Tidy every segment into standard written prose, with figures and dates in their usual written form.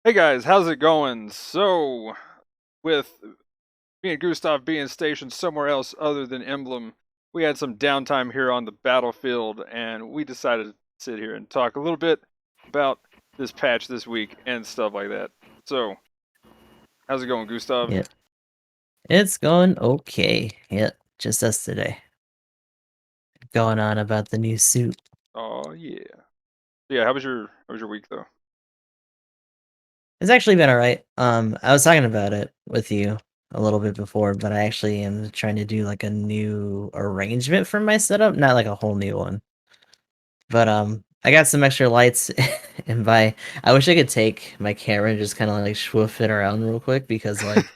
Hey guys, how's it going? So, with me and Gustav being stationed somewhere else other than Emblem, we had some downtime here on the battlefield, and we decided to sit here and talk a little bit about this patch this week and stuff like that. So, how's it going, Gustav? Yep. It's going okay. Yep. Just us today. Going on about the new suit. Oh yeah, yeah. How was your week though? It's actually been alright. I was talking about it with you a little bit before, but I actually am trying to do like a new arrangement for my setup, not like a whole new one. But I got some extra lights and I wish I could take my camera and just kind of like swoof it around real quick because like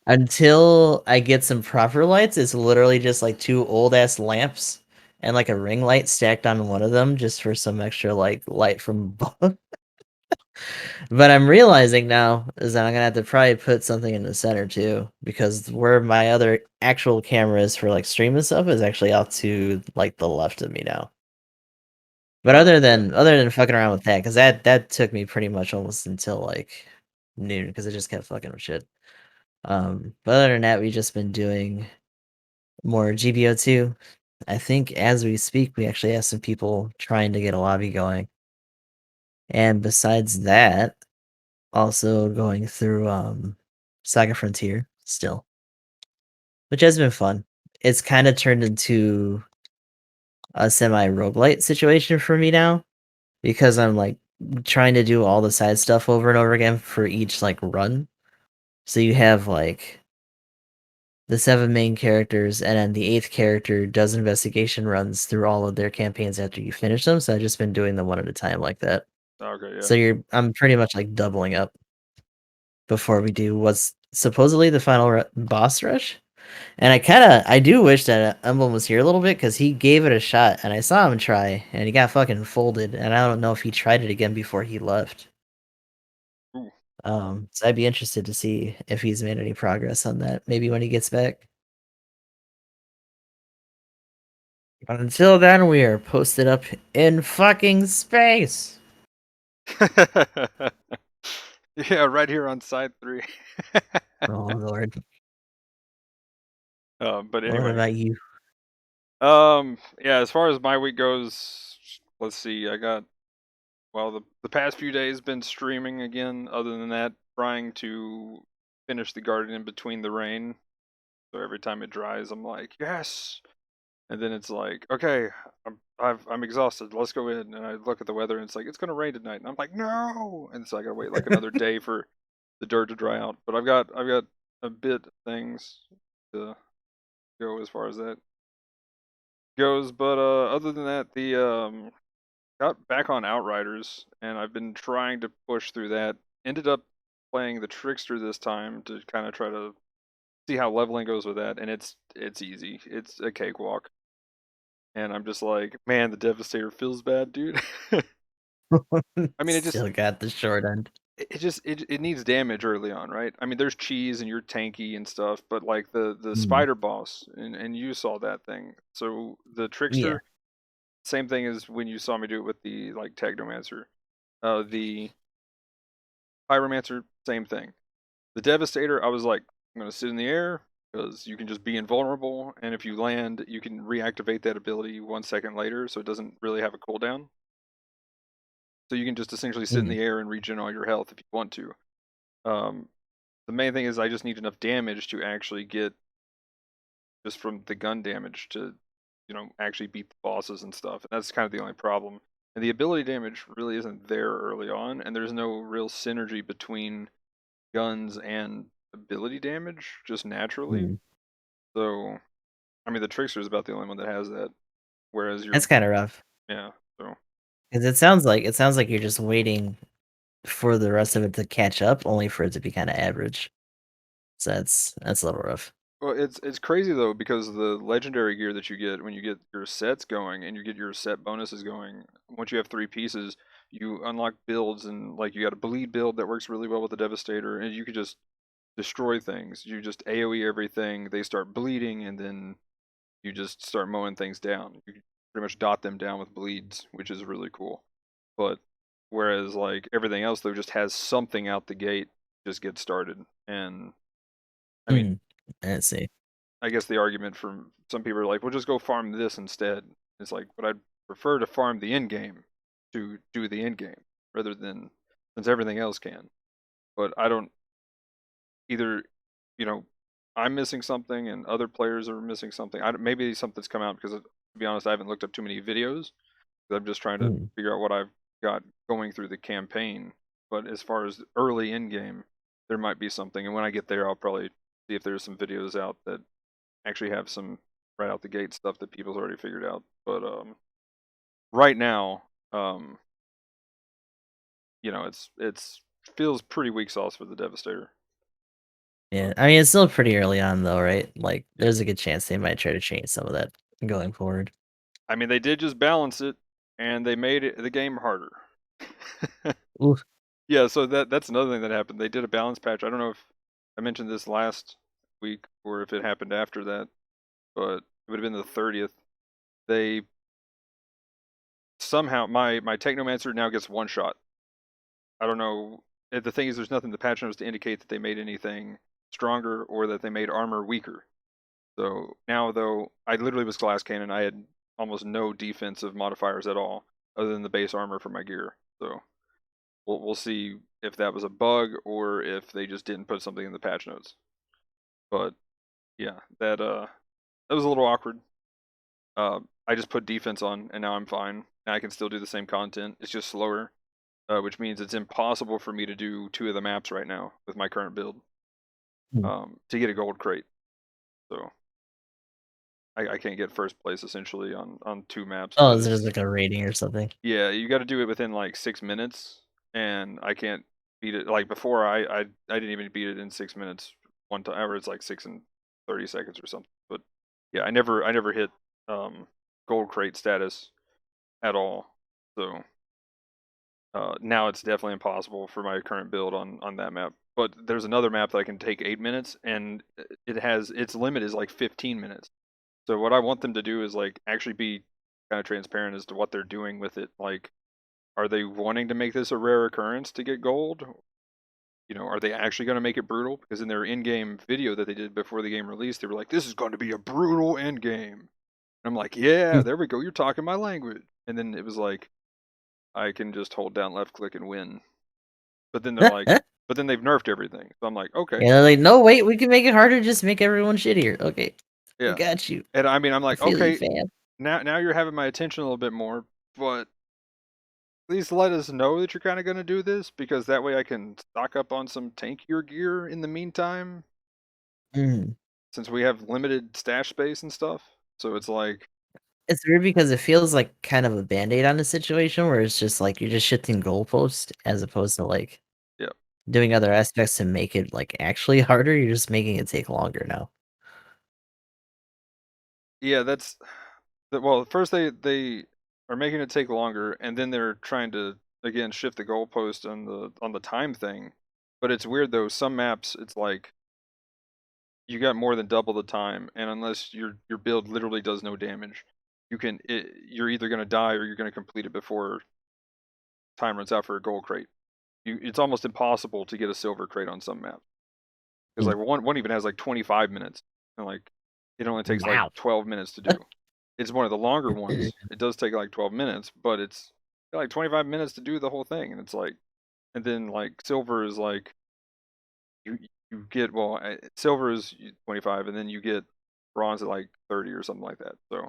until I get some proper lights, it's literally just like two old ass lamps and like a ring light stacked on one of them just for some extra like light from above. But I'm realizing now is that I'm gonna have to probably put something in the center too, because where my other actual camera is for like streaming stuff is actually out to like the left of me now. But Oh, other okay. than other than fucking around with that, because that took me pretty much almost until like noon, because I just kept fucking with shit. But other than that, we've just been doing more GBO2. I think as we speak, we actually have some people trying to get a lobby going. And besides that, also going through Saga Frontier still, which has been fun. It's kind of turned into a semi roguelite situation for me now because I'm like trying to do all the side stuff over and over again for each like run. So you have like the seven main characters, and then the eighth character does investigation runs through all of their campaigns after you finish them. So I've just been doing them one at a time like that. Okay, yeah. So I'm pretty much like doubling up before we do what's supposedly the final boss rush. And I do wish that Emblem was here a little bit because he gave it a shot, and I saw him try, and he got fucking folded. And I don't know if he tried it again before he left. Ooh. So I'd be interested to see if he's made any progress on that. Maybe when he gets back. But until then, we are posted up in fucking space. Yeah, right here on side three. Oh lord. But What anyway, about you? yeah. As far as my week goes, let's see. The past few days been streaming again. Other than that, trying to finish the garden in between the rain. So every time it dries, I'm like, yes. And then it's like, okay, I'm exhausted. Let's go in. And I look at the weather, and it's like it's gonna rain tonight. And I'm like, no. And so I gotta wait like another day for the dirt to dry out. But I've got a bit of things to go as far as that goes. But other than that, the got back on Outriders, and I've been trying to push through that. Ended up playing the Trickster this time to kind of try to see how leveling goes with that, and it's easy. It's a cakewalk. And I'm just like, man, the Devastator feels bad, dude. I mean, Still got the short end. it needs damage early on, right? I mean, there's cheese and you're tanky and stuff, but like the Mm, spider boss, and you saw that thing. So the yeah. Trickster, same thing as when you saw me do it with the like Technomancer. The Pyromancer, same thing. The Devastator, I was like, I'm gonna sit in the air because you can just be invulnerable, and if you land, you can reactivate that ability 1 second later, so it doesn't really have a cooldown. So you can just essentially sit in Mm. the air and regen all your health if you want to. Um, the main thing is I just need enough damage to actually get just from the gun damage to, actually beat the bosses and stuff. And that's kind of the only problem. And the ability damage really isn't there early on, and there's no real synergy between guns and ability damage just naturally. Mm. So, I mean, the Trickster is about the only one that has that. Whereas That's you're, kind of rough. yeah. So 'Cause it sounds like you're just waiting for the rest of it to catch up, only for it to be kind of average. So that's a little rough. well, it's crazy though because the legendary gear that you get when you get your sets going and you get your set bonuses going. Once you have 3 pieces, you unlock builds and like you got a bleed build that works really well with the Devastator, and you could just destroy things. You just AOE everything, they start bleeding, and then you just start mowing things down. You pretty much dot them down with bleeds, which is really cool. But Whereas like everything else though just has something out the gate, just get started. And I mean, Mm, I see. I guess the argument from some people are like, well, just go farm this instead. It's like, but I'd prefer to farm the end game to do the end game rather than since everything else can. But I don't either, you know, I'm missing something and other players are missing something. Maybe something's come out because, to be honest, I haven't looked up too many videos. I'm just trying to Mm, figure out what I've got going through the campaign. But as far as early in game, there might be something. And when I get there, I'll probably see if there's some videos out that actually have some right out the gate stuff that people's already figured out. But right now, um, it's feels pretty weak sauce for the Devastator. yeah, But I mean, it's still pretty early on though, right? Like, yeah, there's a good chance they might try to change some of that going forward. I mean they did just balance it, and they made the game harder. Oof. Yeah, so that's another thing that happened. They did a balance patch. I don't know if I mentioned this last week or if it happened after that, but it would have been the 30th. They somehow my Technomancer now gets one shot. I don't know. The thing is, there's nothing in the patch notes to indicate that they made anything stronger or that they made armor weaker. So now, though, I literally was glass cannon. I had almost no defensive modifiers at all, other than the base armor for my gear. So we'll see if that was a bug or if they just didn't put something in the patch notes. But yeah, that was a little awkward. I just put defense on, and now I'm fine. Now I can still do the same content. It's just slower, which means it's impossible for me to do 2 of the maps right now with my current build Mm. to get a gold crate. So I can't get first place essentially on 2 maps Oh, is because there like a rating or something? yeah, you got to do it within like 6 minutes, and I can't beat it. Like before, I didn't even beat it in 6 minutes one time, or it's like 6 and 30 seconds or something. But yeah, I never hit gold crate status at all. So now it's definitely impossible for my current build on that map. But there's another map that I can take 8 minutes, and it has its limit is like 15 minutes. So what I want them to do is like actually be kind of transparent as to what they're doing with it. Like, are they wanting to make this a rare occurrence to get gold? Are they actually going to make it brutal? Because in their in-game video that they did before the game released, they were like, "This is going to be a brutal end game." And I'm like, "Yeah, Mm. there we go. You're talking my language." And then it was like, I can just hold down left click and win. But then they're like, but then they've nerfed everything. So I'm like, okay, And they're like, no, wait, we can make it harder. Just make everyone shittier. Okay, we yeah. got you. And I mean, I'm I like, feel you, okay, fam. now you're having my attention a little bit more, but at least let us know that you're kind of going to do this because that way I can stock up on some tankier gear in the meantime Mm. since we have limited stash space and stuff. So it's like, It's weird because it feels like kind of a band-aid on the situation where it's just like you're just shifting goalpost as opposed to like yeah, doing other aspects to make it like actually harder. You're just making it take longer now. yeah, that's well. First they are making it take longer, and then they're trying to again shift the goalpost on the time thing. But it's weird though. Some maps, it's like you got more than double the time, and unless your build literally does no damage, you're either gonna die or you're gonna complete it before time runs out for a gold crate. It's almost impossible to get a silver crate on some maps because Mm. like one even has like 25 minutes, and like it only takes like Wow. 12 minutes to do. It's one of the longer ones. It does take like 12 minutes, but it's got like 25 minutes to do the whole thing, and it's like, and then like silver is like you you get well, silver is 25, and then you get bronze at like 30 or something like that. So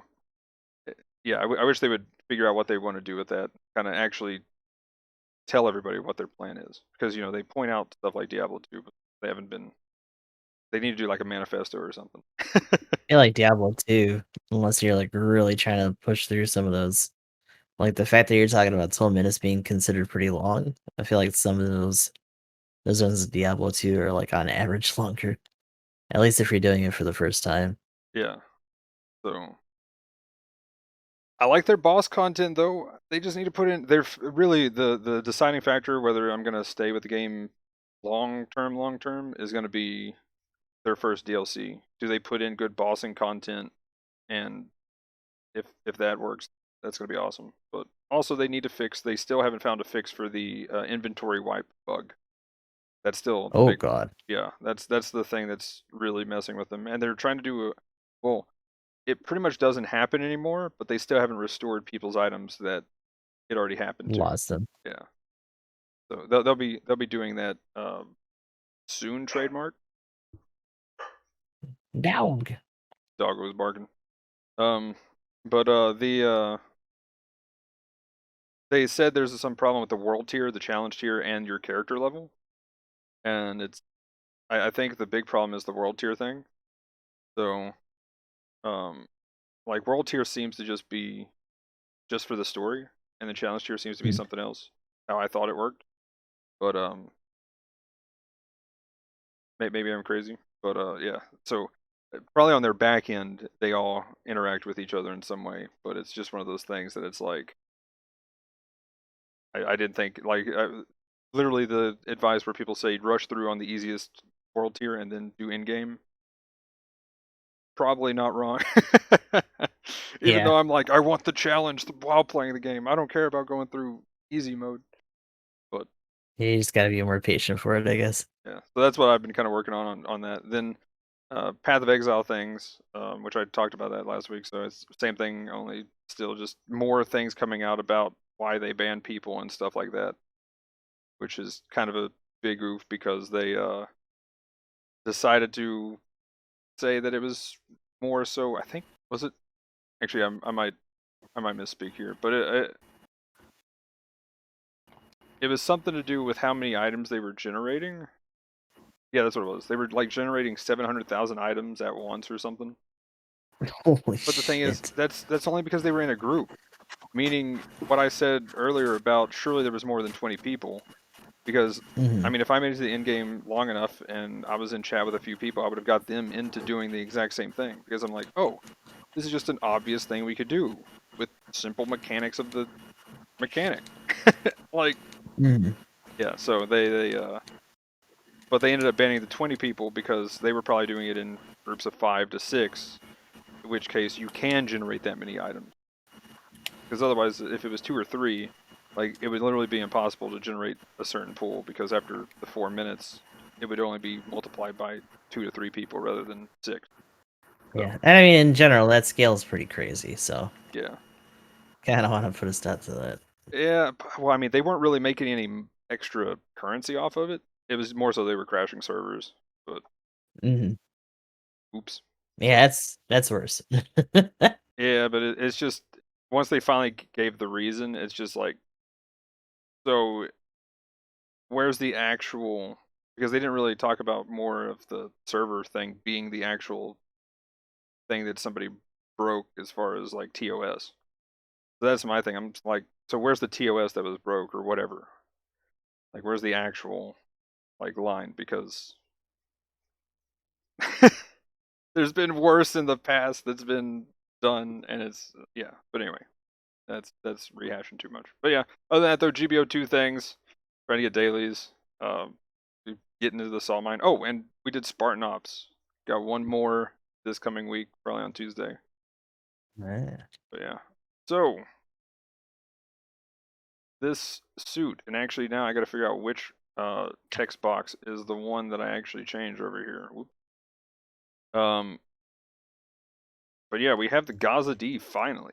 yeah, I wish they would figure out what they want to do with that. Kind of actually tell everybody what their plan is because they point out stuff like Diablo 2, but they haven't been. They need to do like a manifesto or something. I feel like Diablo 2, unless you're like really trying to push through some of those. Like the fact that you're talking about 12 minutes being considered pretty long. I feel like some of those ones in Diablo 2 are like on average longer. At least if you're doing it for the first time. Yeah. So I like their boss content though. They just need to put in. They're really the deciding factor whether I'm gonna stay with the game long term is gonna be their first DLC. Do they put in good bossing content? And if that works, That's gonna be awesome. But also, they need to fix. They still haven't found a fix for the inventory wipe bug. That's still the Oh big. god. Yeah, that's the thing that's really messing with them. And they're trying to do well. It pretty much doesn't happen anymore, but they still haven't restored people's items that it already happened to. Lost them. Yeah, so they'll be doing that soon. Trademark. Dog. Dog was barking. Um, but they said there's some problem with the world tier, the challenge tier, and your character level. And I think the big problem is the world tier thing. So, um, like world tier seems to just be just for the story, and the challenge tier seems to be Mm. something else. How I thought it worked, but maybe I'm crazy. But yeah. So probably on their back end, they all interact with each other in some way. But it's just one of those things that it's like I didn't think like literally the advice where people say rush through on the easiest world tier and then do in game. Probably not wrong. Even Yeah. though I'm like, I want the challenge while playing the game. I don't care about going through easy mode. But You just gotta be more patient for it, I guess. yeah, so that's what I've been kind of working on that. Then Path of Exile things, which I talked about that last week. So it's same thing, only still just more things coming out about why they ban people and stuff like that, which is kind of a big oof because they decided to say that it was more so. I think was it actually I might misspeak here, but it was something to do with how many items they were generating. Yeah, that's what it was. They were like generating 700,000 items at once or something. Holy But the thing is, shit. that's only because they were in a group. Meaning, what I said earlier about surely there was more than 20 people. Because I Mhm. mean, if I made it to the end game long enough and I was in chat with a few people, I would have got them into doing the exact same thing. Because I'm like, oh, this is just an obvious thing we could do with simple mechanics of the mechanic. Like, Mhm. yeah. So but they ended up banning the 20 people because they were probably doing it in groups of 5 to 6. In which case, you can generate that many items. Because otherwise, if it was 2 or 3, like it would literally be impossible to generate a certain pool because after the 4 minutes, it would only be multiplied by 2 to 3 people rather than 6. So Yeah. And I mean, in general, that scale is pretty crazy, so yeah, kinda wanna put a stop to that. yeah. Well, I mean, they weren't really making any extra currency off of it. It was more so they were crashing servers. But Mhm. oops. So Yeah, that's worse. yeah, but it's just once they finally gave the reason, it's just like so. Where's the actual? Because they didn't really talk about more of the server thing being the actual thing that somebody broke as far as like TOS. So that's my thing. I'm just like, so where's the TOS that was broke or whatever? Like, where's the actual like line? Because there's been worse in the past that's been done, and it's yeah. But anyway, that's rehashing too much. But yeah, other than that though, GBO2 things, trying to get dailies, um, getting into the saw mine. Oh, and we did Spartan Ops. Got one more this coming week, probably on Tuesday. Yeah. But yeah, so this suit, and actually now I got to figure out which text box is the one that I actually changed over here. Whoop. Um, but yeah, we have the Gaza D finally.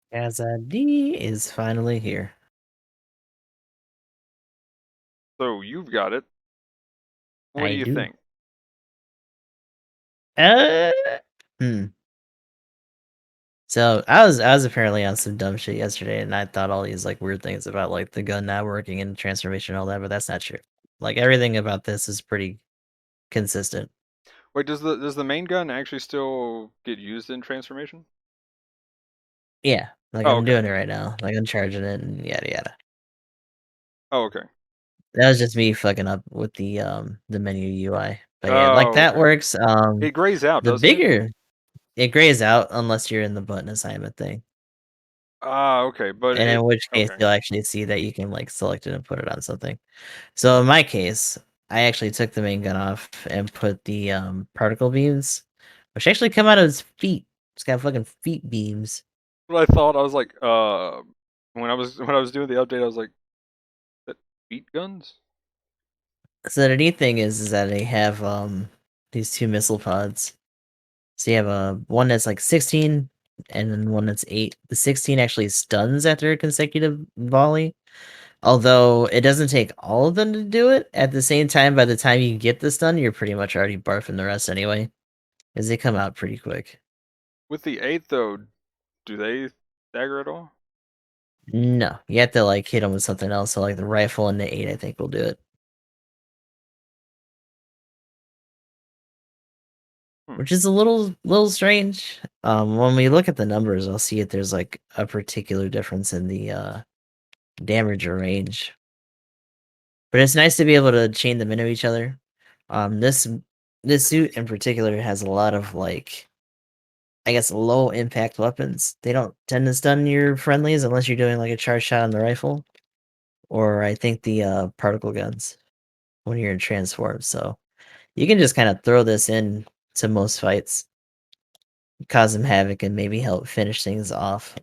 Gaza D is finally here. So you've got it. What do I you do. think? Uh, hmm. So I was apparently on some dumb shit yesterday, and I thought all these like weird things about like the gun not working and transformation and all that, but that's not true. Like everything about this is pretty consistent. Wait, does the main gun actually still get used in transformation? Yeah, like Oh, I'm okay. doing it right now. Like I'm charging it and yada yada. Oh, okay. That was just me fucking up with the menu UI. But yeah, like Oh, that okay. works. It grays out, The doesn't it? bigger it grays out unless you're in the button assignment thing. Ah, okay. But And it in which case okay. you'll actually see that you can like select it and put it on something. So in my case, I actually took the main gun off and put the particle beams, which actually come out of his feet. It's got fucking feet beams. what I thought. I was like, when I was doing the update, I was like, that beat guns. So the neat thing is that they have these two missile pods. So you have a one that's like 16 and then one that's 8. The 16 actually stuns after a consecutive volley. Although it doesn't take all of them to do it, at the same time, by the time you get the stun, you're pretty much already barfing the rest anyway, because they come out pretty quick. With the eight though, do they stagger at all? No, you have to like hit them with something else. So like the rifle and the 8, I think will do it, Hmm. which is a little strange. When we look at the numbers, I'll see if there's like a particular difference in the damage or range. But it's nice to be able to chain them into each other. This suit in particular has a lot of like, I guess, low impact weapons. They don't tend to stun your friendlies unless you're doing like a charge shot on the rifle, or I think the particle guns when you're in transform. So you can just kind of throw this in to most fights, cause them havoc, and maybe help finish things off.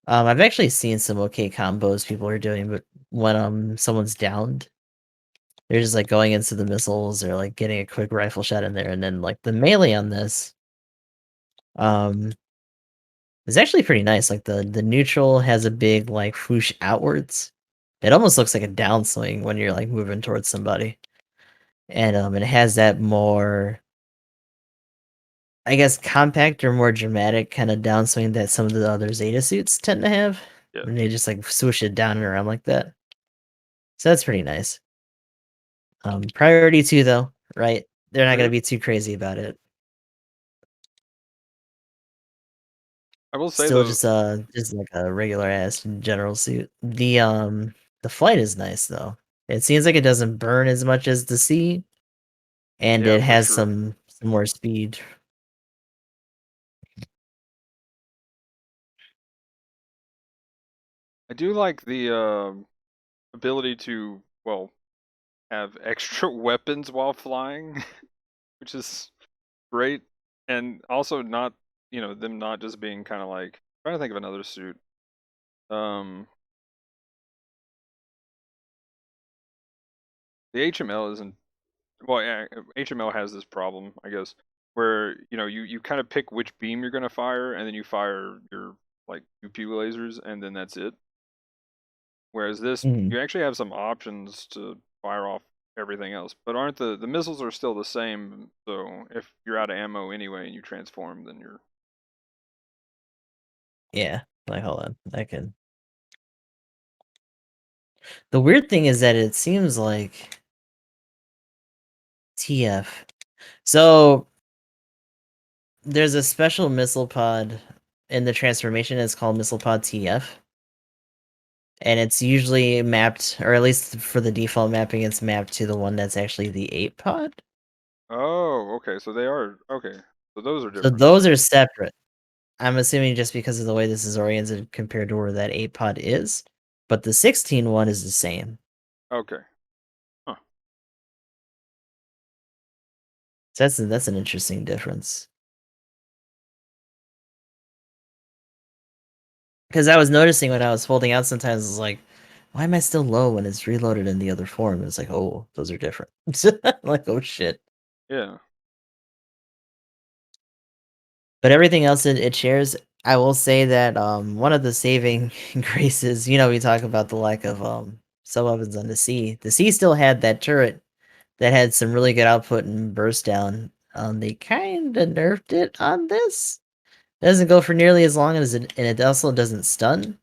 I've actually seen some okay combos people are doing, but when someone's downed, they're just like going into the missiles or like getting a quick rifle shot in there, and then like the melee on this um is actually pretty nice. Like the neutral has a big like whoosh outwards. It almost looks like a downswing when you're like moving towards somebody. And it has that more, I guess, compact or more dramatic kind of downswing that some of the other Zeta suits tend to have. Yeah. When they just like swoosh it down and around like that. So that's pretty nice. Priority 2 though, right? They're not Oh gonna yeah. be too crazy about it. I will say Still though, just like a regular ass general suit. The flight is nice though. It seems like it doesn't burn as much as the sea, and yeah, it for has sure. some more speed. I do like the ability to, well, have extra weapons while flying, which is great, and also not, them not just being kind of like. Trying to think of another suit. Um, the HML isn't. Well, yeah, HML has this problem, I guess, where you kind of pick which beam you're gonna fire, and then you fire your like UP lasers, and then that's it. Whereas this, Mhm. you actually have some options to fire off everything else, but aren't the missiles are still the same? So if you're out of ammo anyway and you transform, then you're. Yeah, like hold on, I can. The weird thing is that it seems like TF. So there's a special missile pod in the transformation. It's called missile pod TF. And it's usually mapped, or at least for the default mapping, it's mapped to the one that's actually the 8 pod. Oh, okay. So they are okay. So those are So different. those are separate. I'm assuming just because of the way this is oriented compared to where that 8 pod is. But the 16 one is the same. Okay. Huh. So that's an interesting difference. Because I was noticing when I was folding out sometimes, it's like, why am I still low when it's reloaded in the other form? And it's like, oh, those are different. Like, oh shit. Yeah. But everything else it shares, I will say that one of the saving graces, we talk about the lack of sub weapons on the sea. The sea still had that turret that had some really good output and burst down. They kind of nerfed it on this. It doesn't go for nearly as long as it, and it also doesn't stun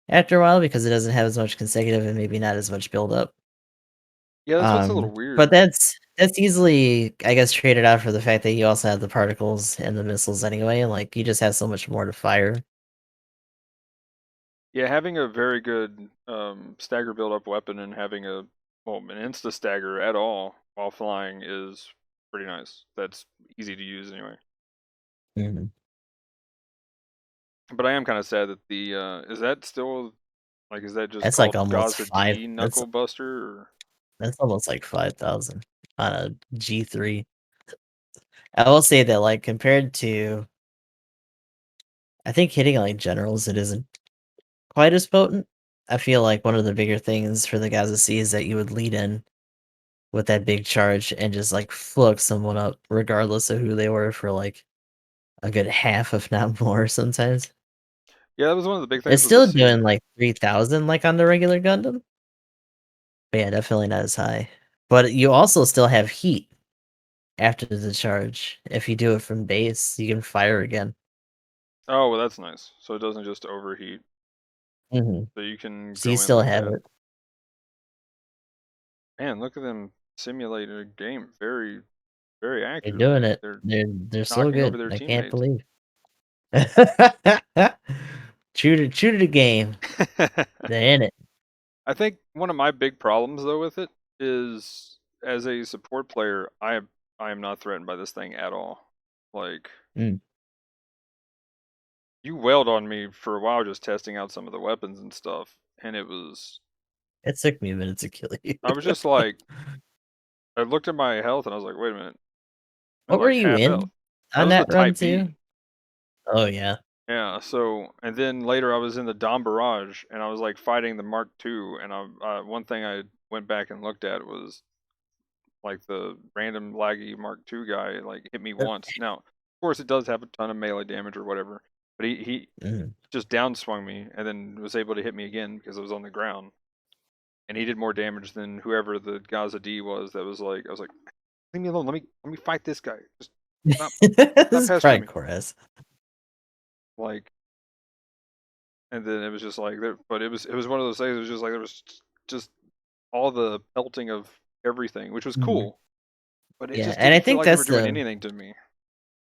after a while because it doesn't have as much consecutive and maybe not as much build up. Yeah, that's what's a little But weird. that's easily, I guess, traded out for the fact that you also have the particles and the missiles anyway, and like you just have so much more to fire. Yeah, having a very good stagger build up weapon and having an insta stagger at all while flying is pretty nice. That's easy to use anyway. Mhm. But I am kind of sad that the is that still like, is that just That's like called almost Gaza 5. D Knuckle Buster? Or? That's almost like 5,000 on a G3. I will say that like compared to I think hitting like generals it isn't quite as potent. I feel like one of the bigger things for the Gaza Sea is that you would lead in with that big charge and just like fuck someone up regardless of who they were for like a good half, if not more sometimes. Yeah, that was one of the big things It's with the still sea. doing like 3,000 like on the regular Gundam. But yeah, definitely not as high. But you also still have heat after the charge. If you do it from base, you can fire again. Oh, well, that's nice. So it doesn't just overheat. Mhm. So you can So you go in still like have that. it. Man, look at them simulate a game very, very They're doing accurately. it. They're They're so knocking over good. their I can't teammates. believe. True to the game. They're in it. I think one of my big problems though with it is as a support player, I am not threatened by this thing at all. Like Mm. you wailed on me for a while just testing out some of the weapons and stuff, and It took me a minute to kill you. I was just like I looked at my health and I was like, wait a minute, I'm at What were like you half health. in That on was the that run Type too? B. Oh yeah. Yeah, so and then later I was in the Dom Barrage and I was like fighting the Mark II, and one thing I went back and looked at was like the random laggy Mark II guy like hit me once. Now, of course, it does have a ton of melee damage or whatever, but he Mhm. just down swung me and then was able to hit me again because I was on the ground, and he did more damage than whoever the Gaza D was. That was like I was like, leave me alone. Let me fight this guy. Just stop This stop is pestering probably me. chorus. Like, and then it was just like, but it was one of those things. It was just like there was just all the pelting of everything, which was Mhm. cool, but it Yeah, just and I didn't feel think like they were that's doing the anything to me.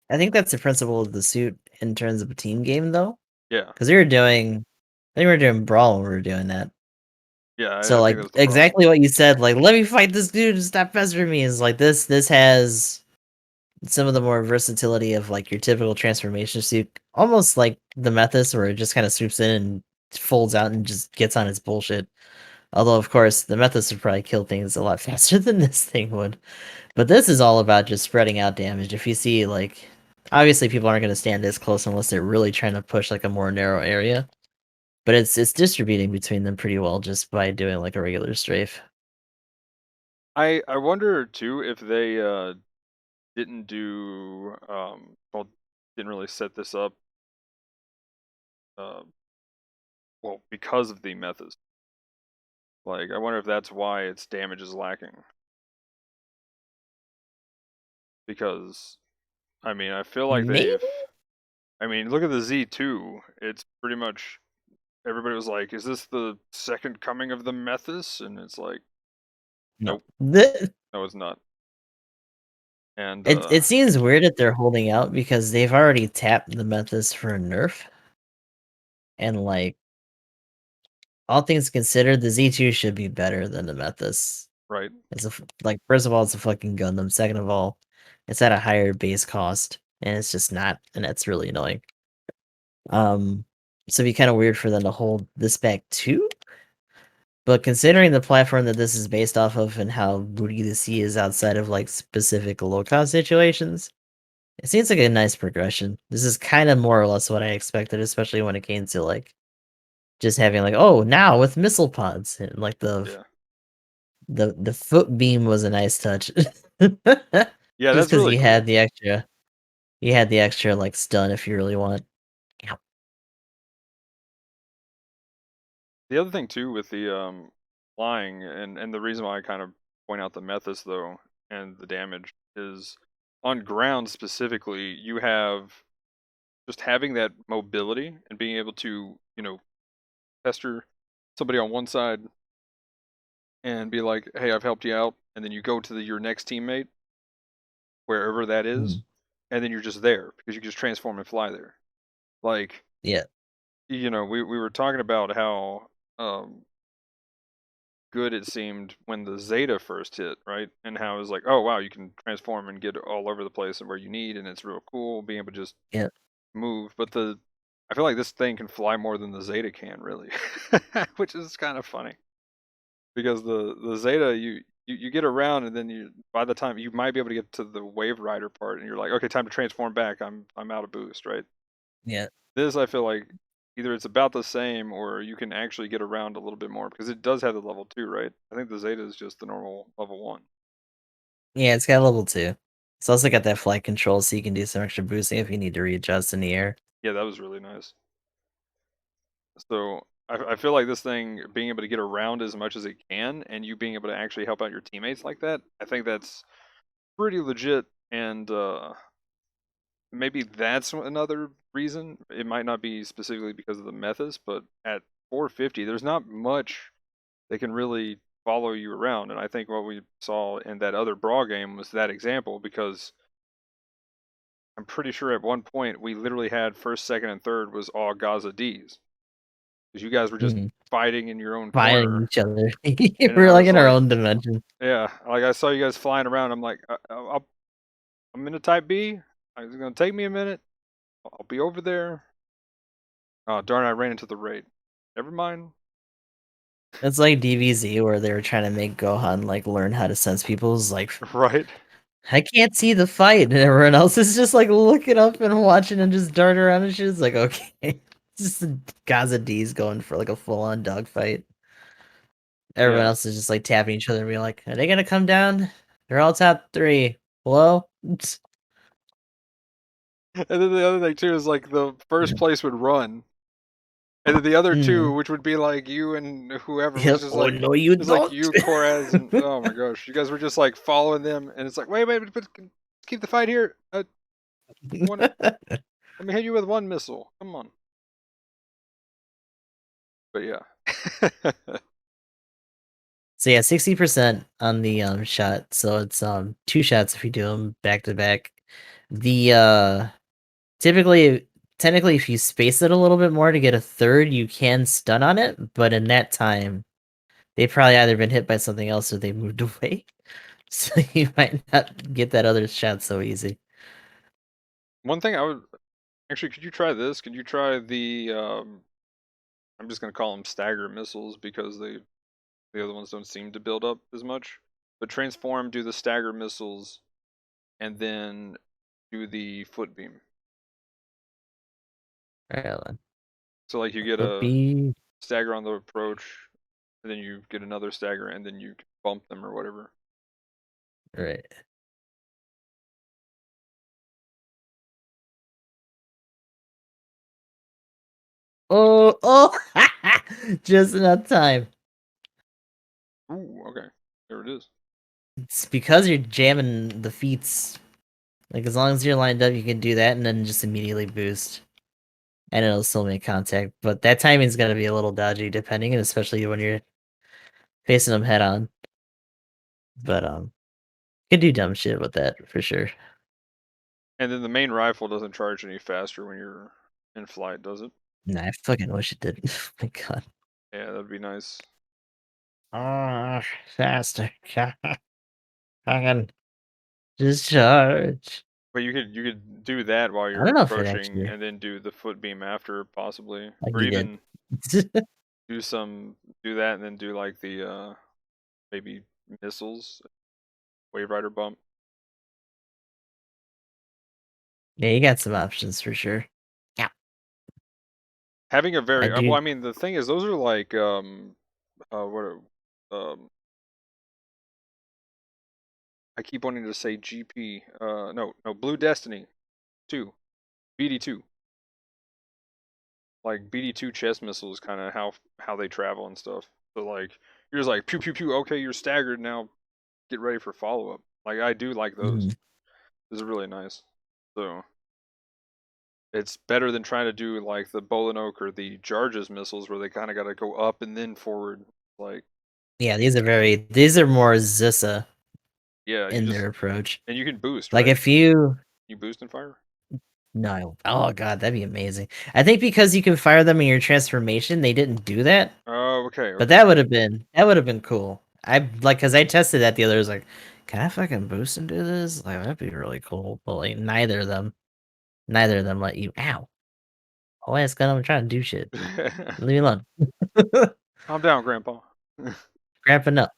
I think that's the principle of the suit in terms of a team game though. Yeah, Because I think we were doing Brawl when we were doing that. yeah, So, I think like, that's the problem. exactly what you said, like, "Let me fight this dude and stop pestering me," is like, this has some of the more versatility of, like, your typical transformation suit, almost like the Mythos where it just kinda swoops in and folds out and just gets on its bullshit. Although, of course, the Mythos would probably kill things a lot faster than this thing would. But this is all about just spreading out damage. If you see, like obviously people aren't gonna stand this close unless they're really trying to push, like, a more narrow area. But it's distributing between them pretty well just by doing, like, a regular strafe. I wonder too if they didn't do well, didn't really set this up uh well because of the methods. Like I wonder if that's why its damage is lacking. Because I mean I feel like Maybe? look at the Z2. It's pretty much everybody was like, is this the second coming of the Methus? And it's like, No. nope, The no, it's not. And it seems weird that they're holding out because they've already tapped the Memphis for a nerf, and, like, all things considered, the Z2 should be better than the Memphis. right. It's a f like, first of all, it's a fucking Gundam, second of all, it's at a higher base cost, and it's just not, and that's really annoying. Um, so it'd be kinda weird for them to hold this back too, but considering the platform that this is based off of and how booty the sea is outside of, like, specific low-cost situations, it seems like a nice progression. This is kinda more or less what I expected, especially when it came to, like, just having, like, "Oh, now with missile pods," and, like, Yeah. the foot beam was a nice touch. Yeah, Just that's because really cool. you had the extra, like, stun if you really want. Ow. The other thing too with the flying and the reason why I kind of point out the Methus though and the damage is on ground specifically, you have just having that mobility and being able to, pester somebody on one side and be like, "Hey, I've helped you out," and then you go to your next teammate, wherever that is, Mm, and then you're just there because you can just transform and fly there. Like, yeah, we were talking about how good it seemed when the Zeta first hit, right? And how it was like, oh wow, you can transform and get all over the place and where you need, and it's real cool being able to just yeah, move. But I feel like this thing can fly more than the Zeta can, really, which is kind of funny because the Zeta you get around and then by the time you might be able to get to the Wave Rider part and you're like, okay, time to transform back. I'm out of boost, right? yeah. This I feel like either it's about the same or you can actually get around a little bit more because it does have the level 2, right? I think the Zeta is just the normal level 1. Yeah, it's got level 2. It's also got that flight control, so you can do some extra boosting if you need to readjust in the air. Yeah, that was really nice. So I feel like this thing being able to get around as much as it can and you being able to actually help out your teammates like that, I think that's pretty legit and maybe that's another reason. It might not be specifically because of the methods, but at 450, there's not much that can really follow you around. And I think what we saw in that other Brawl game was that example because I'm pretty sure at one point we literally had first, second, and third was all Gaza Ds because you guys were just Mhm. fighting in your own Fighting corner. each other. And We're, I like, was in our like, own dimension. yeah, like I saw you guys flying around. I'm like, I'm in a type B. It's gonna take me a minute. I'll be over there. Oh darn! I ran into the raid. Never mind. It's like DBZ where they were trying to make Gohan, like, learn how to sense people's, like, Right. "I can't see the fight," and everyone else is just, like, looking up and watching and just dart around and shit. It's like, "Okay." Just the Gaza D's going for, like, a full-on dogfight. Everyone Yeah. else is just, like, tapping each other and being like, "Are they gonna come down? They're all top 3. Hello?" And then the other thing too is like the first place would run, and then the other two, Mhm. which would be like you and whoever, was Yep. just "Oh, no, you it's like don't." you, Koraz, and oh my gosh, you guys were just like following them, and it's like, wait, but keep the fight here. One, let me hit you with one missile. Come on. But yeah. So, yeah, 60% on the, shot, so it's, 2 shots if you do them back to back. The, typically technically, if you space it a little bit more to get a third, you can stun on it, but in that time, they probably either been hit by something else or they moved away, so you might not get that other shot so easy. One thing I would actually, could you try this? Could you try the? I'm just gonna call them stagger missiles because the other ones don't seem to build up as much. But transform, do the stagger missiles, and then do the foot beam. Right on. So like you get Would a be stagger on the approach, and then you get another stagger, and then you bump them or whatever. right. Oh, oh! Just enough time. Ooh, okay, there it is. It's because you're jamming the feats. Like, as long as you're lined up, you can do that and then just immediately boost. And it'll still make contact, but that timing's gonna be a little dodgy depending, and especially when you're facing them head on. But, you can do dumb shit with that for sure. And then the main rifle doesn't charge any faster when you're in flight, does it? Nah, I fucking wish it did. Oh my god. Yeah, that'd be nice. Ah, faster. Fucking discharge. But you could do that while I you're don't know if it approaching, actually and then do the foot beam after, possibly, like or you did. even do some do that and then do like the maybe missiles, wave rider bump. Yeah, you got some options for sure. Yeah. Having a I very well, do I mean, the thing is, those are like what I keep wanting to say GP. No, Blue Destiny 2, BD2. Like BD2 chest missiles, kind of how they travel and stuff. So like you're just like pew pew pew. Okay, you're staggered now. Get ready for follow up. Like I do like those. mhm. Those are really nice. So it's better than trying to do like the Bolinoak or the Jarges missiles where they kind of got to go up and then forward. Like Yeah, these are more Zissa yeah, you in just their approach. and you can boost, Like, right? if you You boost and fire. no. Oh god, that'd be amazing. I think because you can fire them in your transformation, they didn't do that. Oh, okay, But okay. that would have been cool. I like because I tested that the other was like, can I fucking boost and do this? Like that'd be really cool. But like neither of them let you. Ow! Oh, ass gun! I'm trying to do shit. Leave me alone. Calm down, Grandpa. Cramping up.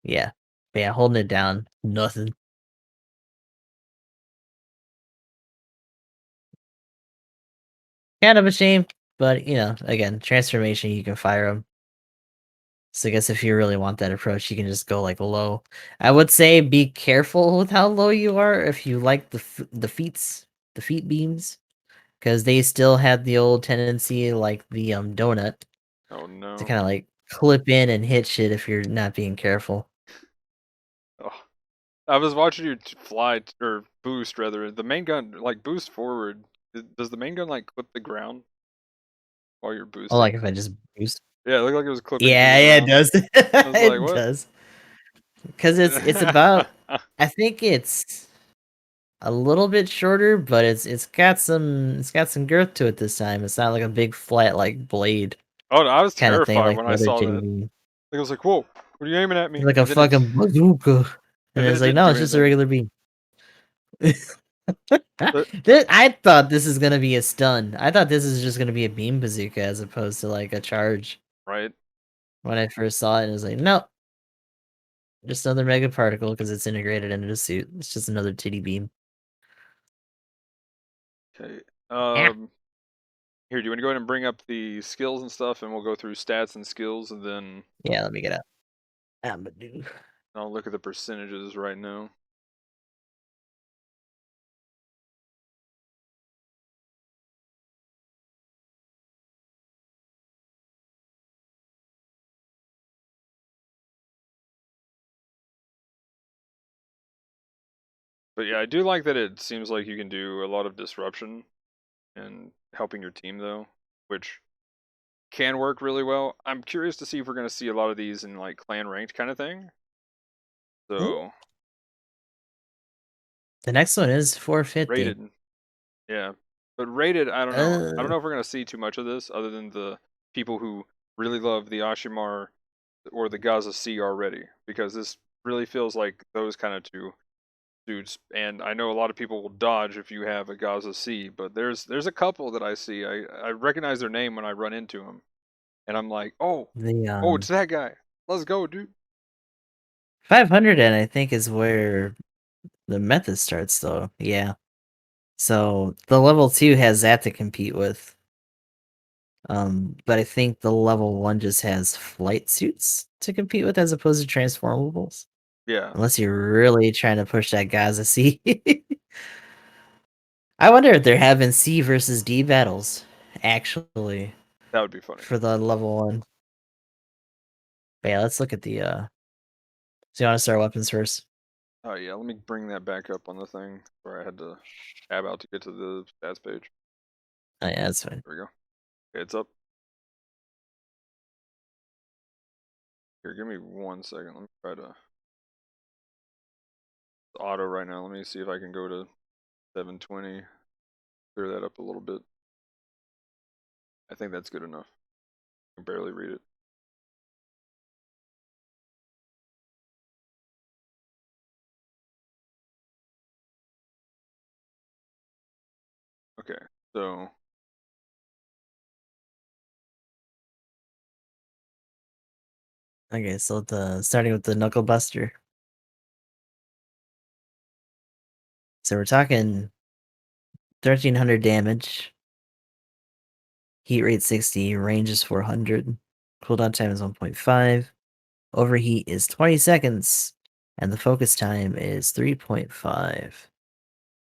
Yeah, but yeah, holding it down. Nothing. kind of a shame, but, again, transformation, you can fire them. So I guess if you really want that approach, you can just go, like, low. I would say be careful with how low you are if you like the feet beams, because they still have the old tendency, like the, donut, Oh to no. kinda, like, clip in and hit shit if you're not being careful. Oh. I was watching you fly or boost rather. The main gun like boost forward. Does the main gun like clip the ground while you're Or, like, boosting? if I just boost. Yeah, it looked like it was clipping to Yeah, the yeah, it ground. does. I was like, It what? does. 'Cause it's about I think it's a little bit shorter, but it's got some girth to it this time. It's not like a big flat, like, blade Oh, no, I was kinda thing terrified like when the I other saw Jitty that. Beam. Like, I was like, "Whoa, what are you aiming at It's me?" like a fucking bazooka, and And then it's it like, didn't "No, do it's just a anything. regular beam." But I thought this is gonna be a stun. I thought this is just gonna be a beam bazooka as opposed to, like, a charge right, when I first saw it, and it was like, "Nope, just another mega particle because it's integrated into the suit. It's just another titty beam." okay. Yeah. Here, do you want to go ahead and bring up the skills and stuff, and we'll go through stats and skills, and then Yeah, let me get out. Amadou. I'll look at the percentages right now. But yeah, I do like that it seems like you can do a lot of disruption and helping your team though, which can work really well. I'm curious to see if we're going to see a lot of these in like clan ranked kind of thing. Ooh, So the next one is 450. rated, yeah, but rated, I don't know. I don't Uh, know if we're going to see too much of this other than the people who really love the Ashimar or the Gaza C already, because this really feels like those kind of two dudes. And I know a lot of people will dodge if you have a Gaza C, but there's a couple that I see. I recognize their name when I run into them, and I'm like, the, oh, it's that guy. Let's go, dude. 500 and I think is where the method starts though. Yeah. So the level 2 has that to compete with. But I think the level 1 just has flight suits to compete with as opposed to transformables. Yeah, Unless you're really trying to push that Gaza C. I wonder if they're having C versus D battles, actually, that would be funny. for the level 1. But yeah, let's look at the, so you wanna start weapons first? Oh yeah, let me bring that back up on the thing where I had to tab out to get to the stats page. Oh, yeah, that's fine. There we go. Okay, it's up. Here, give me 1 second. Let me try to auto right now. Let me see if I can go to 720. Clear that up a little bit. I think that's good enough. I can barely read it. Okay, so Okay, so starting with the Knuckle Buster. So we're talking 1,300 damage, heat rate 60, range is 400, cooldown time is 1.5, overheat is 20 seconds, and the focus time is 3.5.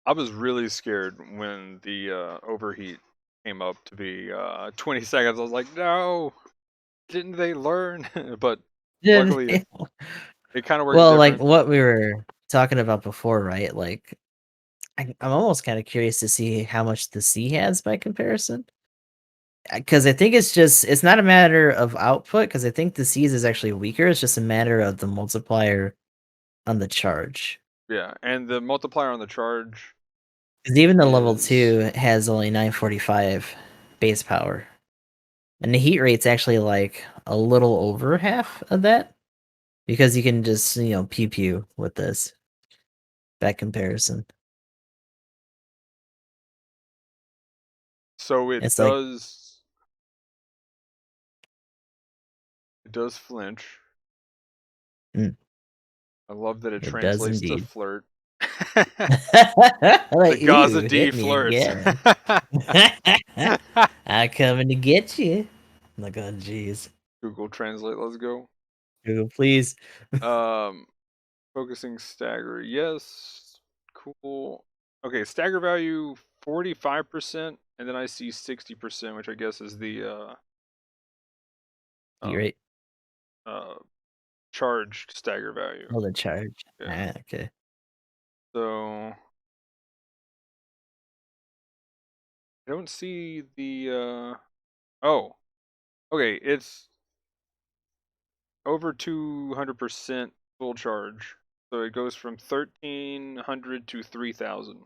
I was really scared when the overheat came up to be 20 seconds. I was like, no, didn't they learn? But luckily, it kind of works Well, like different. what we were talking about before, right? Like, I'm almost kind of curious to see how much the C has by comparison. Because I think it's not a matter of output, because I think the C's is actually weaker. It's just a matter of the multiplier on the charge. Yeah, and the multiplier on the charge 'Cause even the level is 2 has only 945 base power, and the heat rate's actually, like, a little over half of that, because you can just, pew pew with this, that comparison. so It's like it does flinch. mm, I love that it it does translates to indeed. flirt. The Like, Gaza ooh, D hit me flirts. again. I coming to get you. I'm like, oh, jeez. Google Translate, let's go. Google, please. Um, Focusing stagger, yes. Cool. Okay, stagger value 45%, and then I see 60%, which I guess is the You're um right. uh charged stagger value. Oh, the charge. Yeah. Ah, okay. So I don't see the oh, okay, it's over 200% full charge. So it goes from 1300 to 3000,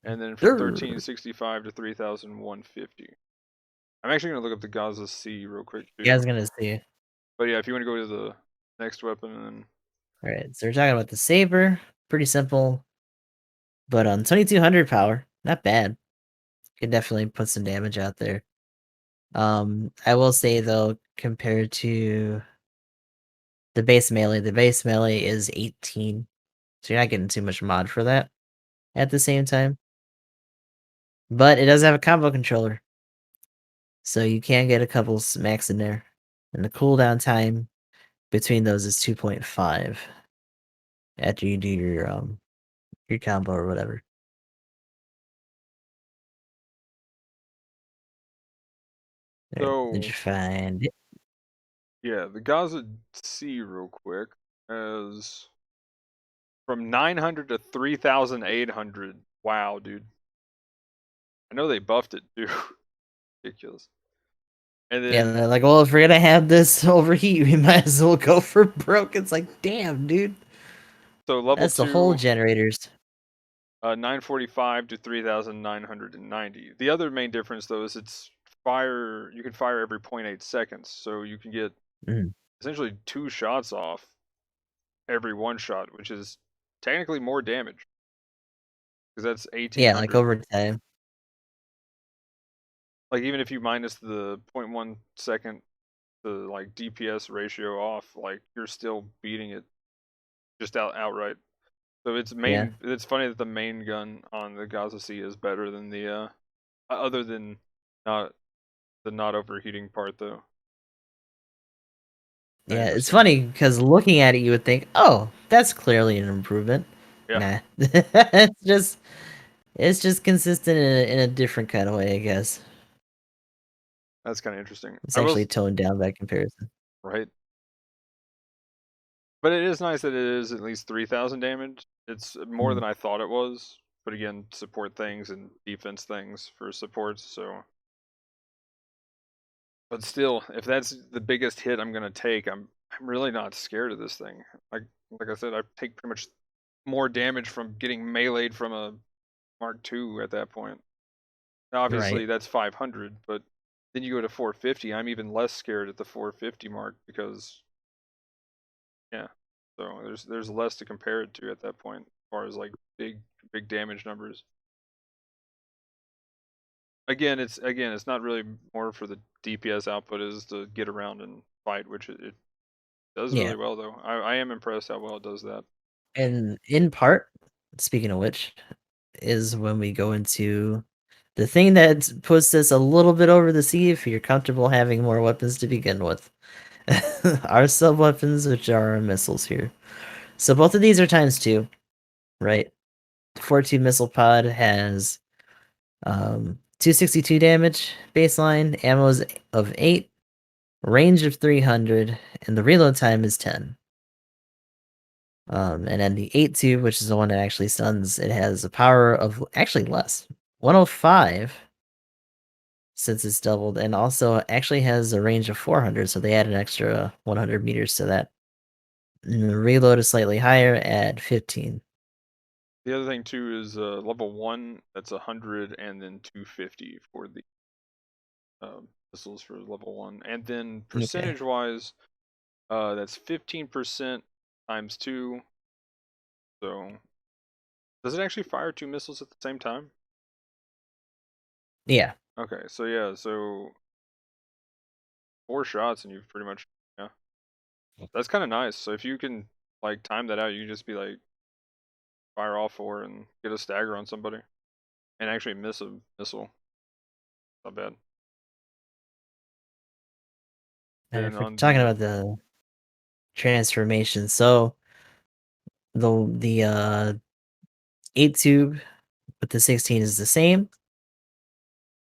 and then from Grr. 1365 to 3150. I'm actually gonna look up the Gaza C real quick You guys too. gonna see. But yeah, if you want to go to the next weapon, and All right, so we're talking about the saber. Pretty simple, but on 2200 power, not bad. Can definitely put some damage out there. I will say though, compared to the base melee is 18, so you're not getting too much mod for that at the same time. But it does have a combo controller, so you can get a couple smacks in there, and the cooldown time between those is 2.5 after you do your combo or whatever. All right, did so you find it? yeah, the Gaza C real quick is from 900 to 3800. Wow, dude. I know they buffed it too. Ridiculous. And Yeah, then they're like, well, if we're gonna have this overheat, we might as well go for broke. It's like, damn, dude, so level that's the whole 2, generators. 945 to 3990. The other main difference though is it's fire. You can fire every point 0.8 seconds, so you can get Mhm. essentially 2 shots off every one shot, which is technically more damage because that's Yeah, like 1800. over time. Like even if you minus the zero point 0.1 second the like DPS ratio off, like you're still beating it just outright. So Yeah, it's funny that the main gun on the Gaza C is better than the other than not the not overheating part though. Kind of yeah. It's interesting. funny because looking at it, you would think, oh, that's clearly an improvement. Yeah, Nah, it's just consistent in a different kind of way, I guess. that's kind of interesting. It's I actually was toned down by comparison. right, but it is nice that it is at least 3000 damage. It's more Mm. than I thought it was. But again, support things and defense things for supports. So, but still, if that's the biggest hit I'm gonna take, I'm really not scared of this thing. Like I said, I take pretty much more damage from getting meleeed from a Mark II at that point. Now, Right. obviously, that's 500, but then you go to 450. I'm even less scared at the 450 mark because yeah, so there's less to compare it to at that point as far as like big damage numbers. Again, it's not really more for the DPS output is to get around and fight, which it does Yeah. really well though. I am impressed how well it does that. And in part, speaking of which, is when we go into the thing that puts this a little bit over the sea if you're comfortable having more weapons to begin with. Our sub weapons, which are our missiles here. So both of these are times two, right? 4-2 missile pod has 262 damage baseline, ammo's of 8, range of 300, and the reload time is 10. And then the 8-2, which is the one that actually stuns, it has a power of actually less, 105, since it's doubled, and also actually has a range of 400, so they add an extra 100 meters to that. And the reload is slightly higher at 15. The other thing too is level 1 that's 100 and then 250 for the missiles for level 1, and then Okay. percentage wise, that's 15% times 2. So does it actually fire 2 missiles at the same time? Yeah. Okay, so yeah, so 4 shots and you've pretty much yeah. That's kind of nice. So if you can like time that out, you can just be like fire all four and get a stagger on somebody, and actually miss a missile. Not bad. And Then if we're on talking the about the transformation, so the 8 tube with the 16 is the same,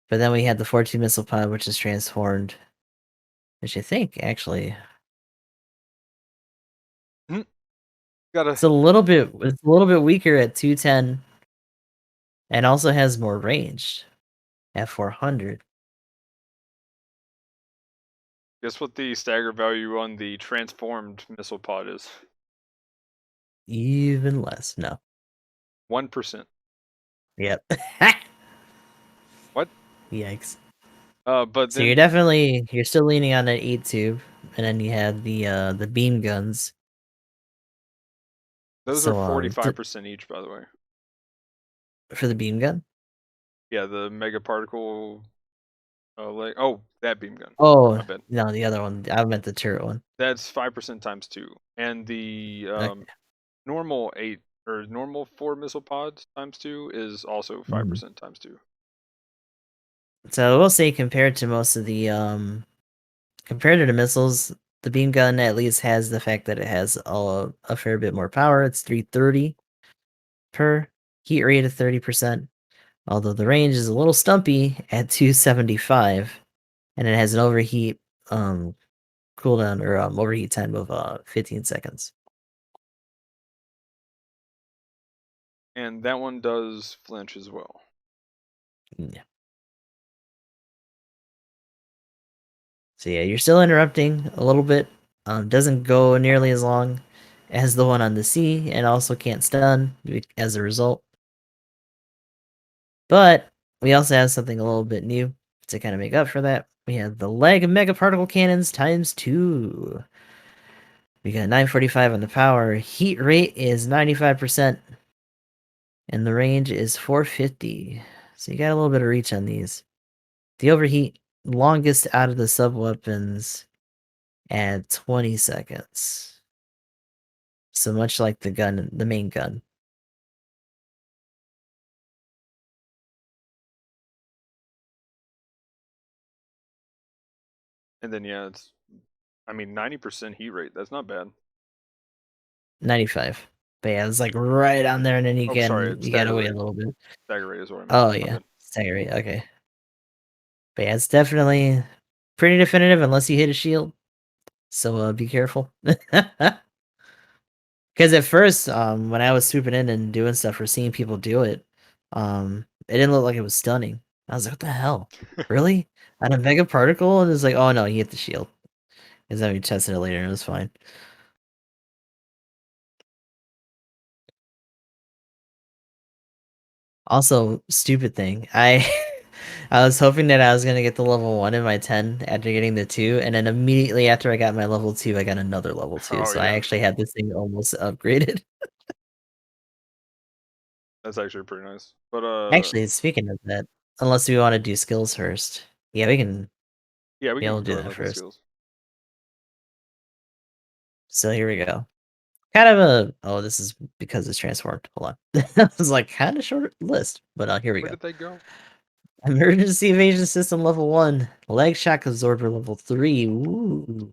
but then we had the 14 missile pod, which is transformed, which I think actually gotta it's a little bit weaker at 210, and also has more range at 400. guess what the stagger value on the transformed missile pod is. Even less. No. 1%. Yep. What? Yikes. But So you're still leaning on that 8 tube, and then you had the beam guns. those are So 45% each, by the way. for the beam gun? Yeah, the mega particle. That beam gun. Oh, My bad. no, the other one. I meant the turret one. That's 5% times two, and the Okay. normal 8 or normal 4 missile pods times two is also Mhm. 5% times two. So I will say compared to most of the compared to the missiles, the beam gun at least has the fact that it has a fair bit more power. It's 330 per heat rate of 30%. Although the range is a little stumpy at 275, and it has an overheat um cooldown or overheat time of 15 seconds. And that one does flinch as well. Yeah. So yeah, you're still interrupting a little bit. Doesn't go nearly as long as the one on the sea, and also can't stun as a result. But we also have something a little bit new to kind of make up for that. We have the leg mega particle cannons times 2. We got 945 on the power. Heat rate is 95%, and the range is 450. So you got a little bit of reach on these. The overheat, longest out of the sub weapons at 20 seconds. So much like the main gun. And then yeah, 90% heat rate. That's not bad. 95. But yeah, it's like right on there, and then Oh, sorry, you gotta stagger wait a rate. little bit. Stagger rate is what I meant. Oh My yeah, bad. stagger rate. Okay, but yeah, it's definitely pretty definitive unless you hit a shield. So be careful. Because at first, when I was swooping in and doing stuff or seeing people do it, it didn't look like it was stunning. I was like, what the hell? Really? On a mega particle? And it's like, oh no, you hit the shield. Because then we tested it later and it was fine. Also, stupid thing. I was hoping that I was gonna get the level 1 in my 10 after getting the 2, and then immediately after I got my level 2, I got another level 2. Oh So I yeah, actually had this thing almost upgraded. that's actually pretty nice. But Actually, speaking of that, unless we want to do skills first. Yeah, we can yeah, we be able can to go do ahead and that look at first. skills. So here we go. Kind of a this is because it's transformed. Hold on. I was like kind of short list, but here we Where go. did they go? Emergency evasion system level 1, leg shock absorber level 3. Ooh.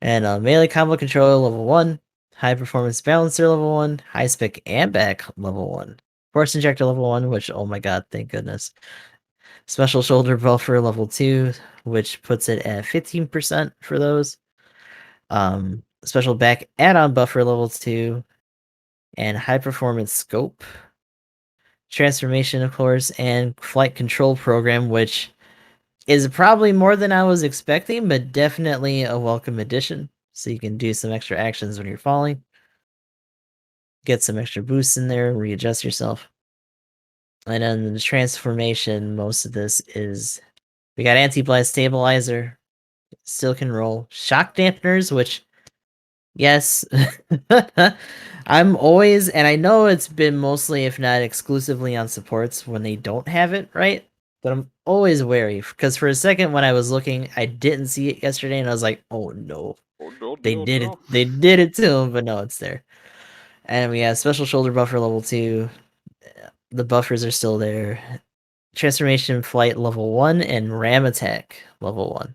And melee combo controller level 1, high performance balancer level 1, high spec and back level 1, force injector level 1, which oh my god, thank goodness. Special shoulder buffer level 2, which puts it at 15% for those. Special back add-on buffer level 2, and high performance scope. Transformation, of course, and flight control program, which is probably more than I was expecting, but definitely a welcome addition. So you can do some extra actions when you're falling. Get some extra boosts in there, readjust yourself. And then the transformation, most of this is we got anti-blast stabilizer, still can roll, shock dampeners, which yes, I'm always, and I know it's been mostly, if not exclusively, on supports when they don't have it, right? But I'm always wary because for a second when I was looking, I didn't see it yesterday, and I was like, "Oh no, Oh no they no did it! no! They did it to him!" But no, it's there. And we have special shoulder buffer level 2. The buffers are still there. Transformation flight level 1 and ram attack level 1.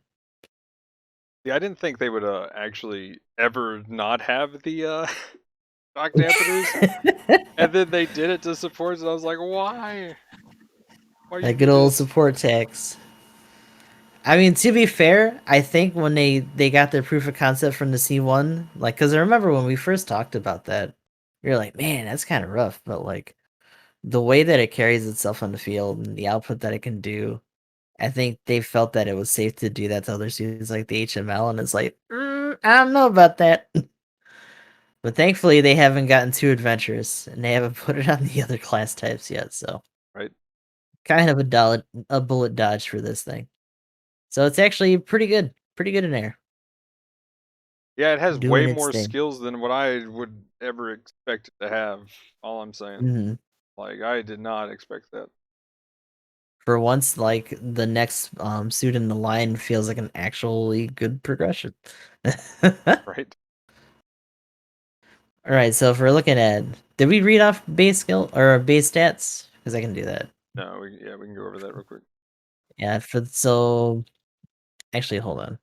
Yeah, I didn't think they would actually ever not have the shock dampeners, and then they did it to supports, and I was like, why? Why you That good do old this? support tax. I mean, to be fair, I think when they got their proof of concept from the C1, like, because I remember when we first talked about that, we were like, man, that's kind of rough. But like the way that it carries itself on the field and the output that it can do, I think they felt that it was safe to do that to other students like the HML, and it's like, I don't know about that. But thankfully, they haven't gotten too adventurous, and they haven't put it on the other class types yet. So Right? kind of a bullet dodge for this thing. So it's actually pretty good in air, Yeah, it has way doing its more thing. skills than what I would ever expect it to have. All I'm saying. Hmm. Like, I did not expect that. For once, like the next suit in the line feels like an actually good progression. Right? All right, so if we're looking at, did we read off base skill or base stats? Because I can do that. No, yeah, we can go over that real quick. Yeah, so actually, hold on.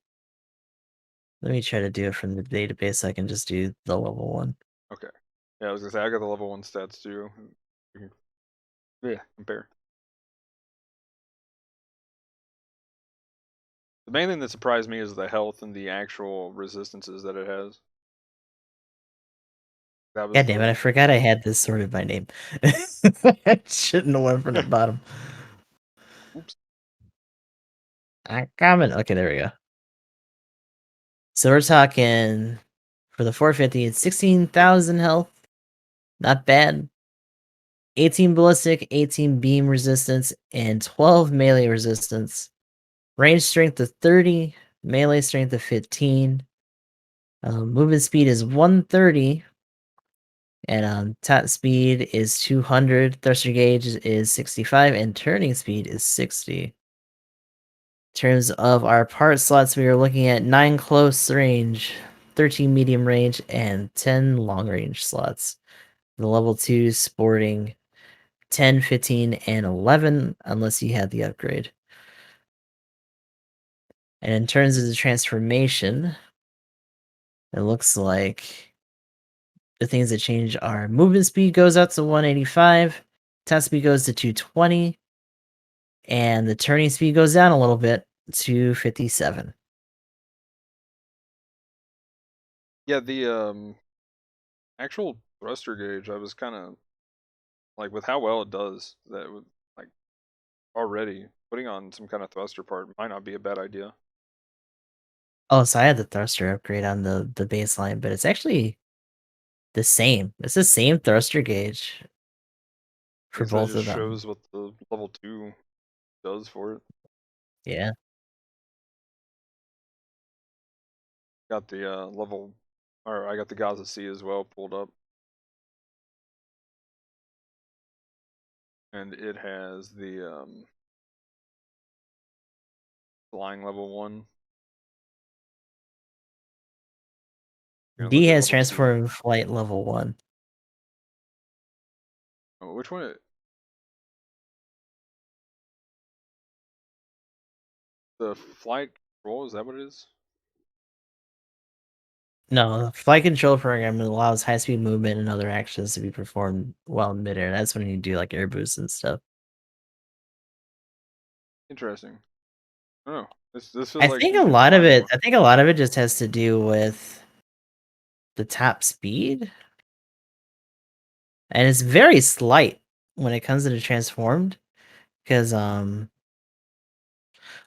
Let me try to do it from the database so I can just do the level 1. Okay. Yeah, I was gonna say I got the level 1 stats too. We can, yeah, compare. The main thing that surprised me is the health and the actual resistances that it has. That was God damn it, I the forgot I had this sorted by name. I shouldn't have went from the bottom. oops. Common. Okay, there we go. So we're talking for the 450, it's 16,000 health. Not bad. 18 ballistic, 18 beam resistance, and 12 melee resistance. Range strength of 30, melee strength of 15. Movement speed is 130, and top speed is 200. Thruster gauge is 65, and turning speed is 60. In terms of our part slots, we are looking at 9 close range, 13 medium range, and 10 long range slots. The level 2 sporting 10, 15, and 11, unless you had the upgrade. And in terms of the transformation, it looks like the things that change are movement speed goes up to 185, top speed goes to 220, and the turning speed goes down a little bit to 57. Yeah, the actual thruster gauge, I was kind of like with how well it does that would like already putting on some kind of thruster part might not be a bad idea. Oh, so I had the thruster upgrade on the baseline, but it's actually the same. It's the same thruster gauge I for guess that both just of them. shows what the level 2 does for it. Yeah. Got the level, or I got the Gaza C as well pulled up, and it has the flying level 1. Gonna D look at has level 2. transform flight level 1. Oh, which one? The flight control, is that what it is? No, the flight control program allows high-speed movement and other actions to be performed while in midair. That's when you do like air boosts and stuff. Interesting. Oh, this feels I like think you a can lot of fly it more. I think a lot of it just has to do with the top speed, and it's very slight when it comes to the transformed. Because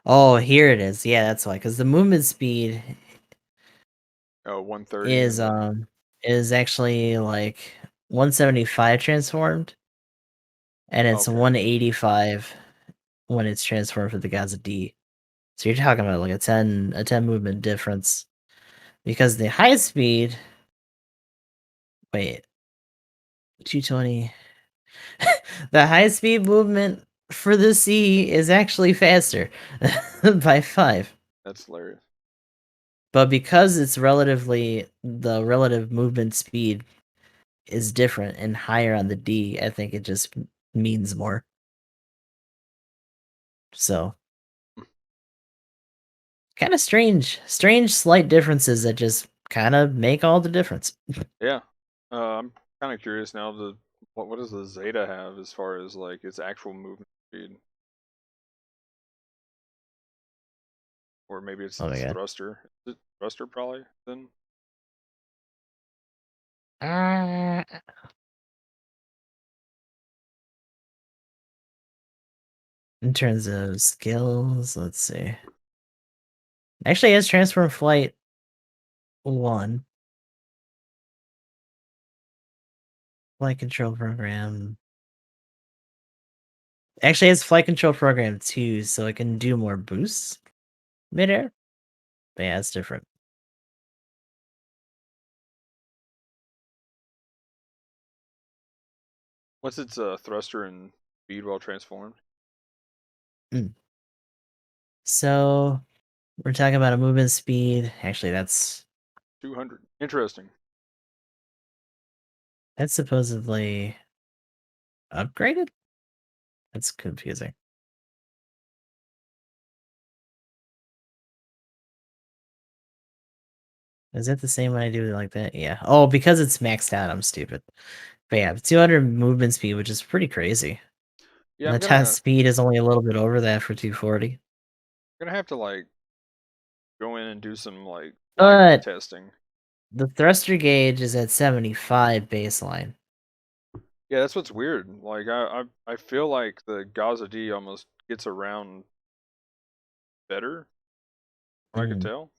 oh, here it is. Yeah, that's why. Because the movement speed Oh, 130 and then is actually like 175 transformed, and it's okay, 185 when it's transformed for the Gaza D. So you're talking about like a 10 movement difference. Because the high speed, wait, 220. The high speed movement for the C is actually faster by 5. that's hilarious. But because it's relatively the relative movement speed is different and higher on the D, I think it just means more. So kind of strange slight differences that just kind of make all the difference. Yeah. I'm kind of curious now. What does the Zeta have as far as like its actual movement speed, or maybe it's Oh my its god. thruster? Is it thruster probably then? Uh, in terms of skills, let's see. Actually, it has Transform Flight 1, Flight Control Program. Actually, it has Flight Control Program 2, so it can do more boosts midair. But yeah, it's different. What's its thruster and speed while transformed? Mm. So we're talking about a movement speed. Actually, that's 200. Interesting. supposedly upgraded. That's confusing. Is it the same when I do it like that? Yeah. Oh, because it's maxed out, I'm stupid. But yeah, 200 movement speed, which is pretty crazy. Yeah, And I'm the top gonna speed is only a little bit over that for 240. gonna have to like go in and do some like flight But testing. the thruster gauge is at 75 baseline. Yeah, that's what's weird. Like I feel like the Gaza D almost gets around better, from what I could Mm. tell.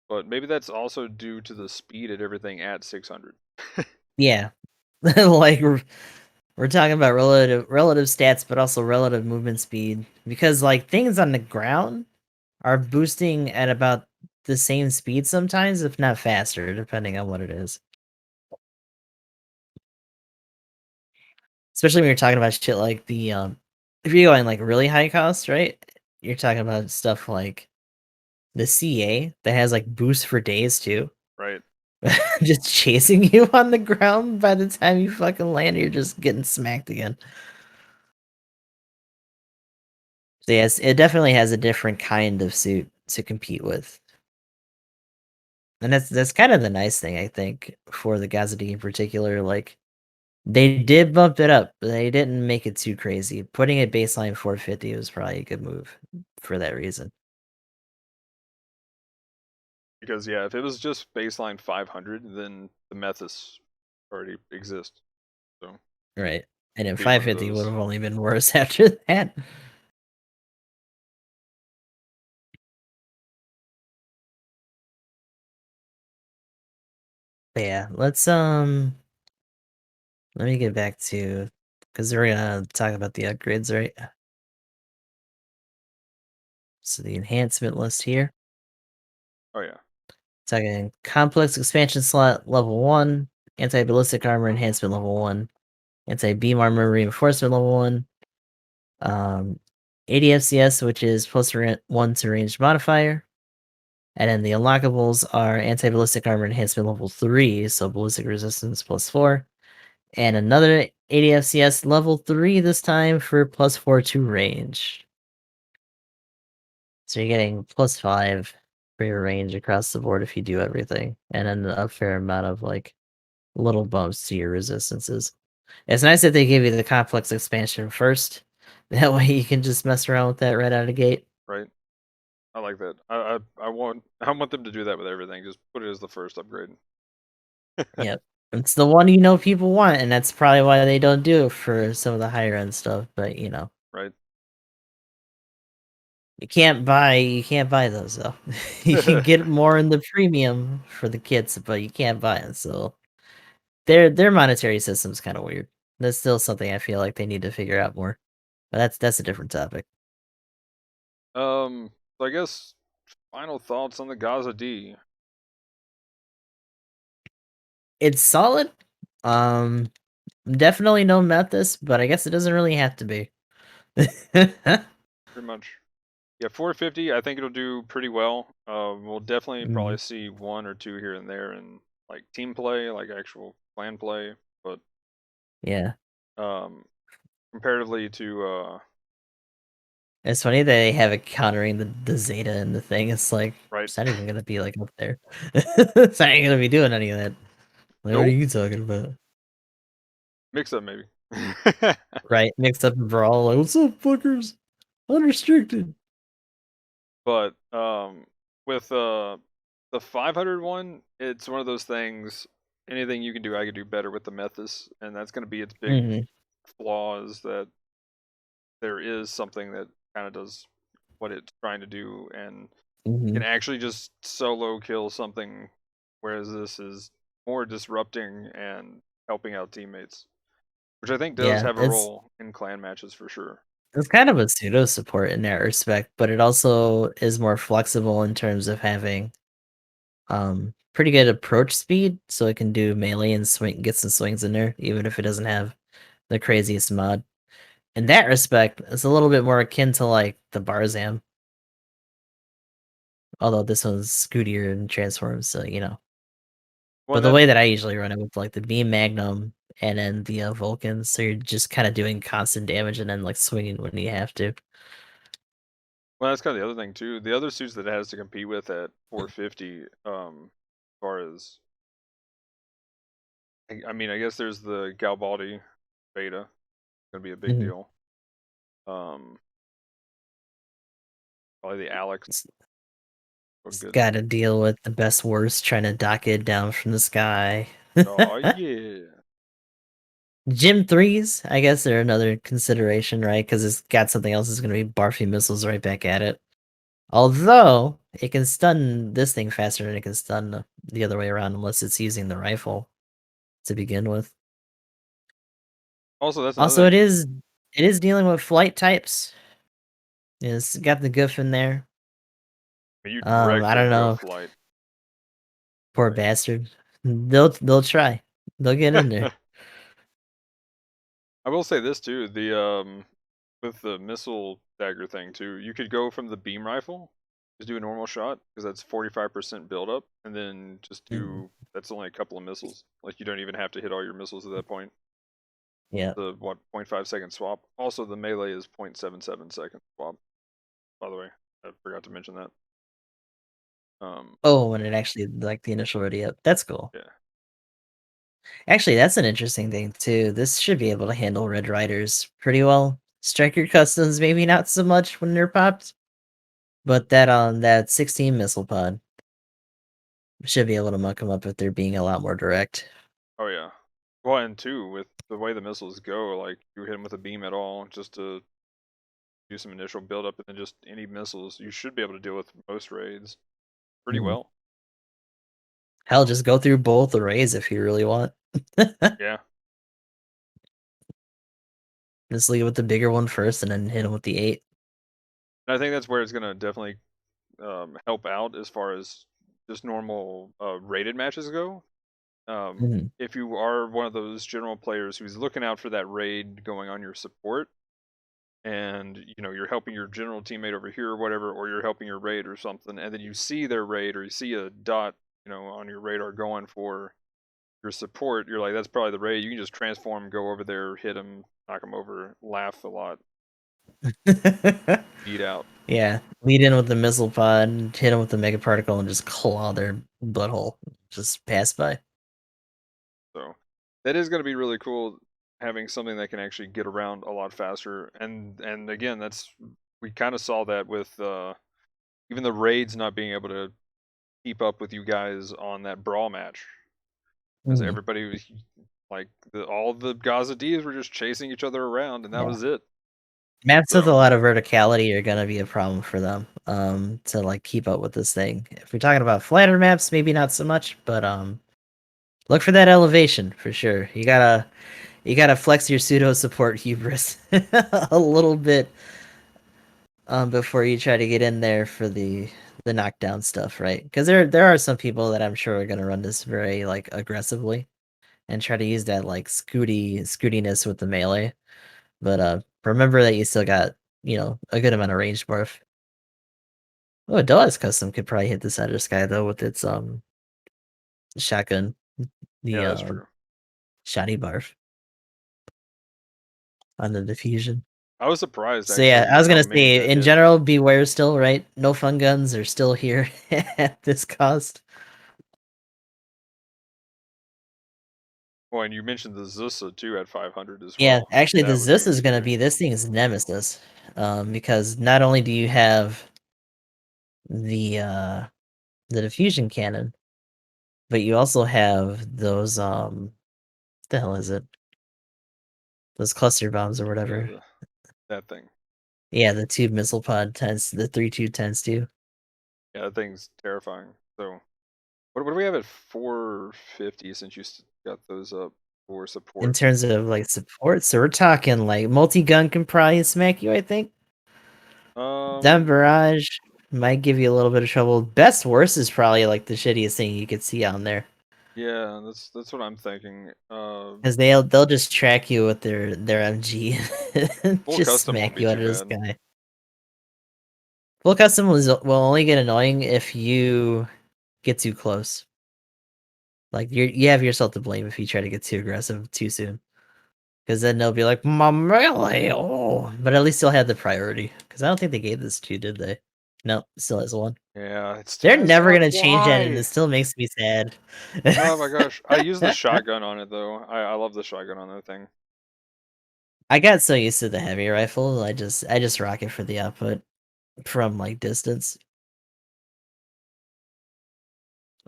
But maybe that's also due to the speed at everything at 600. Yeah. Like we're talking about relative stats, but also relative movement speed. Because like things on the ground are boosting at about the same speed sometimes, if not faster, depending on what it is. Especially when you're talking about shit like the if you're going like really high cost, right? You're talking about stuff like the CA that has like boosts for days too. Right. Just chasing you on the ground by the time you fucking land, you're just getting smacked again. So yes, it definitely has a different kind of suit to compete with. And that's kind of the nice thing, I think, for the Gazadi in particular. Like they did bump it up, but they didn't make it too crazy. Putting it baseline 450 was probably a good move for that reason. Because yeah, if it was just baseline 500, then the Methus already exists. So Right. And then be one of 550 would those. have only been worse after that. But yeah, let me get back to because we're gonna talk about the upgrades, right? So the enhancement list here. Oh yeah. Talking complex expansion slot level 1, anti-ballistic armor enhancement level 1, anti-beam armor reinforcement level 1, ADFCS, which is +1 to ranged modifier, and then the unlockables are anti-ballistic armor enhancement level 3, so ballistic resistance +4, and another ADFCS level 3 this time for +4 to range. So you're getting +5 for your range across the board if you do everything, and then a fair amount of like little bumps to your resistances. It's nice that they give you the complex expansion first. That way you can just mess around with that right out of the gate. Right. I like that. I want them to do that with everything. Just put it as the first upgrade. Yep. It's the one you know people want, and that's probably why they don't do it for some of the higher end stuff, but you know. Right. You can't buy those though. You can get more in the premium for the kits, but you can't buy it. So their monetary system's kind of weird. That's still something I feel like they need to figure out more. But that's a different topic. So I guess final thoughts on the Gaza D. It's solid. Um Definitely no Methus, but I guess it doesn't really have to be. Pretty much. Yeah, 450. I think it'll do pretty well. We'll definitely Mm, probably see one or two here and there in like team play, like actual clan play. but Yeah. um, comparatively to It's funny they have it countering the Zeta and the thing, it's like, right, it's not even gonna be, like, up there. It's not even gonna be doing any of that. Like, what are nope, you talking about? mix up maybe. Right, mixed up in Brawl, like, "What's up, fuckers? Unrestricted." But with the 500 one, it's one of those things. Anything you can do, I can do better with the Methus, and that's going to be its big Mhm, flaw is that there is something that kind of does what it's trying to do and can mhm. actually just solo kill something, whereas this is more disrupting and helping out teammates, which I think does Yeah, have a role in clan matches for sure. it's kind of a pseudo support in that respect, but it also is more flexible in terms of having, pretty good approach speed, so it can do melee and get some swings in there, even if it doesn't have the craziest mod. In that respect, it's a little bit more akin to, like, the Barzam, although this one's scootier and transforms, so, you know. Well, But the that way that I usually run it with, like, the beam Magnum and then the, Vulcan, so you're just kinda doing constant damage and then, like, swinging when you have to. well, that's kind of the other thing too. The other suits that it has to compete with at 450, as far as I mean, I guess there's the Galbaldi beta, gonna be a big Mhm. deal. Um, probably the Alex, It's oh it's good. gotta deal with the best worst trying to dock it down from the sky. Oh yeah. Gym 3s, I guess, are another consideration, right? Because 'Cause it's got something else that's gonna be barfing missiles right back at it. Although, it can stun this thing faster than it can stun the other way around unless it's using the rifle to begin with. Also, that's another Also, thing. it is dealing with flight types. It's got the goof in there. You direct I the don't know, goof light. poor Like, bastard. They'll try. They'll get in there. I will say this too. The with the missile dagger thing too, you could go from the beam rifle, just do a normal shot because that's 45% buildup, and then just Mm, do that's only a couple of missiles. Like you don't even have to hit all your missiles at that point. yeah. The what 0.5 second swap. Also, the melee is 0.77 second swap. By the way, I forgot to mention that. Um, Oh, when it actually like, the initial ready up. That's cool. yeah. Actually, that's an interesting thing too. This should be able to handle Red Riders pretty well. Striker customs, maybe not so much when they're popped, but that 16 missile pod should be able to muck them up if they're being a lot more direct. Oh yeah. Well, and two, with the way the missiles go, like you hit them with a beam at all, just to do some initial buildup, and then just any missiles, you should be able to deal with most raids pretty Mhm. well. Hell, just go through both arrays if you really want. Yeah, Just leave with the bigger one first and then hit them with the 8. and I think that's where it's gonna definitely help out as far as just normal rated matches go. Mhm, If you are one of those general players who's looking out for that raid going on your support, and you're helping your general teammate over here or whatever, or you're helping your raid or something, and then you see their raid or you see a dot on your radar going for your support, you're like, that's probably the raid. You can just transform, go over there, hit them, knock them over, laugh a lot, mhm. beat out. Yeah, lead in with the missile pod, hit them with the mega particle, and just claw their butthole. Just pass by. So that is going to be really cool, having something that can actually get around a lot faster. And again, that's we kind of saw that with even the raids not being able to keep up with you guys on that brawl match, because Mhm, everybody was like all the Gaza Ds were just chasing each other around, and that yeah. was it. Maps with a So lot of verticality are gonna be a problem for them, to, like, keep up with this thing. If we're talking about flatter maps, maybe not so much, but, look for that elevation for sure. You gotta flex your pseudo support hubris a little bit, before you try to get in there for the knockdown stuff, right? Because there are some people that I'm sure are gonna run this very, like, aggressively and try to use that, like, scootiness with the melee, but, remember that you still got, a good amount of range dwarf. Oh, a Deluxe Custom could probably hit the side of the sky though with its, shotgun. The, yeah, that's true. Shoddy barf on the diffusion. I was surprised So yeah, I actually was how gonna many say that in hit. general, beware still, right? No fun guns are still here at this cost. Well, and you mentioned the Zusa too at 500 as Yeah, well. actually, the That was Zis even is gonna scary. be this thing's nemesis, because not only do you have the uh the diffusion cannon, but you also have those what the hell is it? Those cluster bombs or Yeah, whatever. that thing. Yeah, the two missile pod tens, the 3-2 tens too. Yeah, that thing's terrifying. So, what do we have at 450 since you got those up for In support? terms of like support, so we're talking like multi-gun can probably smack you, I think. That Um, barrage might give you a little bit of trouble. Best worst is probably like the shittiest thing you could see on there. yeah, that's what I'm thinking. Because they'll just track you with their MG and Full just custom won't smack be you out too of the bad. sky. Full custom will only get annoying if you get too close. Like you have yourself to blame if you try to get too aggressive too soon. Because then they'll be like, my melee, oh. But at least you'll have the priority. Because I don't think they gave this to you, did they? No, still has one. Yeah, it still They're has never that. gonna change that, and it Why? still makes me sad. Oh my gosh, I use the shotgun on it though. I love the shotgun on that thing. I got so used to the heavy rifle, I just rock it for the output from like distance.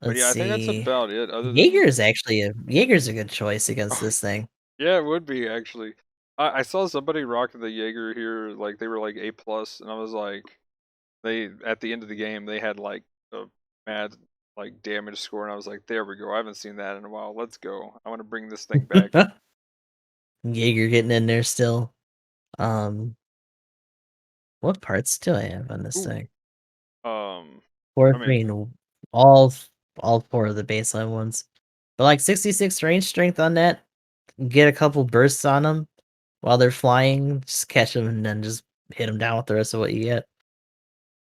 But Let's yeah, I think that's see. about it. Other Jaeger than is actually Jaeger's a good choice against oh, this thing. yeah, it would be actually. I saw somebody rock the Jaeger here, like they were like A plus, and I was like, they at the end of the game they had like a mad like damage score, and I was like, there we go. I haven't seen that in a while. Let's go. I want to bring this thing back. Jaeger getting in there still. Um, what parts do I have on this Ooh, thing? um, Four, I three, mean, and all four of the baseline ones. But like 66 range strength on that. Get a couple bursts on them while they're flying. Just catch them and then just hit them down with the rest of what you get.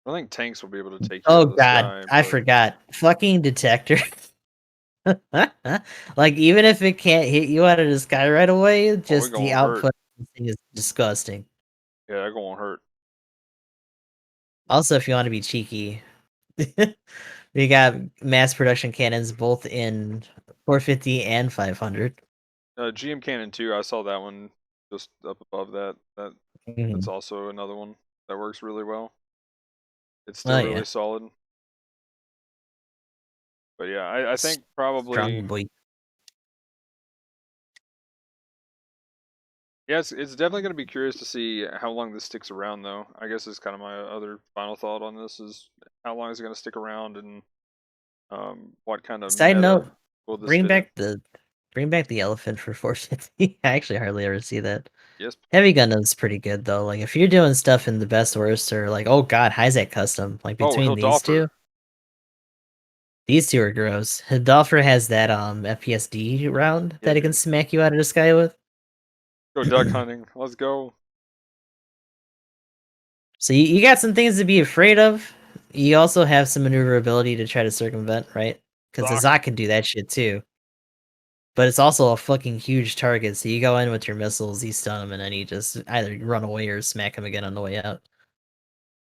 I think tanks will be able to take you out Oh of the god, sky, I but forgot. Fucking detector. Like even if it can't hit you out of the sky right away, oh, it just the gonna hurt. output of this thing is disgusting. Yeah, it gonna hurt. Also, if you want to be cheeky, we got mass production cannons both in 450 and 500. GM Cannon 2, I saw that one just up above that. That's Mhm. also another one that works really well. It's still Oh really yeah, solid. But yeah, I think probably strong boy. yeah, it's definitely gonna be curious to see how long this sticks around though. I guess is kind of my other final thought on this is how long is it gonna stick around and what kind of Side meta note: will this bring fit in? back the bring back the elephant for 450. I actually hardly ever see that. Yes. Heavy Gundam's pretty good though. Like if you're doing stuff in the best worst or like oh god, Hyzak custom, like Oh, between Hildolfer. these two are gross. Hidalfer has that FPSD round Yeah, that it can dude. smack you out of the sky with. Go duck hunting. Let's go. So you got some things to be afraid of. You also have some maneuverability to try to circumvent, right? Because Sock. Azak can do that shit too. But it's also a fucking huge target, so you go in with your missiles, you stun him, and then you just either run away or smack him again on the way out.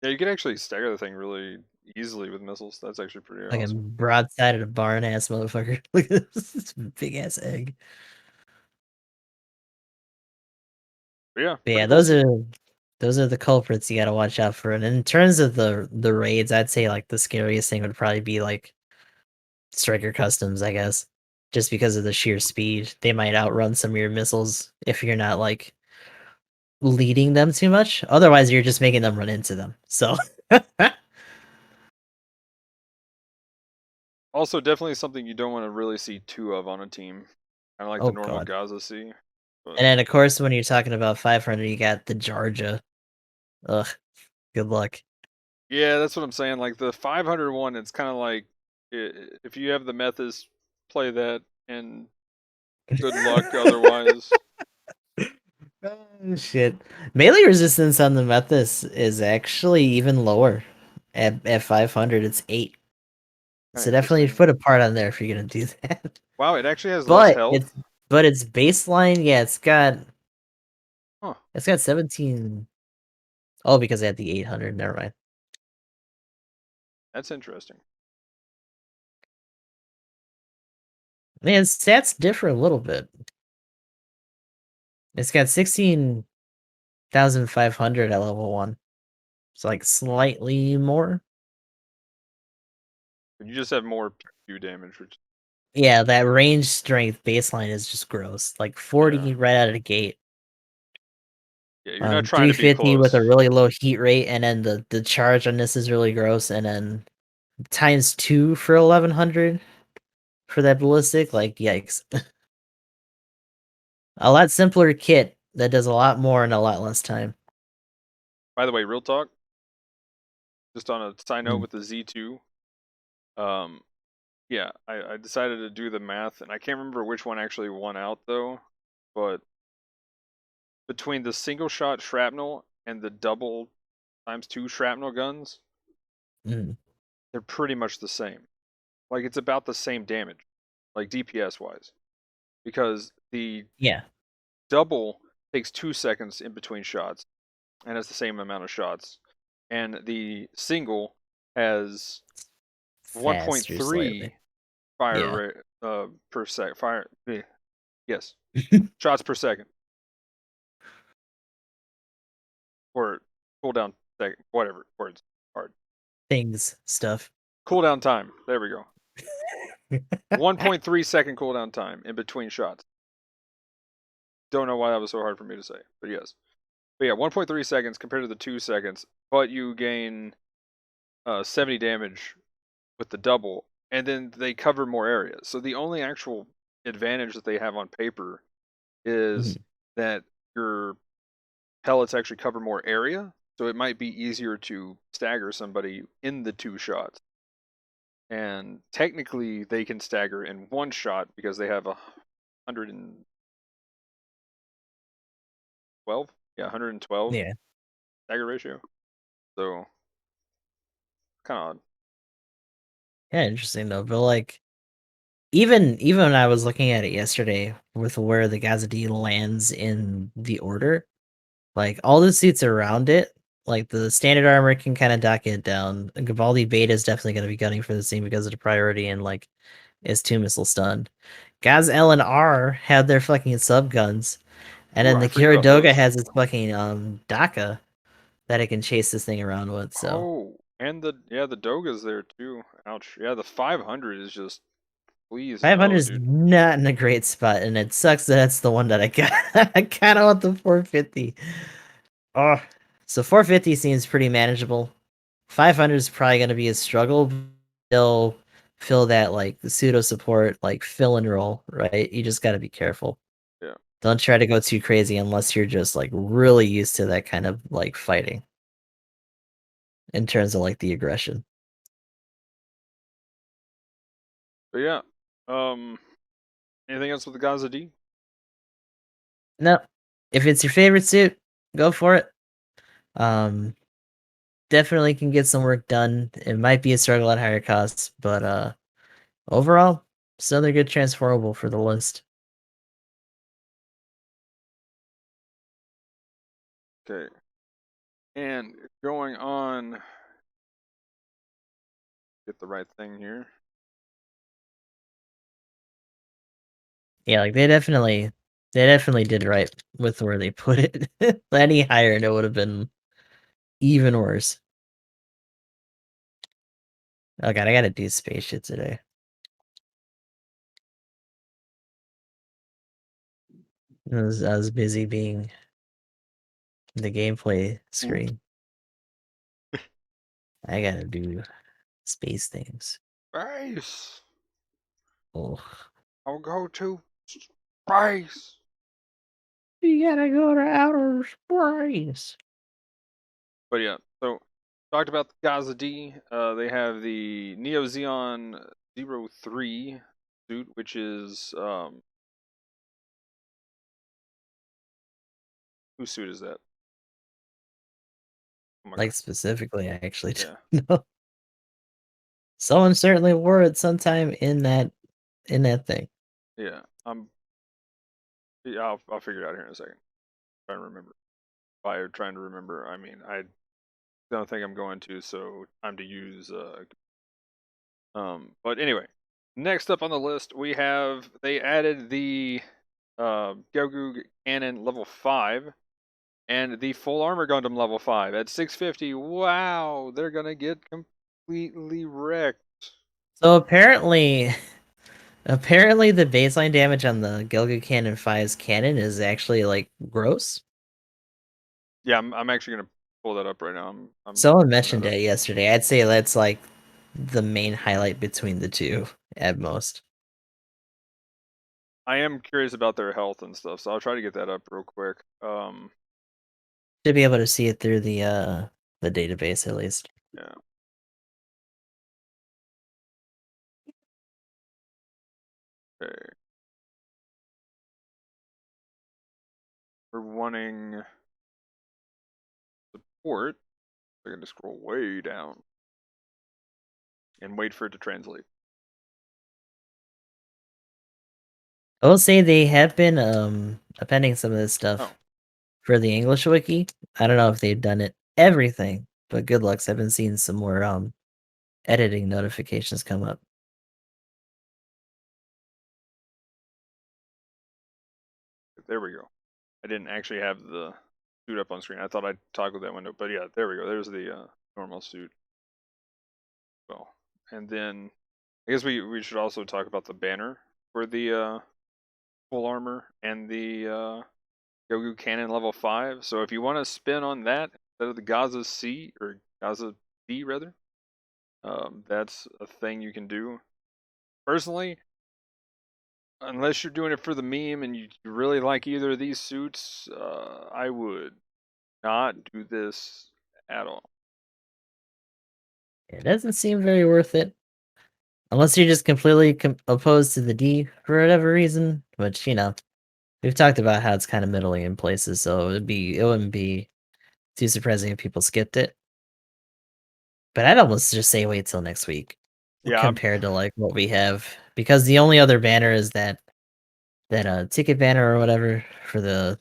Yeah, you can actually stagger the thing really easily with missiles. That's actually pretty Like a awesome. broadside of a barn ass motherfucker. Look at this big ass egg. But yeah, But pretty yeah, cool. those are the culprits you gotta watch out for. And in terms of the raids, I'd say like the scariest thing would probably be like Striker Customs, I guess. Just because of the sheer speed. They might outrun some of your missiles if you're not like leading them too much. Otherwise you're just making them run into them. So Also, definitely something you don't want to really see two of on a team. Kind of like the oh normal god. Gaza see. And But then of course when you're talking about 500, you got the Georgia. Ugh, good luck. yeah, that's what I'm saying. Like the 500 one, it's kind of like if you have the Methis, play that, and good luck otherwise. Oh, shit. Melee resistance on the Methus is actually even lower. At 500, it's 8. Kind of So definitely interesting. put a part on there if you're gonna do that. Wow, it actually has less But it's health. But its baseline, yeah, Huh. it's got 17. Oh, because I had the 800. Never mind. That's interesting. Man, stats differ a little bit. It's got 16,500 at level 1. It's like slightly more. But you just have more PQ damage, which Yeah, that range strength baseline is just gross. Like yeah. 40 right out of the gate. Yeah, you're not trying to be 350 with a close. really low heat rate, and then the charge on this is really gross, and then times 2 for 1100 for that ballistic. Like, yikes. A lot simpler kit that does a lot more in a lot less time. By the way, real talk, just on a side note Mm, with the Z2, um, yeah, I decided to do the math, and I can't remember which one actually won out though, but between the single shot shrapnel and the double times 2 shrapnel guns, mm, they're pretty much the same. Like it's about the same damage, like DPS wise, because the yeah, double takes 2 seconds in between shots and has the same amount of shots, and the single has faster 1.3 slightly. fire Yeah. rate per sec fire. Yes, shots per second or cooldown second, whatever words hard. Things, stuff. Cooldown time. There we go. 1.3 second cooldown time in between shots. Don't know why that was so hard for me to say, but yes. But yeah, 1.3 seconds compared to the 2 seconds, but you gain 70 damage with the double, and then they cover more areas. So the only actual advantage that they have on paper is Mhm. that your pellets actually cover more area, so it might be easier to stagger somebody in the 2 shots. And technically, they can stagger in 1 shot because they have 112. Yeah, 112 Yeah. stagger ratio. So kind of odd. Yeah, interesting though. But like even when I was looking at it yesterday with where the Gaza D lands in the order, like all the suits around it, like the standard armor can kind of dock it down. Gavaldi Beta is definitely going to be gunning for the same because of the priority and like is 2 missile stunned. Gaz L and R have their fucking sub guns, and Ooh, then I the forget about Kiradoga those. has its fucking Daka that it can chase this thing around with. So Oh, and the Doga's there too. Ouch. Yeah, the 500 is just please 500 no, is dude. not in a great spot, and it sucks that that's the one that I got. I kind of want the 450. Oh, so 450 seems pretty manageable. 500 is probably going to be a struggle. But they'll fill that like the pseudo support, like fill and roll, right? You just got to be careful. Yeah. Don't try to go too crazy unless you're just like really used to that kind of like fighting in terms of like the aggression. But yeah. Um anything else with the Gaza D? No, if it's your favorite suit, go for it. Um, definitely can get some work done. It might be a struggle at higher costs, but overall, still a good transferable for the list. Okay. And going on, get the right thing here. Yeah, like they definitely did right with where they put it. Any higher and it would have been even worse. Oh god, I gotta do spaceship today. I was busy being the gameplay Oop. screen. I gotta do space things. Space. Oh, I'll go to space. you gotta go to outer space. But yeah, so talked about the Gaza D. They have the Neo Xeon 03 suit, which is whose suit is that? Oh my god. Like specifically, I actually Yeah. don't know. Someone certainly wore it sometime in that thing. Yeah. Yeah, I'll figure it out here in a second. Trying to remember. By trying to remember, I mean I don't think I'm going to. So time to use. But anyway, next up on the list we have they added the Gyogu Cannon level 5 and the full armor Gundam level 5 at 650. Wow, they're gonna get completely wrecked. So apparently the baseline damage on the Gilgu Cannon 5's cannon is actually like gross. Yeah, I'm actually gonna pull that up right now. I'm Someone pulling that mentioned up. it yesterday. I'd say that's like the main highlight between the two at most. I am curious about their health and stuff, so I'll try to get that up real quick. Should be able to see it through the database at least. Yeah. Okay. We're wanting support. I can just scroll way down and wait for it to translate. I will say they have been appending some of this Oh, stuff for the English wiki. I don't know if they've done it everything, but good luck. I've been seeing some more editing notifications come up. there we go. I didn't actually have the suit up on screen. I thought I'd toggle that window, but yeah, there we go. There's the normal suit. Well, and then I guess we should also talk about the banner for the full armor and the Yogu Cannon level 5. So if you want to spin on that instead of the Gaza C or Gaza B rather, that's a thing you can do. Personally, unless you're doing it for the meme and you really like either of these suits, I would not do this at all. It doesn't seem very worth it. Unless you're just completely opposed to the D for whatever reason, which, we've talked about how it's kind of middling in places, so it wouldn't be too surprising if people skipped it. But I'd almost just say wait till next week Yeah, compared to like what we have, because the only other banner is that ticket banner or whatever for the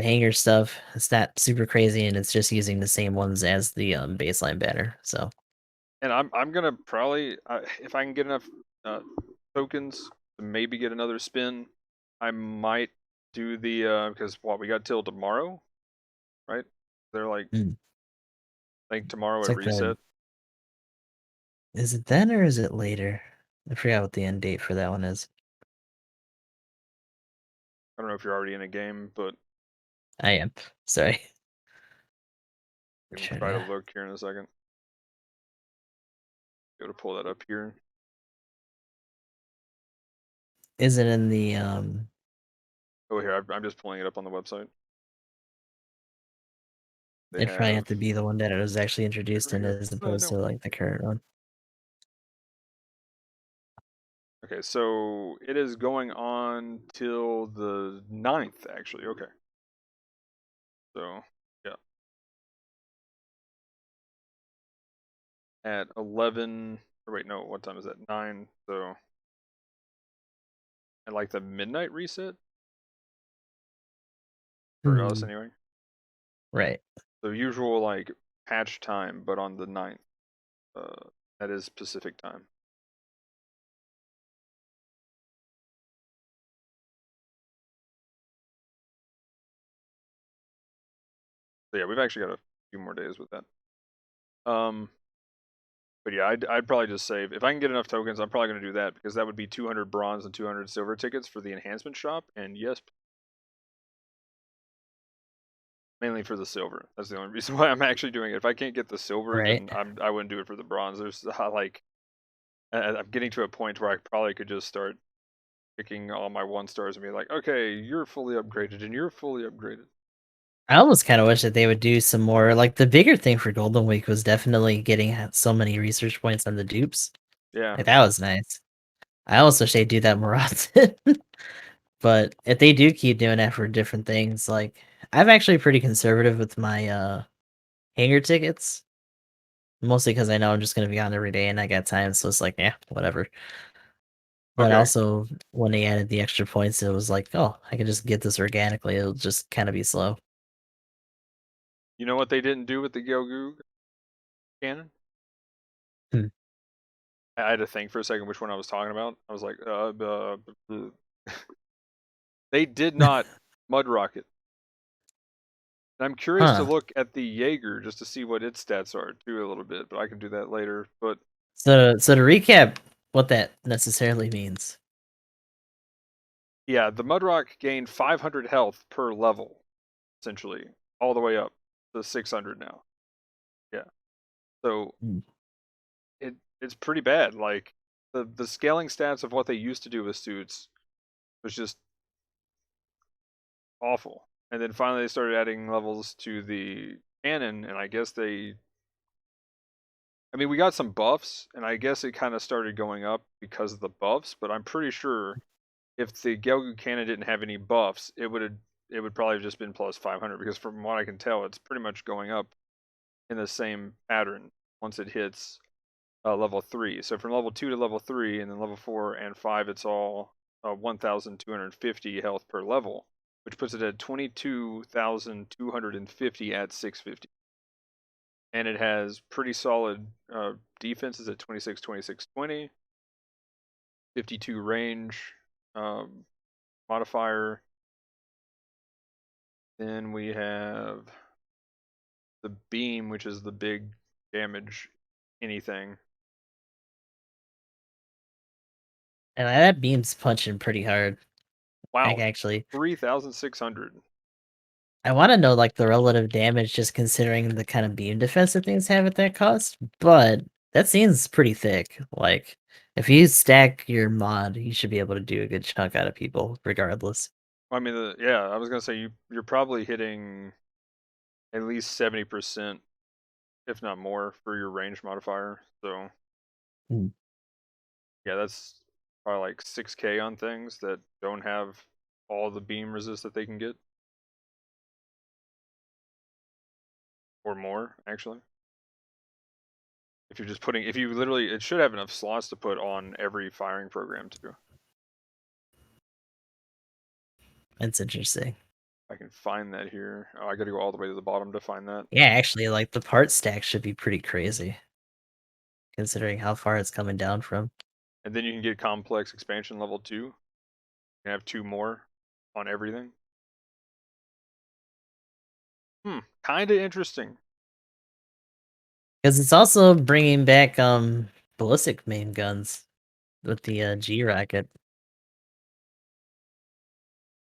hanger stuff. It's not super crazy, and it's just using the same ones as the baseline banner. So and I'm gonna probably if I can get enough uh, tokens to maybe get another spin, I might do the because what we got till tomorrow, right? They're like mm, I think tomorrow it's at like the reset. is it then or is it later? I forgot what the end date for that one is. I don't know if you're already in a game, but I am. Sorry. I can Try try to to look here in a second. Go to pull that up here. is it in the Oh, here I'm just pulling it up on the website. They it'd probably have have to be the one that it was actually introduced right in here. as I opposed to know. like the current one. Okay, so it is going on till the 9th, actually. Okay, so yeah, at 11. Or wait, no, what time is that? 9. So at like the midnight reset for us Hmm. anyway. Right. So usual like patch time, but on the 9th. That is Pacific time. So yeah, we've actually got a few more days with that. Um, but yeah, I'd probably just save if I can get enough tokens. I'm probably gonna do that because that would be 200 bronze and 200 silver tickets for the enhancement shop. And yes, mainly for the silver. That's the only reason why I'm actually doing it. If I can't get the silver, Right. then I wouldn't do it for the bronze. There's like I'm getting to a point where I probably could just start picking all my 1 stars and be like, okay, you're fully upgraded and you're fully upgraded. I almost kind of wish that they would do some more. Like the bigger thing for Golden Week was definitely getting so many research points on the dupes. Yeah, Like that was nice. I also wish they do that more often. But if they do keep doing that for different things, like I'm actually pretty conservative with my hanger tickets. Mostly because I know I'm just gonna be on every day and I got time, so it's like, yeah, whatever. But Okay. also, when they added the extra points, it was like, oh, I can just get this organically. It'll just kind of be slow. You know what they didn't do with the Gyogu cannon? Hmm. I had to think for a second which one I was talking about. I was like, they did not mud rocket. And I'm curious to Huh. look at the Jaeger just to see what its stats are too a little bit, but I can do that later. But So to recap, what that necessarily means. yeah, the Mudrock gained 500 health per level, essentially, all the way up to 600 now. Yeah, so Hmm. it's pretty bad. Like the scaling stats of what they used to do with suits was just awful. And then finally they started adding levels to the cannon, and I guess I mean, we got some buffs, and I guess it kind of started going up because of the buffs. But I'm pretty sure if the Gelgu cannon didn't have any buffs, it would probably have just been plus 500 because from what I can tell, it's pretty much going up in the same pattern once it hits level 3. So from level 2 to level 3, and then level 4 and 5, it's all 1,250 health per level, which puts it at 22,250 at 650. And it has pretty solid defenses at 26, 26, 20, 52 range um, modifier. Then we have the beam, which is the big damage anything. And that beam's punching pretty hard. Like, Wow, actually, 3,600. I want to know like the relative damage, just considering the kind of beam defense that things have at that cost. But that seems pretty thick. Like, if you stack your mod, you should be able to do a good chunk out of people, regardless. I mean, yeah, I was gonna say you're probably hitting at least 70%, if not more, for your range modifier. So Hmm. yeah, that's probably like 6K on things that don't have all the beam resist that they can get, or more actually. If you're just putting, if you literally, it should have enough slots to put on every firing program too. That's interesting. I can find that here. Oh, I got to go all the way to the bottom to find that. Yeah, actually, like the part stack should be pretty crazy, considering how far it's coming down from. And then you can get complex expansion level 2. You can have 2 more on everything. Kind of interesting. Because it's also bringing back ballistic main guns with the G rocket.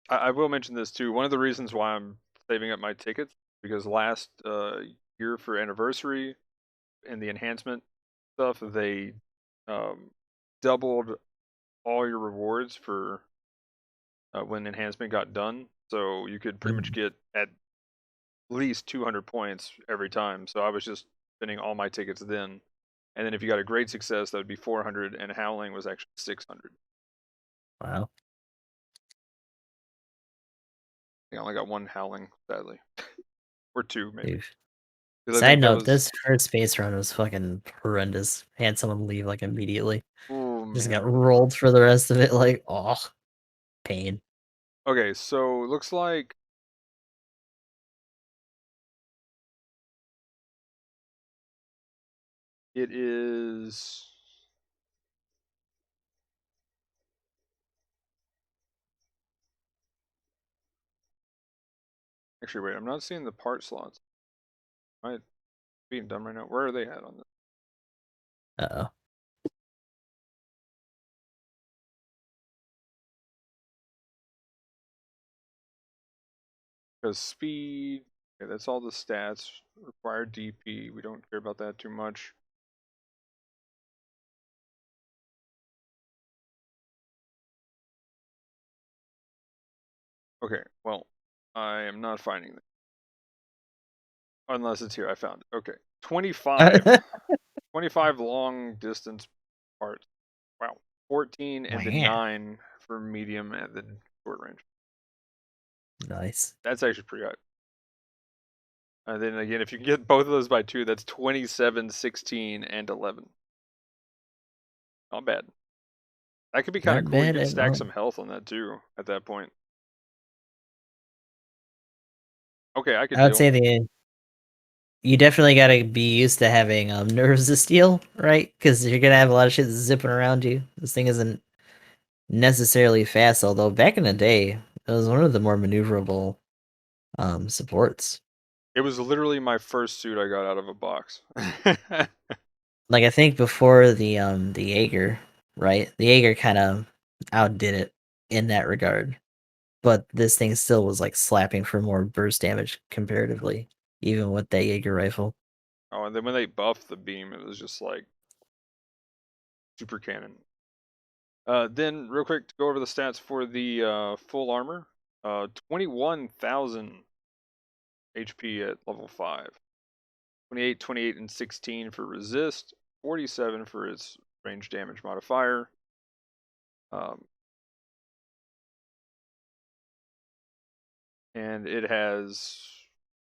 I will mention this too. One of the reasons why I'm saving up my tickets because last year for anniversary and the enhancement stuff, they um, doubled all your rewards for when enhancement got done. So you could pretty much Mm. get at least 200 points every time. So I was just spending all my tickets then. And then if you got a great success, that would be 400, and Howling was actually 600. Wow. I only got one Howling, sadly, or two maybe, Oof. because I Side think that note, was. this first space run was fucking horrendous. Had someone leave like immediately. Oh Just got man. rolled for the rest of it. Like, oh, pain. Okay, so it looks like it is. Actually, wait, I'm not seeing the part slots. Am I being dumb right now? Where are they at on this? Uh-oh. Because speed, okay, that's all the stats. Required DP, we don't care about that too much. Okay, well, I am not finding it. Unless it's here, I found it. Okay, 25. 25 long distance parts. Wow. 14 and then Man. 9 for medium and then short range. Nice. That's actually pretty high. And then again, if you can get both of those by 2, that's 27, 16, and 11. Not bad. That could be kind of Not cool. You bad could at stack all. some health on that too at that point. Okay, I could I would deal. say you definitely gotta be used to having nerves of steel, right? Because you're gonna have a lot of shit zipping around you. This thing isn't necessarily fast, although back in the day, it was one of the more maneuverable supports. It was literally my first suit I got out of a box. Like I think before the Jaeger, right? The Jaeger kind of outdid it in that regard. But this thing still was like slapping for more burst damage comparatively, even with that Jaeger rifle. Oh, and then when they buffed the beam, it was just like super cannon. Then, real quick, to go over the stats for the full armor, 21,000 HP at level 5, 28, 28, and 16 for resist, 47 for its range damage modifier. Um, and it has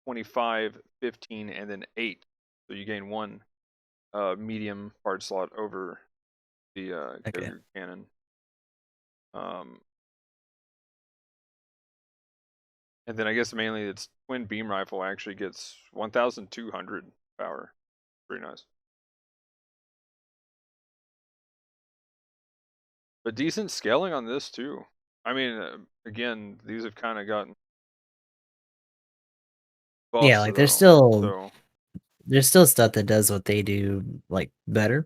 25, 15, and then 8. So you gain one medium part slot over the Okay. Gegu cannon. Um, and then I guess mainly its twin beam rifle actually gets 1,200 power. Pretty nice. But decent scaling on this too. I mean, again, these have kind of gotten Yeah, buffs like though. So there's still stuff that does what they do like better.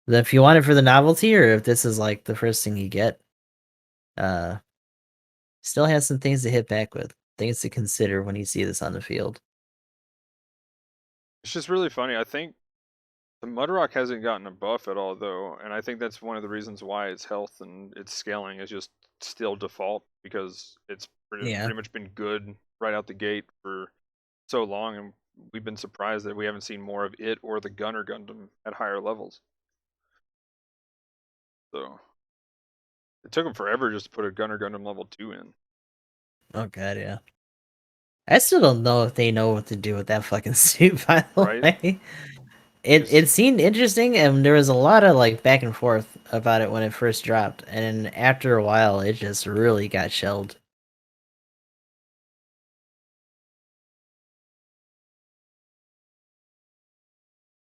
But if you want it for the novelty or if this is like the first thing you get, uh still has some things to hit back with. Things to consider when you see this on the field. it's just really funny. I think the Mudrock hasn't gotten a buff at all though, and I think that's one of the reasons why its health and its scaling is just still default because it's Yeah. pretty much been good right out the gate for so long, and we've been surprised that we haven't seen more of it or the Gunner Gundam at higher levels. So it took them forever just to put a Gunner Gundam level 2 in, Oh god, yeah. I still don't know if they know what to do with that fucking suit, by the right? way. It Just seemed interesting, and there was a lot of like back and forth about it when it first dropped, and after a while, it just really got shelled.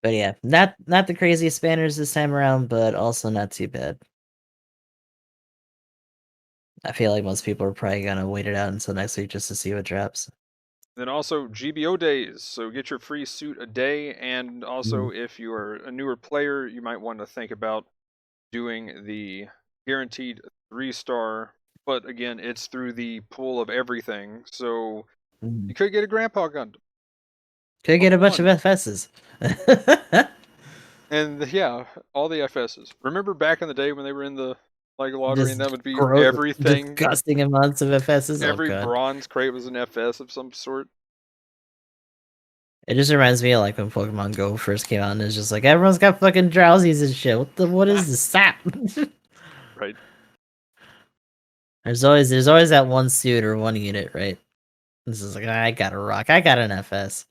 But yeah, not the craziest spanners this time around, but also not too bad. I feel like most people are probably gonna wait it out until next week just to see what drops. then also GBO days, so get your free suit a day, and Mhm. also if you are a newer player, you might want to think about doing the guaranteed 3-star, but again, it's through the pool of everything, so Mhm. you could get a Grandpa Gundam Could get a level bunch of 1. FSs. And yeah, all the FSs. Remember back in the day when they were in the like lottery and Just that would be gross, everything? disgusting amounts of FSs. Oh Every god. bronze crate was an FS of some sort. It just reminds me of like when Pokemon Go first came out and it's just like everyone's got fucking drowsies and shit. What is this sap? Right. there's always that one suit or one unit, right? This is like I got a rock. I got an FS.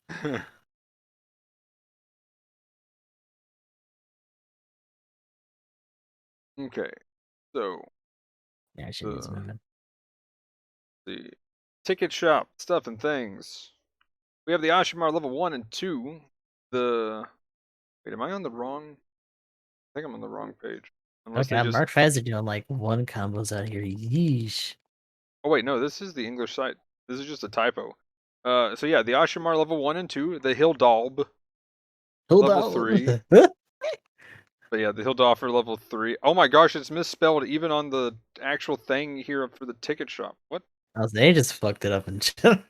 Okay. So Yeah, shit needs the moving. the ticket shop stuff and things. We have the Ashimar level 1 and 2. The wait, am I on the wrong? I think I'm on the wrong page. Unless they Okay, just Mark Faz are doing like one combos out here. Yeesh. oh wait, no, this is the English site. This is just a typo. So yeah, the Ashimar level 1 and 2, the Hildalb Hold level on. 3. But yeah, the Hildoffer level 3. Oh my gosh, it's misspelled even on the actual thing here for the ticket shop. What? They just fucked it up in general.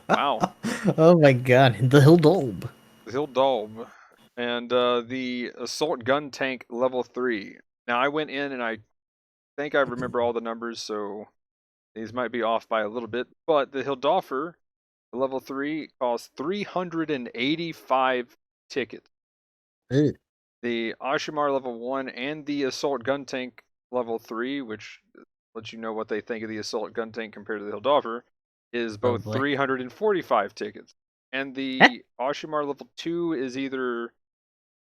Wow. Oh my god, the Hildolb. The Hildalb. And the Assault Gun Tank level 3. Now I went in and I think I remember all the numbers, so these might be off by a little bit. But the Hildoffer level 3 costs 385 tickets. Ugh. The Ashimar level 1 and the Assault Gun Tank level 3, which lets you know what they think of the Assault Gun Tank compared to the Hildoffer, is Oh both boy. 345 tickets. And the Ashimar level 2 is either,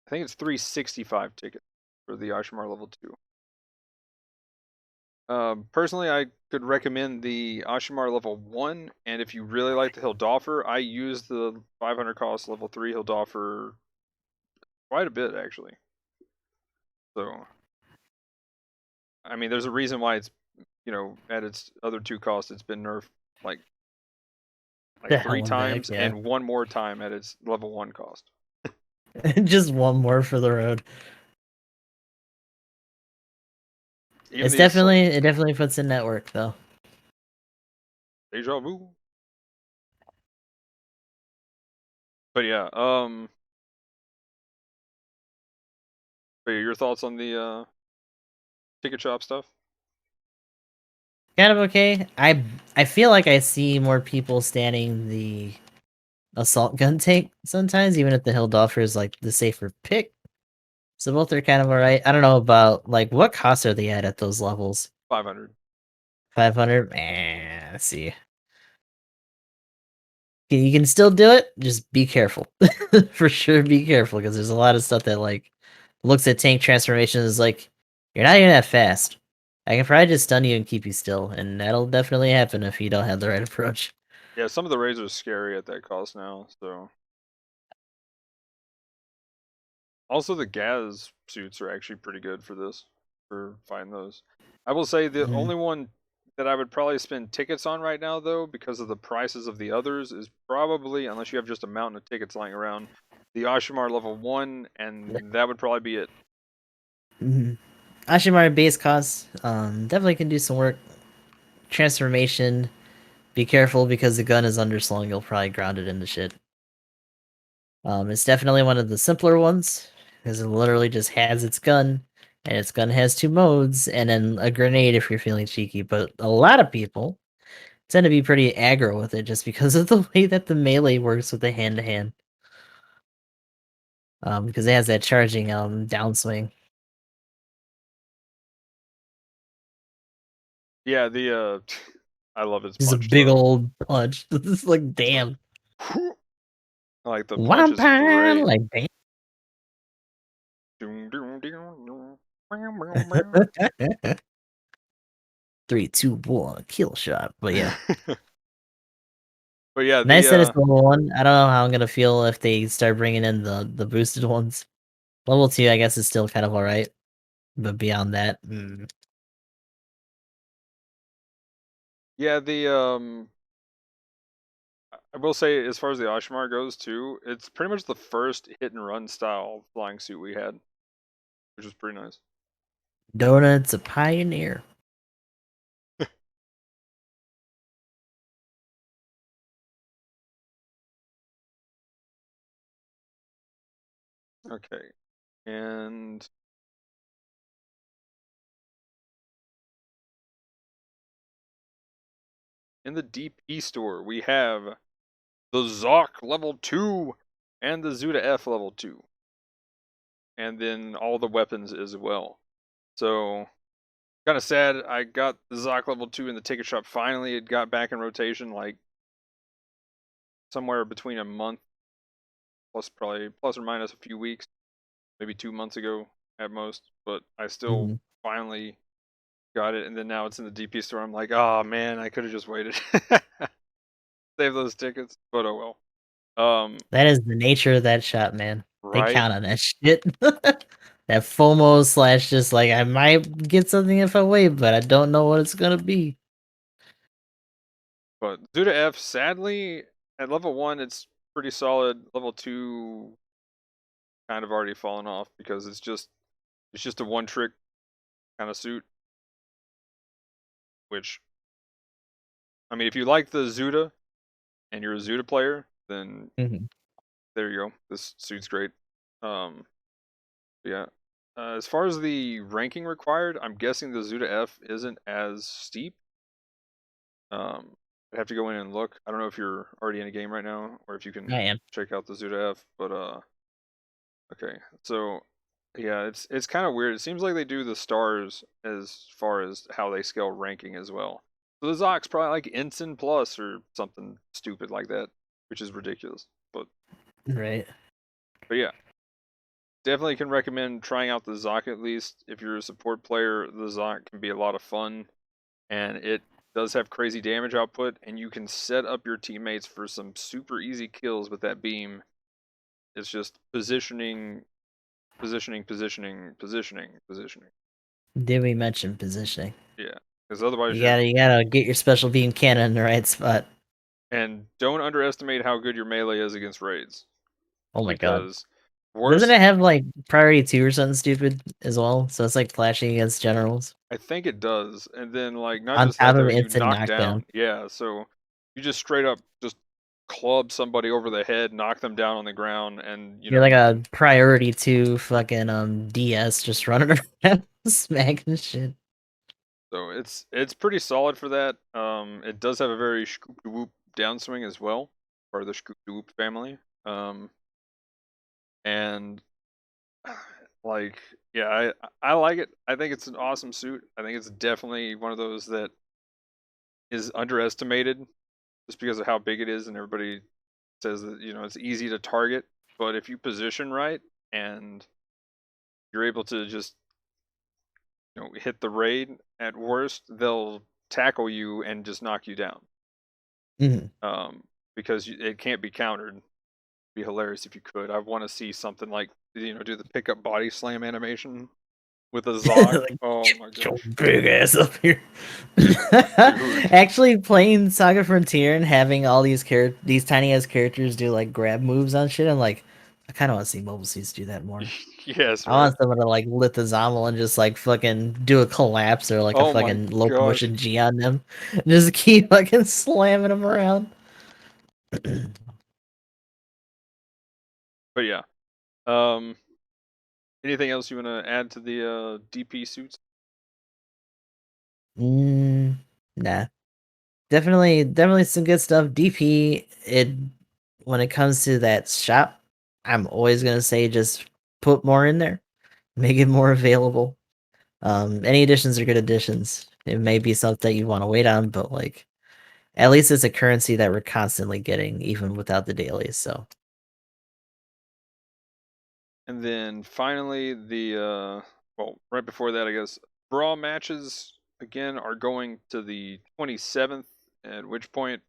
I think it's 365 tickets for the Ashimar level 2. Personally, I could recommend the Ashimar level 1, and if you really like the Hildoffer, I use the 500 cost level 3 Hildoffer quite a bit, actually. So, I mean, there's a reason why it's, at its other two costs, it's been nerfed like The three hell and back, times yeah. and one more time at its level 1 cost. Just one more for the road. Even the assault. It definitely puts in network though. Deja vu. But yeah, but yeah, your thoughts on the ticket shop stuff? Kind of okay. I feel like I see more people standing the assault gun tank sometimes, even if the Hildoffer is like the safer pick. So both are kind of alright. I don't know about like what costs are they at those levels? 500. 500? Let's see. You can still do it, just be careful. For sure, be careful, because there's a lot of stuff that, like, looks at tank transformations like, you're not even that fast. I can probably just stun you and keep you still, and that'll definitely happen if you don't have the right approach. Yeah, some of the raids are scary at that cost now, so. Also, the Gaz suits are actually pretty good for this, for fighting those. I will say the Mhm. only one that I would probably spend tickets on right now, though, because of the prices of the others, is probably, unless you have just a mountain of tickets lying around, the Ashimar level 1, and that would probably be it. Mhm. Ashimara base costs, definitely can do some work. Transformation, be careful because the gun is underslung, you'll probably ground it into shit. It's definitely one of the simpler ones, because it literally just has its gun, and its gun has 2 modes, and then a grenade if you're feeling cheeky, but a lot of people tend to be pretty aggro with it just because of the way that the melee works with the hand-to-hand. Because it has that charging, downswing. Yeah, I love its Just a punch, big though. old punch. It's like, damn. Like, the punch is Wompan! great. Like, damn. Doom, doom, doom, doom. 3, 2, 1, kill shot, but yeah. But yeah, Nice that it's level 1. I don't know how I'm gonna feel if they start bringing in the boosted ones. Level 2, I guess, is still kind of alright, but beyond that, yeah, I will say, as far as the Ashmar goes, too, it's pretty much the first hit and run style flying suit we had, which was pretty nice. Donut's a pioneer. Okay, and in the DP store, we have the Zoc level 2 and the Zuda F level 2, and then all the weapons as well. So, kind of sad. I got the Zoc level 2 in the ticket shop finally. It got back in rotation like somewhere between a month plus or minus a few weeks, maybe 2 months ago at most. But I still Mhm. finally got it, and then now it's in the DP store. I'm like, oh man, I could have just waited, save those tickets. But oh well. That is the nature of that shop, man. They Right. count on that shit. That FOMO slash just like, I might get something if I wait, but I don't know what it's gonna be. But Zuda F, sadly, at level 1, it's pretty solid. Level 2, kind of already fallen off because it's just a one trick kind of suit. Which, I mean, if you like the Zuda and you're a Zuda player, then Mhm. there you go. This suit's great. Um, yeah. As far as the ranking required, I'm guessing the Zuda F isn't as steep. I'd have to go in and look. I don't know if you're already in a game right now or if you can I am. check out the Zuda F, but okay. So yeah, it's kind of weird. It seems like they do the stars as far as how they scale ranking as well. So the Zoc's probably like Ensign Plus or something stupid like that, which is ridiculous. Right. But yeah, definitely can recommend trying out the Zoc at least. If you're a support player, the Zoc can be a lot of fun. and it does have crazy damage output, and you can set up your teammates for some super easy kills with that beam. It's just positioning, positioning, positioning, positioning, positioning. Did we mention positioning? Yeah, because otherwise You gotta get your special beam cannon in the right spot. and don't underestimate how good your melee is against raids, Oh my god. because Doesn't worst, it have like priority 2 or something stupid as well? So it's like flashing against generals. I think it does. And then like not On just that top though, of you instant knock down. knockdown. Yeah, so you just straight up just club somebody over the head, knock them down on the ground, and You're like you a can. priority 2 fucking DS just running around smacking shit. So it's pretty solid for that. It does have a very scoop de whoop downswing as well, part of the scoop de whoop family. And like yeah, I like it. I think it's an awesome suit. I think it's definitely one of those that is underestimated just because of how big it is, and everybody says that it's easy to target. But if you position right and you're able to just hit the raid, at worst they'll tackle you and just knock you down. Mhm. Um, because it can't be countered. It'd be hilarious if you could. I want to see something like do the pickup body slam animation with a Zog. Like, Oh get my your gosh, big ass up here. dude. Actually, playing Saga Frontier and having all these tiny ass characters do like grab moves on shit, I'm like, I kind of want to see mobile suits do that more. Yes, I right. want someone to like lift the Zombie and just like fucking do a collapse or like a Oh my fucking gosh. locomotion G on them, and just keep fucking slamming them around. But yeah. Um, anything else you want to add to the DP suits? mm, nah. Definitely some good stuff. DP, when it comes to that shop, I'm always gonna say just put more in there, make it more available. Any additions are good additions. It may be something that you want to wait on, but like at least it's a currency that we're constantly getting, even without the dailies. So And then finally, well, right before that, I guess, brawl matches again are going to the 27th, at which point,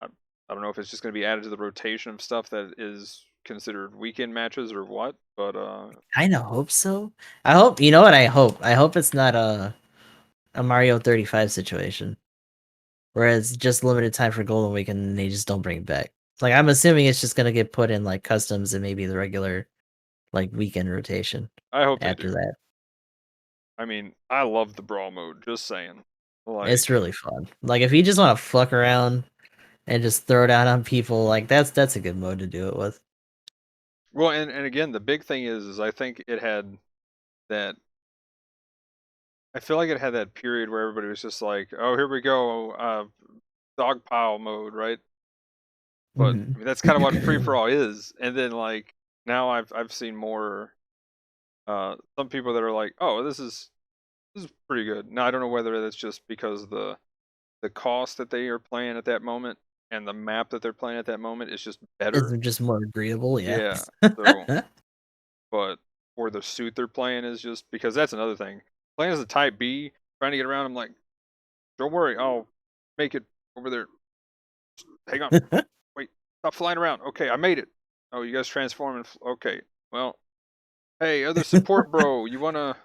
I, I don't know if it's just going to be added to the rotation of stuff that is considered weekend matches or what, but kind of hope so. I hope you know what I hope. I hope it's not a Mario 35 situation. Whereas just limited time for Golden Week and they just don't bring it back. Like I'm assuming it's just gonna get put in like customs and maybe the regular like weekend rotation I hope they after do. that. I mean, I love the brawl mode, just saying. It's Like, really fun. Like if you just want to fuck around and just throw it out on people, like that's a good mode to do it with. well, and again, the big thing is I think it had that. I feel like it had that period where everybody was just like, "Oh, here we go, dog pile mode," right? But Mhm. I mean, that's kind of what free for all is. And then like now I've seen more some people that are like, "Oh, this is pretty good." Now I don't know whether that's just because the cost that they are playing at that moment and the map that they're playing at that moment is just It's better. just more agreeable, yeah. Yeah. So, but or the suit they're playing is just because that's another thing. Playing as a type B, trying to get around, I'm like, "Don't worry, I'll make it over there. Hang on. Wait, stop flying around. Okay, I made it. Oh, you guys transform and okay. Well, hey, other support bro, you wanna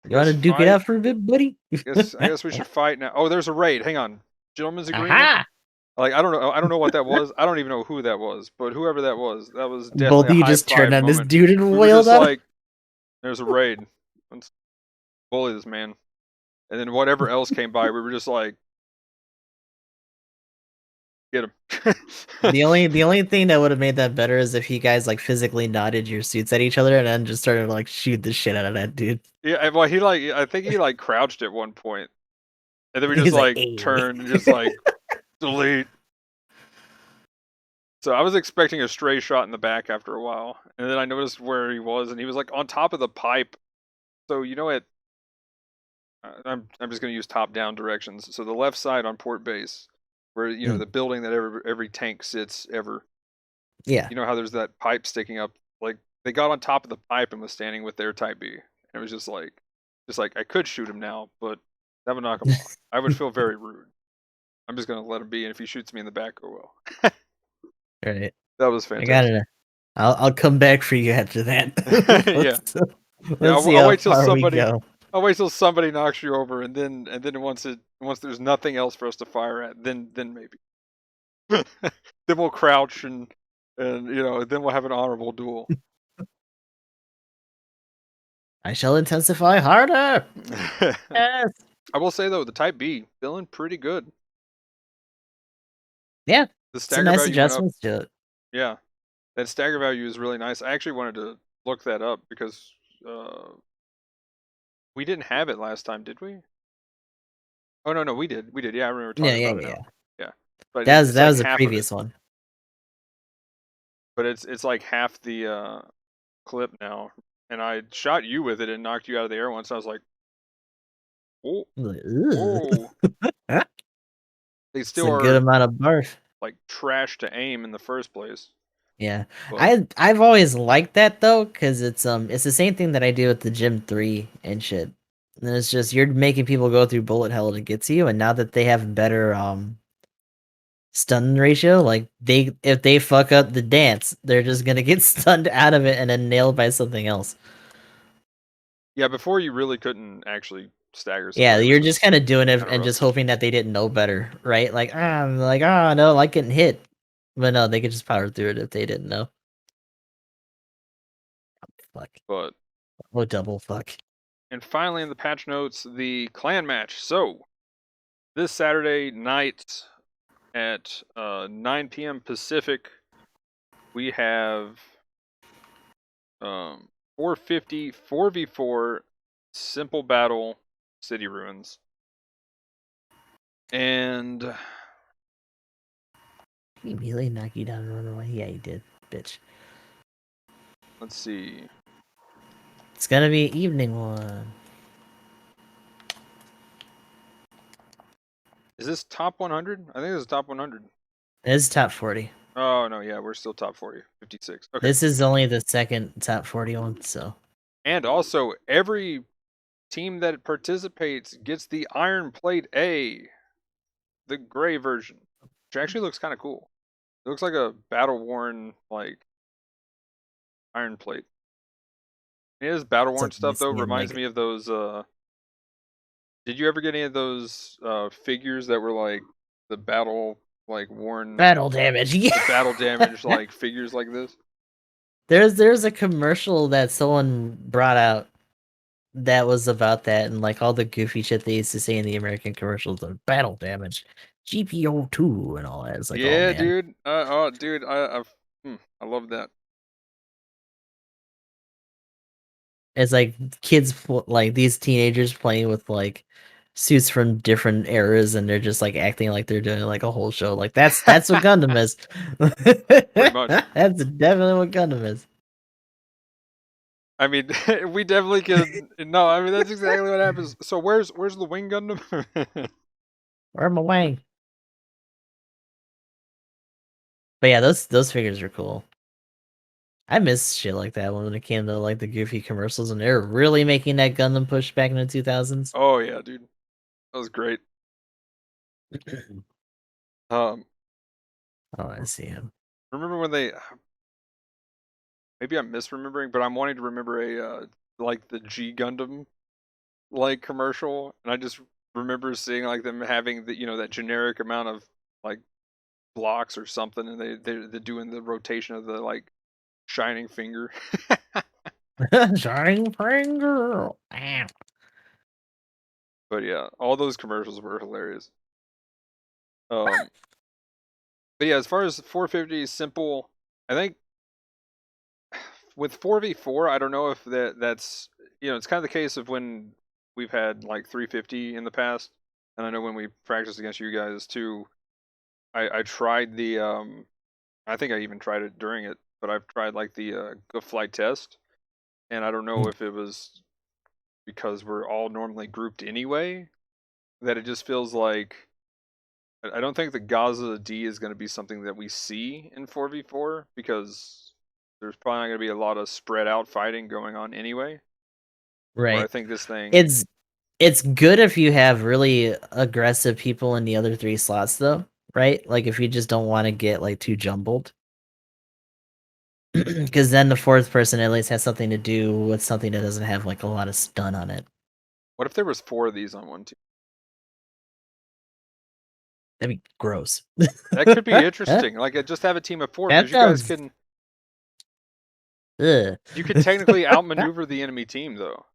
I You want guess to duke it fight? out for a bit, buddy? I guess we should fight now. Oh, there's a raid. Hang on. Gentleman's agreement? Aha! Like I don't know what that was. I don't even know who that was, but whoever that was Both definitely of a you high just turned five on this moment. dude and We were wailed just on him. like, there's a raid. Let's bully this man. And then whatever else came by, we were just like, get him. The only thing that would have made that better is if you guys like physically nodded your suits at each other and then just started to like shoot the shit out of that dude. Yeah, well I think he like crouched at one point. And then we just He's like, like hey. turned and just like delete. So I was expecting a stray shot in the back after a while, and then I noticed where he was, and he was like on top of the pipe. So it. I'm just going to use top down directions. So the left side on port base, where Mm, the building that every tank sits ever. yeah. You know how there's that pipe sticking up. Like they got on top of the pipe and was standing with their type B. And it was just like I could shoot him now, but That would knock him off. I would feel very rude. I'm just gonna let him be, and if he shoots me in the back, oh well. Right. That was I fantastic. gotta. I'll come back for you after that. Yeah, let's yeah. let's see I'll how wait till far we somebody. go. I'll wait till somebody knocks you over, and then once there's nothing else for us to fire at, then maybe. Then we'll crouch and then we'll have an honorable duel. I shall intensify harder. Yes. I will say though, the Type B feeling pretty good. Yeah. The Some stagger nice value went up. adjustments to it. Yeah, that stagger value is really nice. I actually wanted to look that up because we didn't have it last time, did we? Oh no, we did. We did. Yeah, I remember Yeah, talking yeah, about it yeah, now. yeah. Yeah, but That was it's that like was the half of it. previous one. But it's like half the clip now. And I shot you with it and knocked you out of the air once. I was like, oh, Like, whoa. ugh. They It's still a good are amount of barf. like trash to aim in the first place. Yeah. But I've always liked that though, because it's the same thing that I do with the Gym 3 and shit. And it's just you're making people go through bullet hell to get to you, and now that they have better stun ratio, like if they fuck up the dance, they're just gonna get stunned out of it and then nailed by something else. yeah, before you really couldn't actually stagger Yeah, somebody, you're which just was kind of doing it kind of and rough. just hoping that they didn't know better, right? Like, ah, no, like getting hit. But no, they could just power through it if they didn't know. Fuck. But Oh, double fuck. and finally in the patch notes, the clan match. So this Saturday night at 9 p.m. Pacific, we have 450 4v4 simple battle city ruins. And He really knock you down and run away? Yeah, he did, bitch. let's see. It's gonna be evening one. Is this top 100? I think this is top 100. This is top 40. Oh no, yeah, we're still top 40, 56. Okay. This is only the second top 40 one, so. And also, every team that participates gets the Iron Plate A, the gray version, which actually looks kind of cool. It looks like a battle worn like Iron Plate. It is battle It's worn like stuff though. missing Reminds like me of those. Did you ever get any of those figures that were like the battle like worn, battle damage. the Yeah. battle damage like figures like this? There's a commercial that someone brought out that was about that, and like all the goofy shit they used to say in the American commercials of battle damage, GBO2 and all that. It's like, oh Yeah, man. dude. Oh, dude. I love that. It's like kids like these teenagers playing with like suits from different eras, and they're just like acting like they're doing like a whole show. Like that's what Gundam is. Pretty much. That's definitely what Gundam is. I mean, we definitely can. No, I mean that's exactly what happens. So where's the wing Gundam? Where am I Wang? But yeah, those figures are cool. I miss shit like that when it came to like the goofy commercials, and they're really making that Gundam push back in the 2000s. Oh yeah, dude, that was great. Um, Oh, I see him. remember when they? Maybe I'm misremembering, but I'm wanting to remember a like the G Gundam like commercial, and I just remember seeing like them having the that generic amount of like blocks or something, and they're doing the rotation of the like shining finger. Shining finger. Ow. But yeah, all those commercials were hilarious. Um, but yeah, as far as 450 simple, I think with 4v4, I don't know if that's it's kind of the case of when we've had like 350 in the past, and I know when we practiced against you guys too. I tried the I think I even tried it during it, but I've tried like the go flight test, and I don't know if it was because we're all normally grouped anyway that it just feels like I don't think the Gaza D is going to be something that we see in 4v4 because there's probably not going to be a lot of spread out fighting going on anyway. Where I Right. think this thing, It's It's good if you have really aggressive people in the other 3 slots though, right? Like, if you just don't wanna get, like, too jumbled. Because then the 4th person at least has something to do with something that doesn't have, like, a lot of stun on it. What if there was 4 of these on one team? That'd be gross. That could be interesting. Like, just have a team of 4 That because you guys sounds can ugh. you could technically outmaneuver the enemy team though.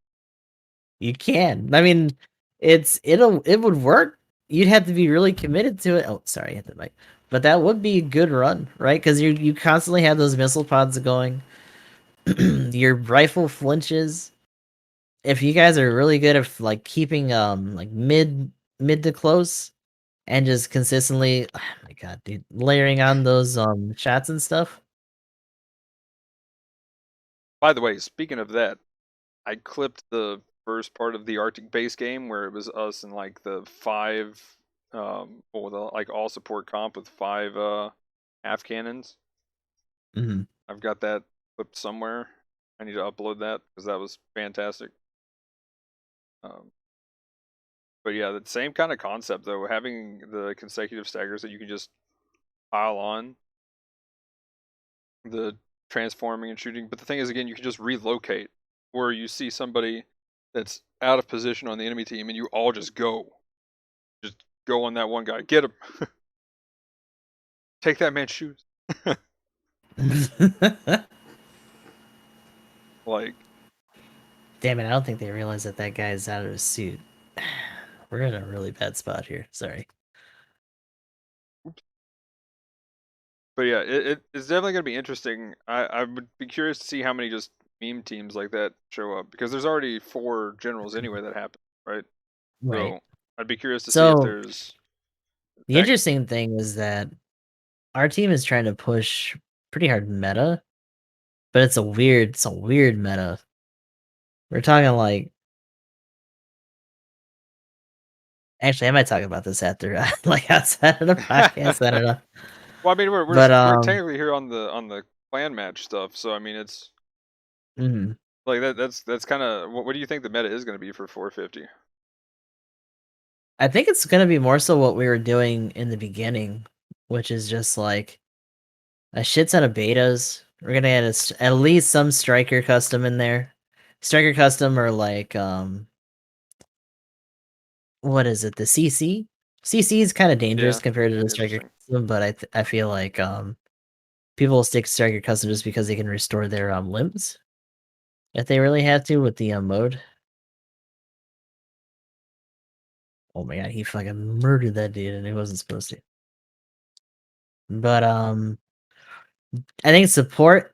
You can. I mean, it would work. You'd have to be really committed to it. Oh, sorry, I hit the mic. But that would be a good run, right? Because you constantly have those missile pods going. Your rifle flinches. If you guys are really good at like keeping like mid to close and just consistently, oh my god, dude, layering on those shots and stuff. By the way, speaking of that, I clipped the first part of the Arctic base game where it was us and like the 5 well, the like all support comp with 5 half cannons. Mhm. I've got that clipped somewhere. I need to upload that because that was fantastic. Um, but yeah, the same kind of concept though, having the consecutive staggers that you can just pile on the transforming and shooting. But the thing is, again, you can just relocate where you see somebody that's out of position on the enemy team and you all just go on that one guy, get him, take that man's shoes. Like, Damn it, I don't think they realize that that guy is out of his suit. We're in a really bad spot here. Sorry. but yeah, it's definitely gonna be interesting. I would be curious to see how many just meme teams like that show up because there's already 4 generals anyway that happen, right? Right. So I'd be curious to see if So there's the that. interesting thing is that our team is trying to push pretty hard meta, but it's a weird meta. We're talking like actually I might talk about this after like outside of the podcast. I don't know. Well, I mean, we're But we're technically here on the clan match stuff, so I mean, it's mhm. like that's kind of what do you think the meta is going to be for 450? I think it's gonna be more so what we were doing in the beginning, which is just like a shit ton of betas. We're gonna add at least some striker custom in there. Striker custom or like what is it? The CC? CC is kind of dangerous Yeah, compared to that'd the be striker interesting. custom, but I feel like people will stick to striker custom just because they can restore their limbs if they really have to with the mode. Oh my god, he fucking murdered that dude and he wasn't supposed to. But I think support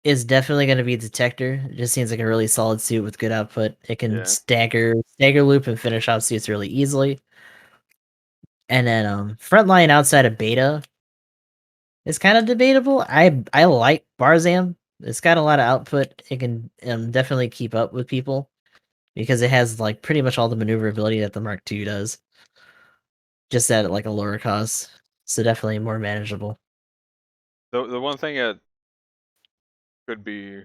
is definitely gonna be detector. It just seems like a really solid suit with good output. It can Yeah, stagger loop and finish off suits really easily. And then frontline outside of beta is kind of debatable. I like Barzam. It's got a lot of output. It can definitely keep up with people because it has like pretty much all the maneuverability that the Mark II does, just at like a lower cost. So definitely more manageable. the one thing that could be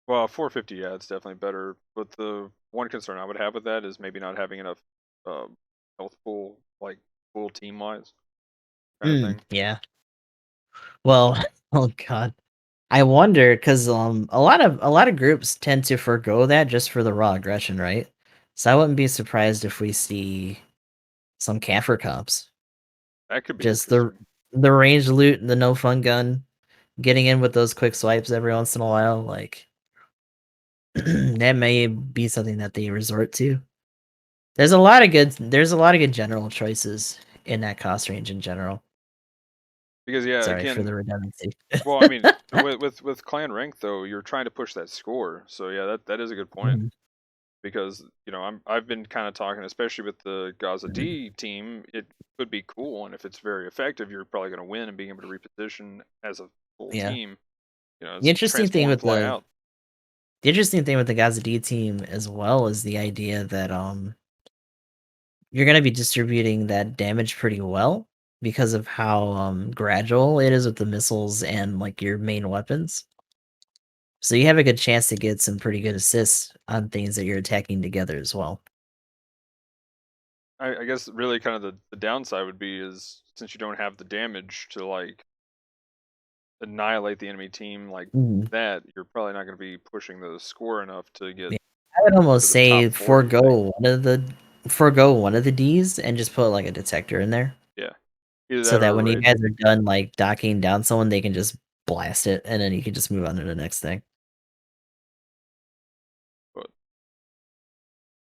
well 450, yeah, it's definitely better. But the one concern I would have with that is maybe not having enough health pool, like full team wise kind of thing. Yeah. Well, oh god. I wonder because a lot of groups tend to forgo that just for the raw aggression, right? So I wouldn't be surprised if we see some camper comps. That could be Just interesting. the range loot, the no fun gun, getting in with those quick swipes every once in a while, like that may be something that they resort to. There's a lot of good general choices in that cost range in general. Because yeah, Sorry for again, the redundancy. well, I mean, with clan rank though, you're trying to push that score. So yeah, that is a good point. Mhm, Because I've been kind of talking, especially with the Gaza mhm. D team. It could be cool, and if it's very effective, you're probably going to win and being able to reposition as a full Yeah. team. The It's interesting thing transform, with fly the out. The interesting thing with the Gaza D team as well is the idea that you're gonna be distributing that damage pretty well because of how gradual it is with the missiles and like your main weapons. So you have a good chance to get some pretty good assists on things that you're attacking together as well. I guess really kind of the downside would be is since you don't have the damage to like annihilate the enemy team like Mhm. that, you're probably not going to be pushing the score enough to get Yeah. I would to almost the top say 40, I think. forego one of the Ds and just put, like, a detector in there, Yeah. Either so that or that a when you raid. guys are done, like, docking down someone, they can just blast it, and then you can just move on to the next thing. But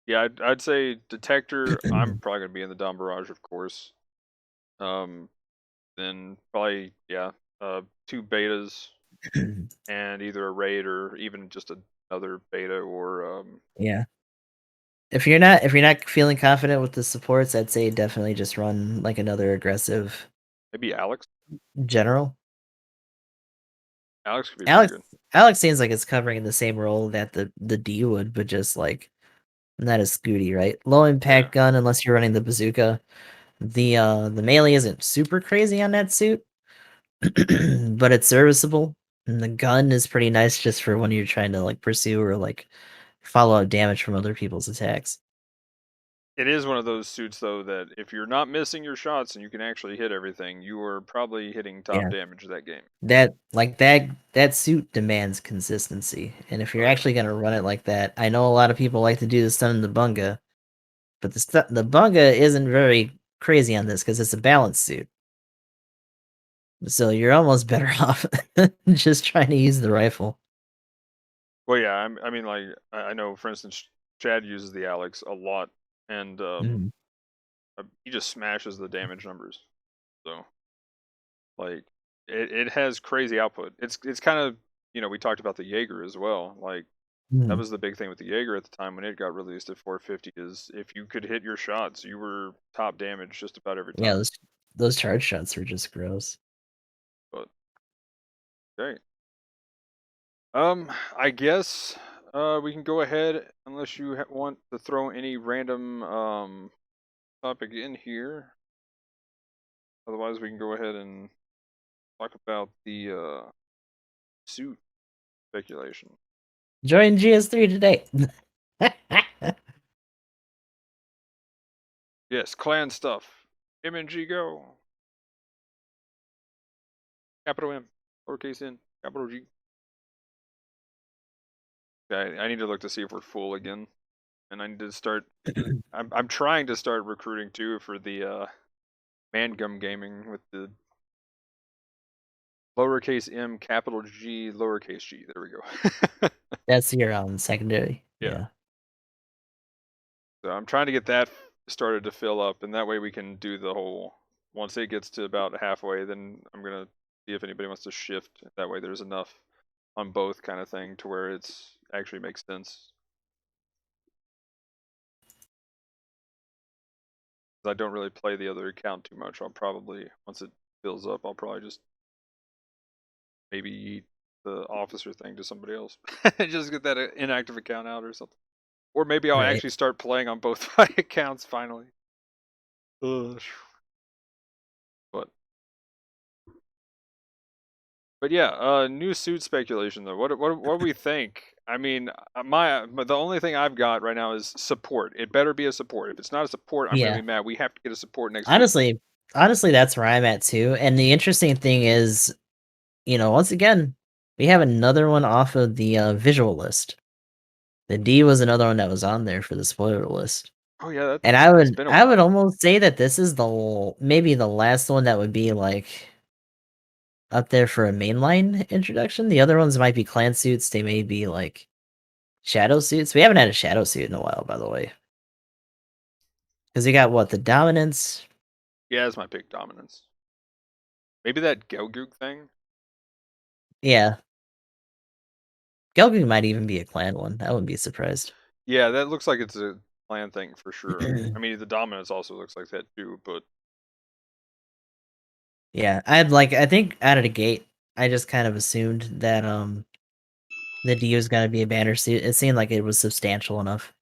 yeah, I'd say detector. I'm probably going to be in the Dom Barrage, of course. Um, then probably yeah, two betas and either a raid or even just another beta or Yeah. If you're not feeling confident with the supports, I'd say definitely just run, like, another aggressive maybe Alex. general. Alex could be pretty Alex good. Alex seems like it's covering the same role that the D would, but just, like, not as scooty, right? Low Yeah. impact gun unless you're running the bazooka. The melee isn't super crazy on that suit, but it's serviceable. And the gun is pretty nice just for when you're trying to like pursue or like follow up damage from other people's attacks. It is one of those suits though that if you're not missing your shots and you can actually hit everything, you are probably hitting top Yeah. damage that game. That suit demands consistency. And if you're Oh yeah. actually gonna run it like that, I know a lot of people like to do the stun and the bunga, but the bunga isn't very crazy on this because it's a balanced suit. So you're almost better off just trying to use the rifle. Well yeah, I mean like I know for instance Chad uses the Alex a lot and Mhm. he just smashes the damage numbers. So like it has crazy output. It's kind of we talked about the Jaeger as well. Like that Mhm. was the big thing with the Jaeger at the time when it got released at 450 is if you could hit your shots, you were top damage just about every Yeah, time. those charge shots were just gross. But okay. I guess we can go ahead unless you want to throw any random topic in here. Otherwise, we can go ahead and talk about the suit speculation. Join GS3 today. Yes, clan stuff. MNG go. Capital M, lowercase n, capital G. Okay, I need to look to see if we're full again, and I need to start. I'm trying to start recruiting too for the Magnum gaming with the lowercase m, capital G, lowercase g. There we go. That's your secondary. Yeah. Yeah. So I'm trying to get that started to fill up, and that way we can do the whole. Once it gets to about halfway, then I'm gonna see if anybody wants to shift. That way there's enough on both kind of thing to where it's actually makes sense. I don't really play the other account too much. I'll probably once it fills up, I'll probably just maybe eat the officer thing to somebody else. Just get that inactive account out or something. Or maybe I'll Right. actually start playing on both my accounts finally. Ugh. But yeah, new suit speculation though. What do we think? I mean, the only thing I've got right now is support. It better be a support. If it's not a support, I'm gonna Yeah. be mad. We have to get a support next week. Honestly, honestly, that's where I'm at too. And the interesting thing is, once again, we have another one off of the visual list. The D was another one that was on there for the spoiler list. Oh yeah, And it's been a I would while. almost say that this is maybe the last one that would be like up there for a mainline introduction. The other ones might be clan suits. They may be like shadow suits. We haven't had a shadow suit in a while, by the way. Because you got what, the dominance? Yeah, it's my pick dominance. Maybe that Gelgoog thing. Yeah. Gelgu might even be a clan one. I wouldn't be surprised. Yeah, that looks like it's a plan thing for sure. I mean, the dominance also looks like that too, but Yeah, I think out of the gate, I just kind of assumed that the D was gonna be a banner suit. It seemed like it was substantial enough.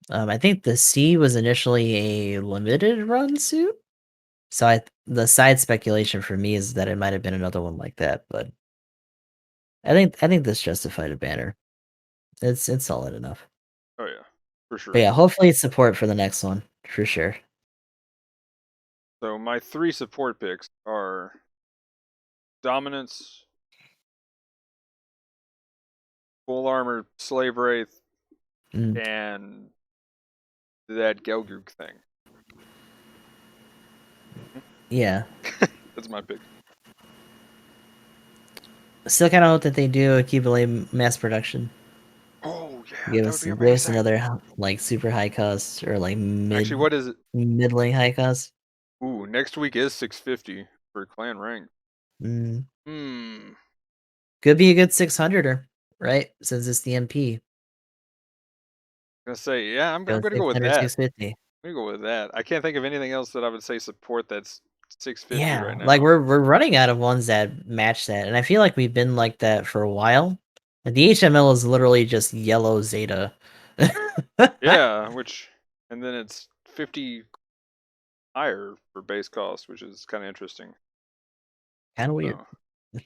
I think the C was initially a limited run suit. So the side speculation for me is that it might have been another one like that, but I think this justified a banner. It's solid enough. Oh yeah, for But sure. yeah, hopefully it's support for the next one for sure. So my 3 support picks are Dominance, Full Armor, Slave Wraith, Mm, and that Gelgoog thing. yeah, That's my pick. still kind of hope that they do a Keyblade mass production. Oh yeah, Give that would us be give us amazing. another like super high cost or like Actually, what is it? middling high cost. Ooh, next week is 650 for clan rank. Mm, Hmm. could be a good 600er, right? Since it's the MP. Gonna say, yeah, I'm Go gonna go with 600, that. 650. I'm gonna go with that. I can't think of anything else that I would say support that's 650 right Yeah, like now. we're running out of ones that match that, and I feel like we've been like that for a while. The HML is literally just yellow Zeta. Yeah, which and then it's 50 higher for base cost, which is kind of interesting. Kind of weird. So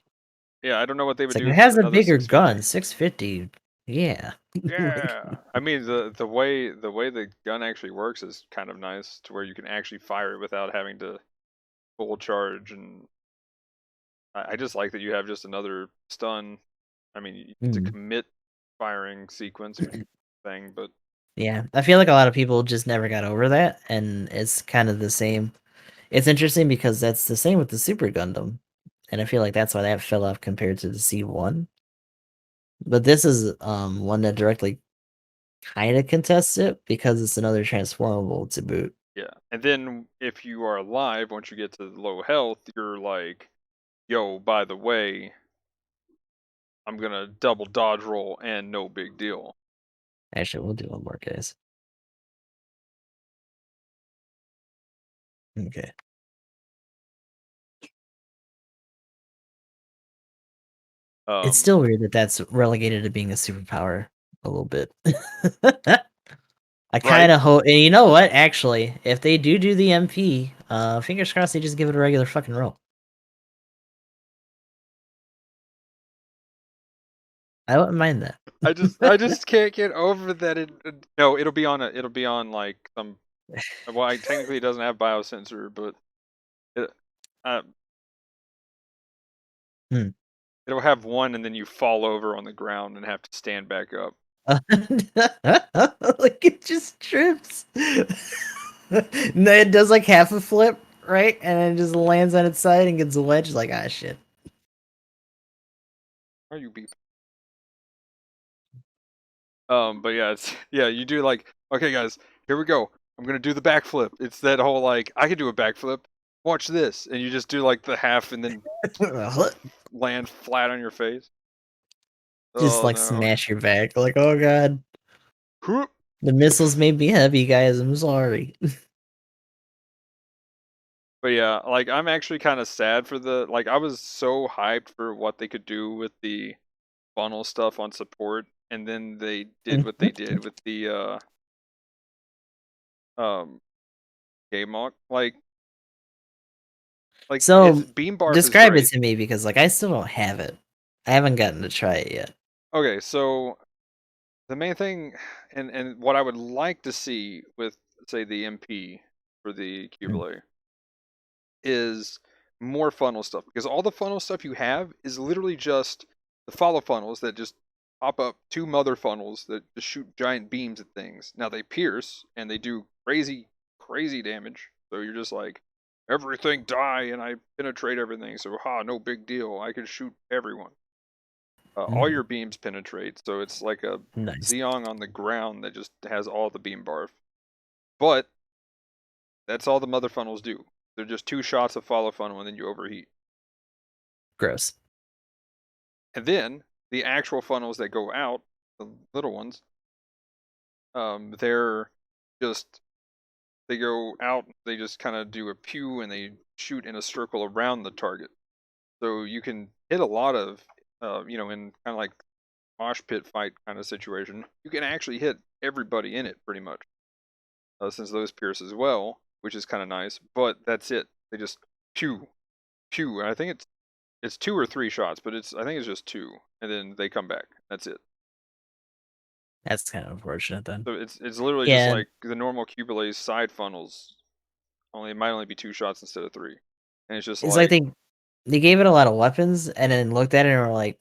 yeah, I don't know what they It's would like do it for has a another bigger gun, 650. 650. Yeah. Like, Yeah, I mean the way the gun actually works is kind of nice to where you can actually fire it without having to full charge, and I just like that you have just another stun. I mean, it's a mm. commit firing sequence thing, but Yeah, I feel like a lot of people just never got over that, and it's kind of the same. It's interesting because that's the same with the Super Gundam, and I feel like that's why that fell off compared to the C1. But this is one that directly kind of contests it because it's another transformable to boot. yeah. And then if you are alive, once you get to low health, you're like, yo, by the way, I'm gonna double dodge roll and no big deal. Actually, we'll do one more, guys. Okay. It's Um, still weird that that's relegated to being a superpower a little bit. I right? kind of hope, and you know what? Actually, if they do the MP, fingers crossed they just give it a regular fucking roll. I wouldn't mind that. I just can't get over that. No, it'll be on like some. Well, technically it doesn't have biosensor, but it, uh, Hmm. it'll have one, and then you fall over on the ground and have to stand back up. Like it just trips. No, it does like half a flip, right? And then it just lands on its side and gets wedged. Like ah shit. Are you beep? But yeah, it's yeah. You do like, okay, guys, here we go. I'm gonna do the backflip. It's that whole like, I can do a backflip. Watch this, and you just do like the half, and then land flat on your face. Just Oh like no. smash your back. Like oh god, the missiles made me heavy, guys. I'm sorry. But yeah, like I'm actually kind of sad for the like I was so hyped for what they could do with the funnel stuff on support, and then they did what they did with the um game mock. Like it's So beam barf is describe it great. to me because like I still don't have it. I haven't gotten to try it yet. Okay, so the main thing and what I would like to see with say the MP for the Mm, Cubelay is more funnel stuff, because all the funnel stuff you have is literally just the follow funnels that just pop up two mother funnels that just shoot giant beams at things. Now they pierce and they do crazy damage. So you're just like, everything die and I penetrate everything. So no big deal. I can shoot everyone. All mm, your beams penetrate. So it's like a nice. Zeong on the ground that just has all the beam barf. But that's all the mother funnels do. They're just two shots of follow funnel and then you overheat. Gross. And then the actual funnels that go out, the little ones, they're just they go out. They just kind of do a pew and they shoot in a circle around the target. So you can hit a lot of, in kind of like mosh pit fight kind of situation. You can actually hit everybody in it pretty much, since those pierce as well, which is kind of nice. But that's it. They just pew pew. And I think it's It's 2 or 3 shots, but I think it's just 2, and then they come back. That's it. That's kind of unfortunate then. So it's literally just Yeah, like the normal Cubela's side funnels. Only it might only be 2 shots instead of 3, and it's just it's like like, they gave it a lot of weapons and then looked at it and were like,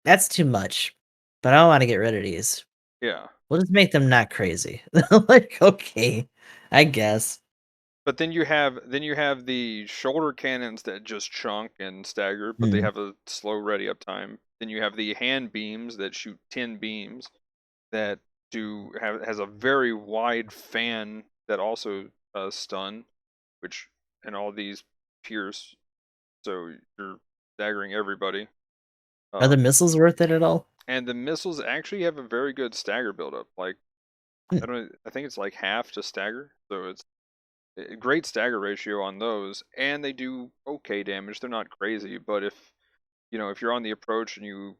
"That's too much, but I don't wanna get rid of these. yeah. We'll just make them not crazy." Like, "Okay, I guess." But then you have the shoulder cannons that just chunk and stagger, but they Mm. have a slow ready up time. Then you have the hand beams that shoot 10 beams that has a very wide fan that also stun, which and all these pierce, so you're staggering everybody. Are the Um, missiles worth it at all? and the missiles actually have a very good stagger buildup. Like Hmm, I think it's like half to stagger, so it's a great stagger ratio on those, and they do okay damage. They're not crazy, but if you're on the approach and you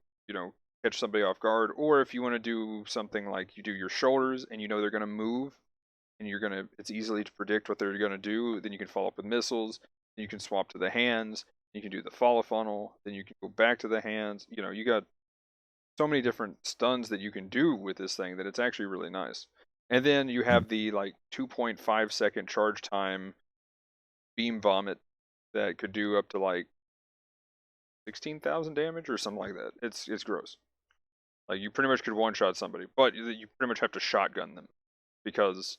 catch somebody off guard, or if you want to do something like you do your shoulders and you know they're going to move and it's easily to predict what they're going to do, then you can follow up with missiles, then you can swap to the hands, you can do the follow funnel, then you can go back to the hands. You got so many different stuns that you can do with this thing that it's actually really nice. And then you hmm. have the like 2.5-second charge time beam vomit that could do up to like 16,000 damage or something like that. It's gross. Like you pretty much could one shot somebody, but you pretty much have to shotgun them because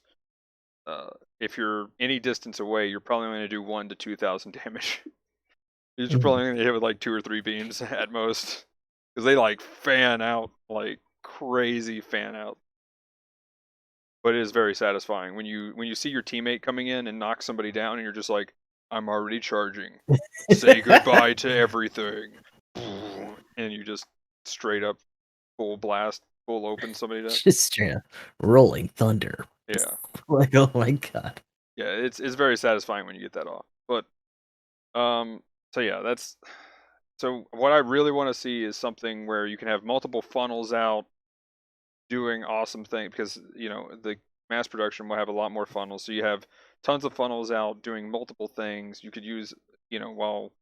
uh, if you're any distance away, you're probably going to do 1 to 2,000 damage. You're Mhm. probably going to hit with like 2 or 3 beams at most because they like fan out like crazy fan out. But it is very satisfying when you see your teammate coming in and knock somebody down, and you're just like, I'm already charging. Say goodbye to everything, and you just straight up full blast, full open somebody to. Just straight up rolling thunder. Yeah, Like, oh my god. yeah, it's very satisfying when you get that off. But so yeah, so what I really want to see is something where you can have multiple funnels out doing awesome things because the mass production will have a lot more funnels. So you have tons of funnels out doing multiple things. You could use while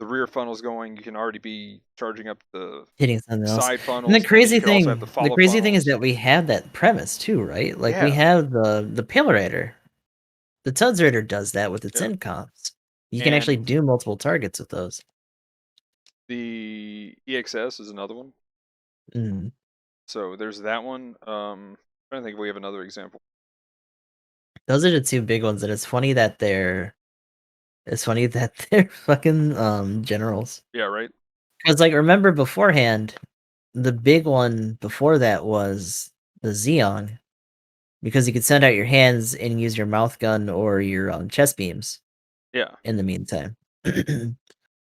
the rear funnel's going, you can already be charging up the Hitting something else. side And funnels, and then you could also have the the crazy thing is funnels. that we have that premise too, right? Like, we Yeah, have the Pale Rider. The Tuds Raider does that with its yeah. incoms. You can actually And do multiple targets with those. the EXS is another one. Mm. So there's that one. I don't think we have another example. Those are the 2 big ones, and it's funny that they're fucking, generals. Yeah, right. 'Cause, like, remember beforehand, the big one before that was the Xeon, because you could send out your hands and use your mouth gun or your, chest beams Yeah. in the meantime.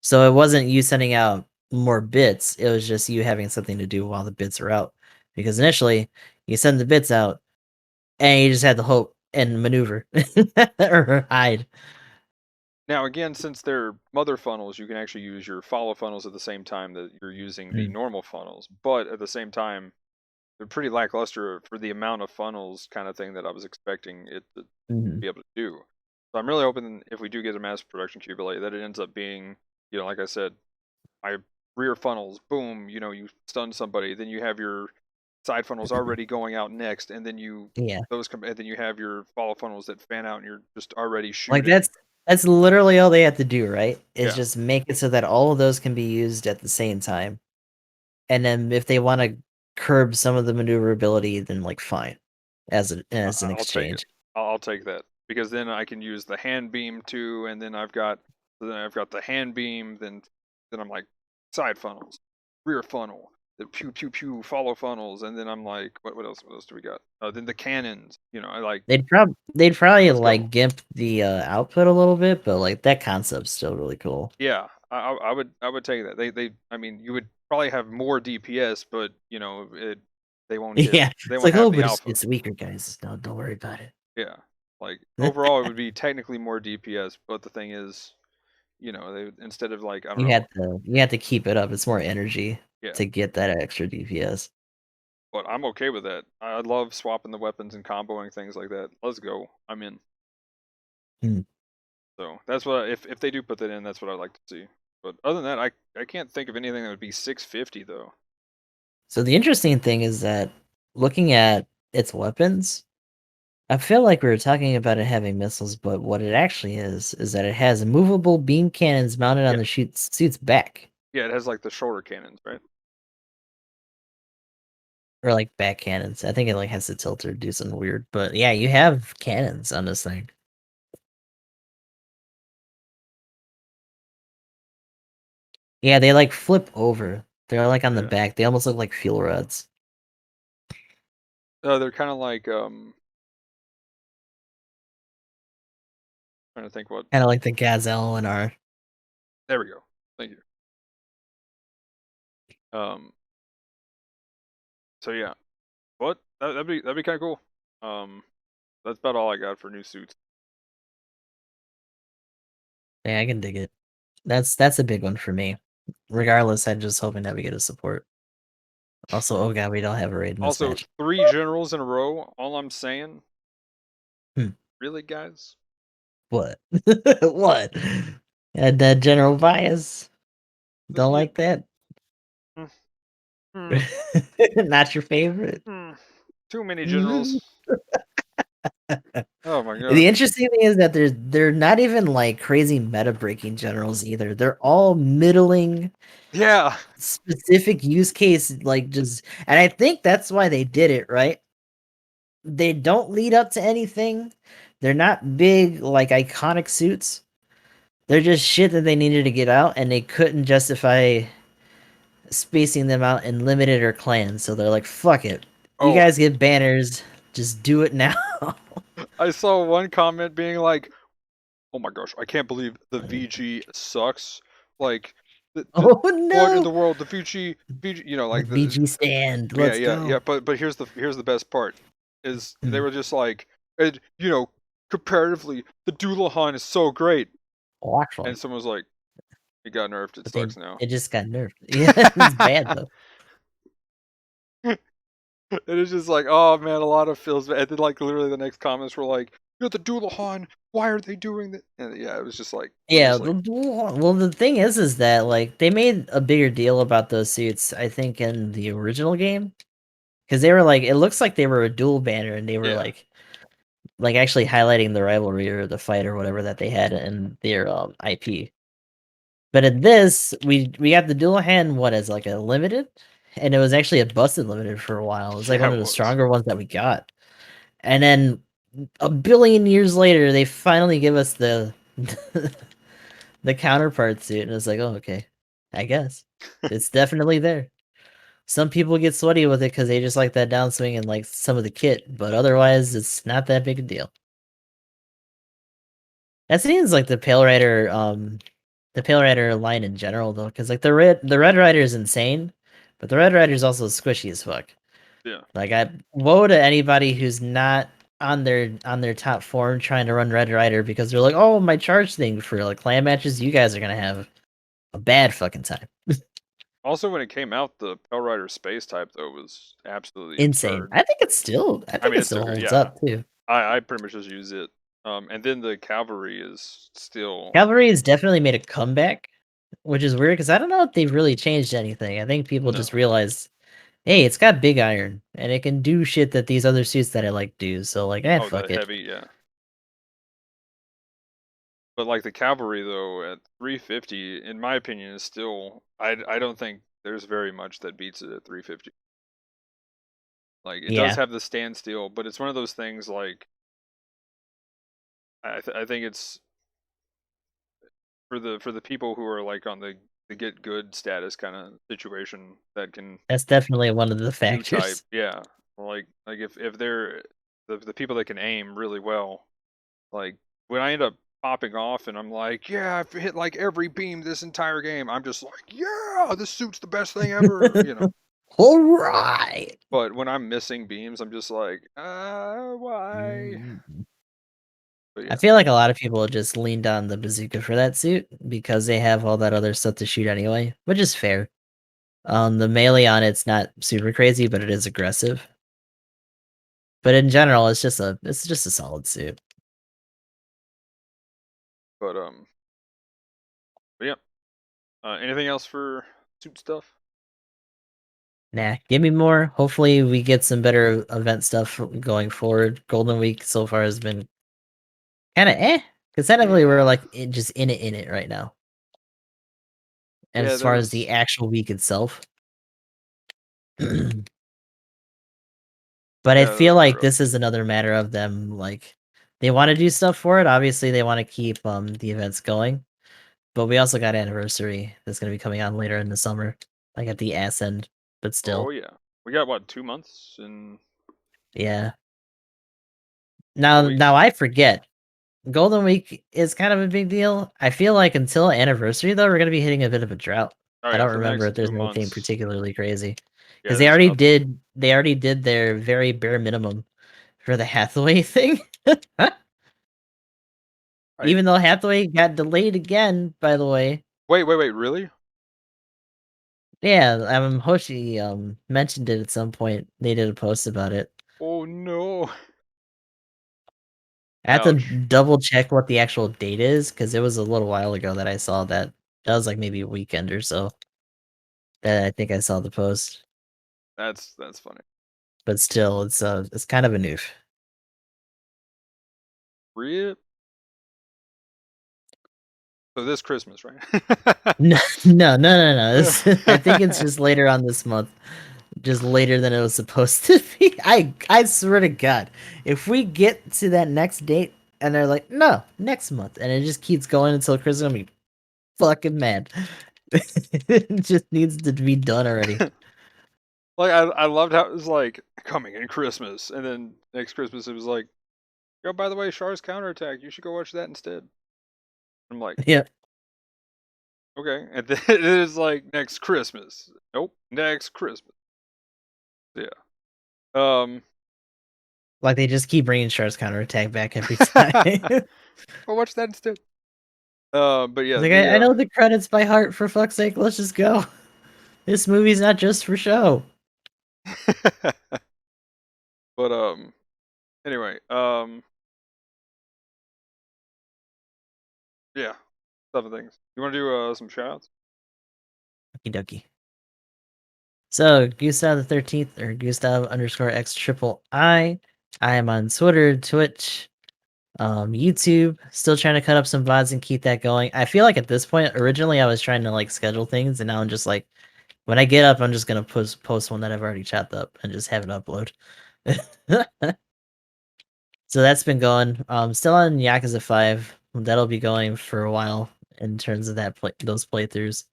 So it wasn't you sending out more bits, it was just you having something to do while the bits are out. Because initially, you send the bits out, and you just had to hope and maneuver or hide. Now again, since they're mother funnels, you can actually use your follow funnels at the same time that you're using the Mm, normal funnels. But at the same time, they're pretty lackluster for the amount of funnels kind of thing that I was expecting it to mhm. be able to do. So I'm really hoping if we do get a mass production Cubulate that it ends up being, like I said, my rear funnels, boom, you stun somebody, then you have your side funnels already going out next, and then Yeah. and then you have your follow funnels that fan out, and you're just already Like, shooting. that's literally all they have to do, right? Is Yeah, just make it so that all of those can be used at the same time. And then if they wanna curb some of the maneuverability, then, like, fine, as an I'll take it. exchange. I'll take that because then I can use the hand beam too, and then I've got the hand beam. Then I'm like side funnels, rear funnel, the pew pew pew follow funnels, and then I'm like, what else? What else do we got? Then the cannons. I like, They'd probably, let's go. like, gimp the, output a little bit, but, like, that concept's still really cool. Yeah, I would take that. I mean, you would probably have more DPS, but they won't hit. Yeah, They it's won't like, have "Oh, the but alpha. it's weaker, guys. No, don't worry about it." Yeah, like overall, it would be technically more DPS, but the thing is, they instead of like I don't know, You had to keep it up, it's more energy yeah. to get that extra DPS. But I'm okay with that. I love swapping the weapons and comboing things like that. Let's go. I'm in. Hmm. So that's what if they do put that in, that's what I'd like to see. But other than that, I can't think of anything that would be 650 though. So the interesting thing is that looking at its weapons, I feel like we were talking about it having missiles, but what it actually is that it has movable beam cannons mounted on Yeah, the suit's back. yeah, it has like the shoulder cannons, right? Or like back cannons. I think it like has to tilt or do something weird. But yeah, you have cannons on this thing. Yeah, they like flip over. They're like on the Yeah. back. They almost look like fuel rods. They're kind of like trying to think what. Kind of like the Gazelle in our. There we go. Thank you. Um. So yeah, what that'd be kind of cool. Um. That's about all I got for new suits. Yeah, I can dig it. That's a big one for me. Regardless, I'm just hoping that we get a support. Also, oh god, we don't have a raid Also, mismatch. 3 generals in a row. All I'm saying, Hmm. really, guys. What? What? And general bias. Don't Yeah. like that. mm, mm, Not your favorite. Too many Mm. generals. Oh my The god. interesting thing is that they're not even like crazy meta breaking generals either. They're all middling Yeah. specific use case, like just, and I think that's why they did it, right? They don't lead up to anything. They're not big, like iconic suits. They're just shit that they needed to get out, and they couldn't justify spacing them out in limited or clans. So they're like, fuck it. You Oh, guys get banners. Just do it now. I saw one comment being like, "Oh my gosh, I can't believe the VG sucks." Like, the Oh what in no! the world? The VG, The like the VG stand. yeah, Let's yeah, yeah. go. But here's the best part is they Hmm. were just like, and comparatively, the Doulahan is so great, Oh, actually, and someone was like, "It got nerfed. It but sucks now." it just got nerfed. Yeah, it's bad though. And it's just like, oh man, a lot of feels bad. And then like literally the next comments were like, "You're the Doulahan. Why are they doing that?" And yeah, it was just like, I'm Yeah, just like, well, the thing is that like they made a bigger deal about those suits, I think, in the original game, because they were like, it looks like they were a dual banner, and they were yeah, like actually highlighting the rivalry or the fight or whatever that they had in their IP. But in this, we got the dual hand one as like a limited, and it was actually a busted limited for a while. It was like yeah, one it of the was. stronger ones that we got. And then a billion years later, they finally give us the the counterpart suit, and it's like, oh, okay, I guess it's definitely there. Some people get sweaty with it because they just like that downswing and like some of the kit, but otherwise, it's not that big a deal. That seems like the Pale Rider line in general though, because like the Red Rider is insane, but the Red Rider is also squishy as fuck. Yeah. Like I woe to anybody who's not on their top form trying to run Red Rider because they're like, oh, my charge thing for like clan matches, you guys are gonna have a bad fucking time. Also, when it came out, the Pell Rider space type though was absolutely Insane. absurd. I I think mean, it it's still still good. holds Yeah, up too. I pretty much just use it. And then the cavalry is still Cavalry has definitely made a comeback, which is weird because I don't know if they've really changed anything. I think people just no. realized, hey, it's got big iron and it can do shit that these other suits that I like do. So like, Oh, the fuck it. heavy, yeah. But like the cavalry though, at 350, in my opinion, is still. I don't think there's very much that beats it at 350. Like it does Yeah, have the standstill, but it's one of those things like I think it's for the people who are like on the get good status kind of situation that can that's definitely one of the two type. factors. Yeah, like if they're the people that can aim really well, like when I end up popping off and I'm like, yeah, I've hit like every beam this entire game. I'm just like, yeah, this suit's the best thing ever. All right. But when I'm missing beams, I'm just like, why? Mm. But I yeah, feel like a lot of people just leaned on the bazooka for that suit because they have all that other stuff to shoot anyway, which is fair. The melee on it's not super crazy, but it is aggressive. But in general, it's just a solid suit. but but yeah. Anything else for suit stuff? Nah, give me more. Hopefully, we get some better event stuff going forward. Golden Week so far has been kind of because technically we're Yeah. like just in it right now. And Yeah, as far as the there's. actual week itself, but I Yeah, feel those like are this is another matter of them like they want to do stuff for it. Obviously, they want to keep the events going, but we also got anniversary that's gonna be coming on later in the summer, like at the ass end. But Oh still, yeah. We got what, 2 months and yeah. a couple Now weeks? I forget. Golden Week is kind of a big deal. I feel like until anniversary though, we're gonna be hitting a bit of a drought. Oh I yeah, don't for the remember next if two there's anything months. particularly crazy Yeah, because there's nothing. they already did their very bare minimum for the Hathaway thing. I Even though Hathaway got delayed again, by the way. wait, really? Yeah, Hoshi mentioned it at some point. They did a post about it. Oh no. I have to Ouch. double check what the actual date is because it was a little while ago that I saw that. That was like maybe a weekend or so that I think I saw the post. That's funny. But still, it's kind of a noof. Rip. So this Christmas, right? No, no. I think it's just later on this month, just later than it was supposed to be. I swear to God, if we get to that next date and they're like, no, next month, and it just keeps going until Christmas, I'm gonna be fucking mad. It just needs to be done already. Like I loved how it was like coming in Christmas, and then next Christmas it was like, oh, by the way, Char's counterattack. You should go watch that instead. I'm like, Yeah, okay, and then it is like next Christmas. Nope, next Christmas. Yeah. Um. like they just keep bringing Char's counterattack back every time. It's Go watch that instead. But yeah, like the I know the credits by heart. For fuck's sake, let's just go. This movie's not just for show. but anyway, yeah, stuff and things. You want to do some shoutouts? Okie dokie. So Gustav the 13th or Gustav underscore X triple I. I am on Twitter, Twitch, YouTube. Still trying to cut up some VODs and keep that going. I feel like at this point, originally I was trying to like schedule things, and now I'm just like, when I get up, I'm just gonna post one that I've already chopped up and just have it upload. So that's been going. Still on Yakuza 5. That'll be going for a while in terms of those playthroughs.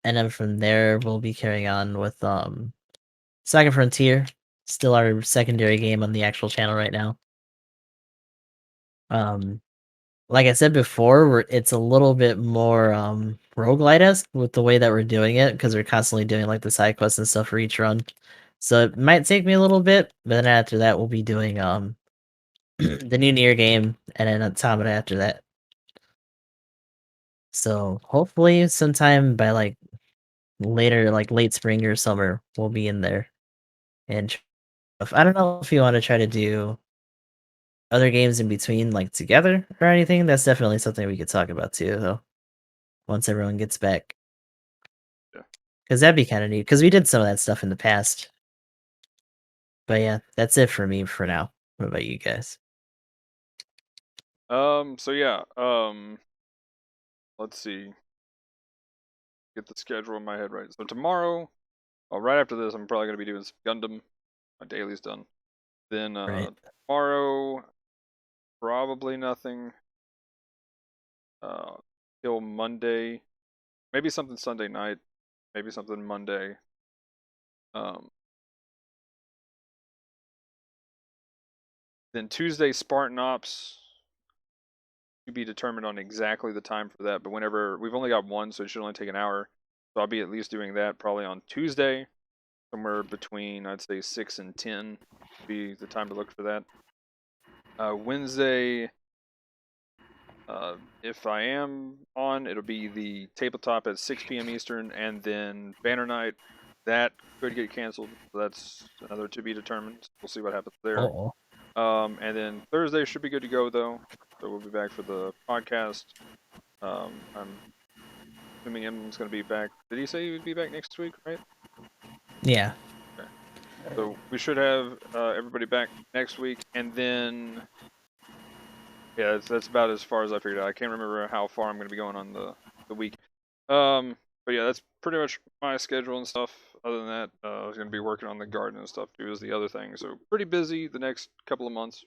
And then from there we'll be carrying on with Saga Frontier, still our secondary game on the actual channel right now. Um, like I said before, it's a little bit more roguelite-esque with the way that we're doing it because we're constantly doing like the side quests and stuff for each run. So it might take me a little bit, but then after that we'll be doing the new Nier game and then Automata after that. So hopefully sometime by like later, like late spring or summer, we'll be in there. And I don't know if you want to try to do other games in between, like together or anything. That's definitely something we could talk about too, though. Once everyone gets back, Yeah. because that'd be kind of neat. Because we did some of that stuff in the past. But yeah, that's it for me for now. What about you guys? So yeah. Let's see. Get the schedule in my head right. So tomorrow, right after this, I'm probably gonna be doing some Gundam. My daily's done. Then Right. tomorrow, probably nothing. Uh, till Monday. Maybe something Sunday night. Maybe something Monday. Um, then Tuesday Spartan Ops to be determined on exactly the time for that. But whenever we've only got one, so it should only take an hour. So I'll be at least doing that probably on Tuesday, somewhere between I'd say 6 and 10 be the time to look for that. Wednesday, if I am on, it'll be the tabletop at 6 p.m. Eastern, and then Banner Night. That could get canceled. So that's another to be determined. We'll see what happens there. Oh, And then Thursday should be good to go though. So we'll be back for the podcast. I'm assuming Eminem's going to be back. Did he say he would be back next week, right? Yeah. Okay. So we should have everybody back next week, and then yeah, that's about as far as I figured out. I can't remember how far I'm going to be going on the week. But yeah, that's pretty much my schedule and stuff. Other than that, I was going to be working on the garden and stuff too, is the other thing. So pretty busy the next couple of months,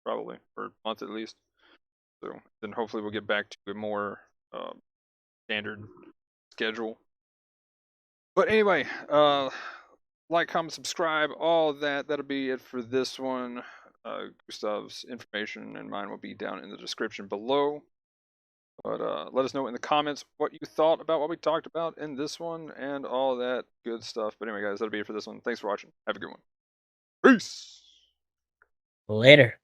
probably, or month at least. So then hopefully we'll get back to a more standard schedule. But anyway, like, comment, subscribe, all of that. That'll be it for this one. Gustav's information and mine will be down in the description below. But let us know in the comments what you thought about what we talked about in this one and all that good stuff. But anyway, guys, that'll be it for this one. Thanks for watching. Have a good one. Peace. Later.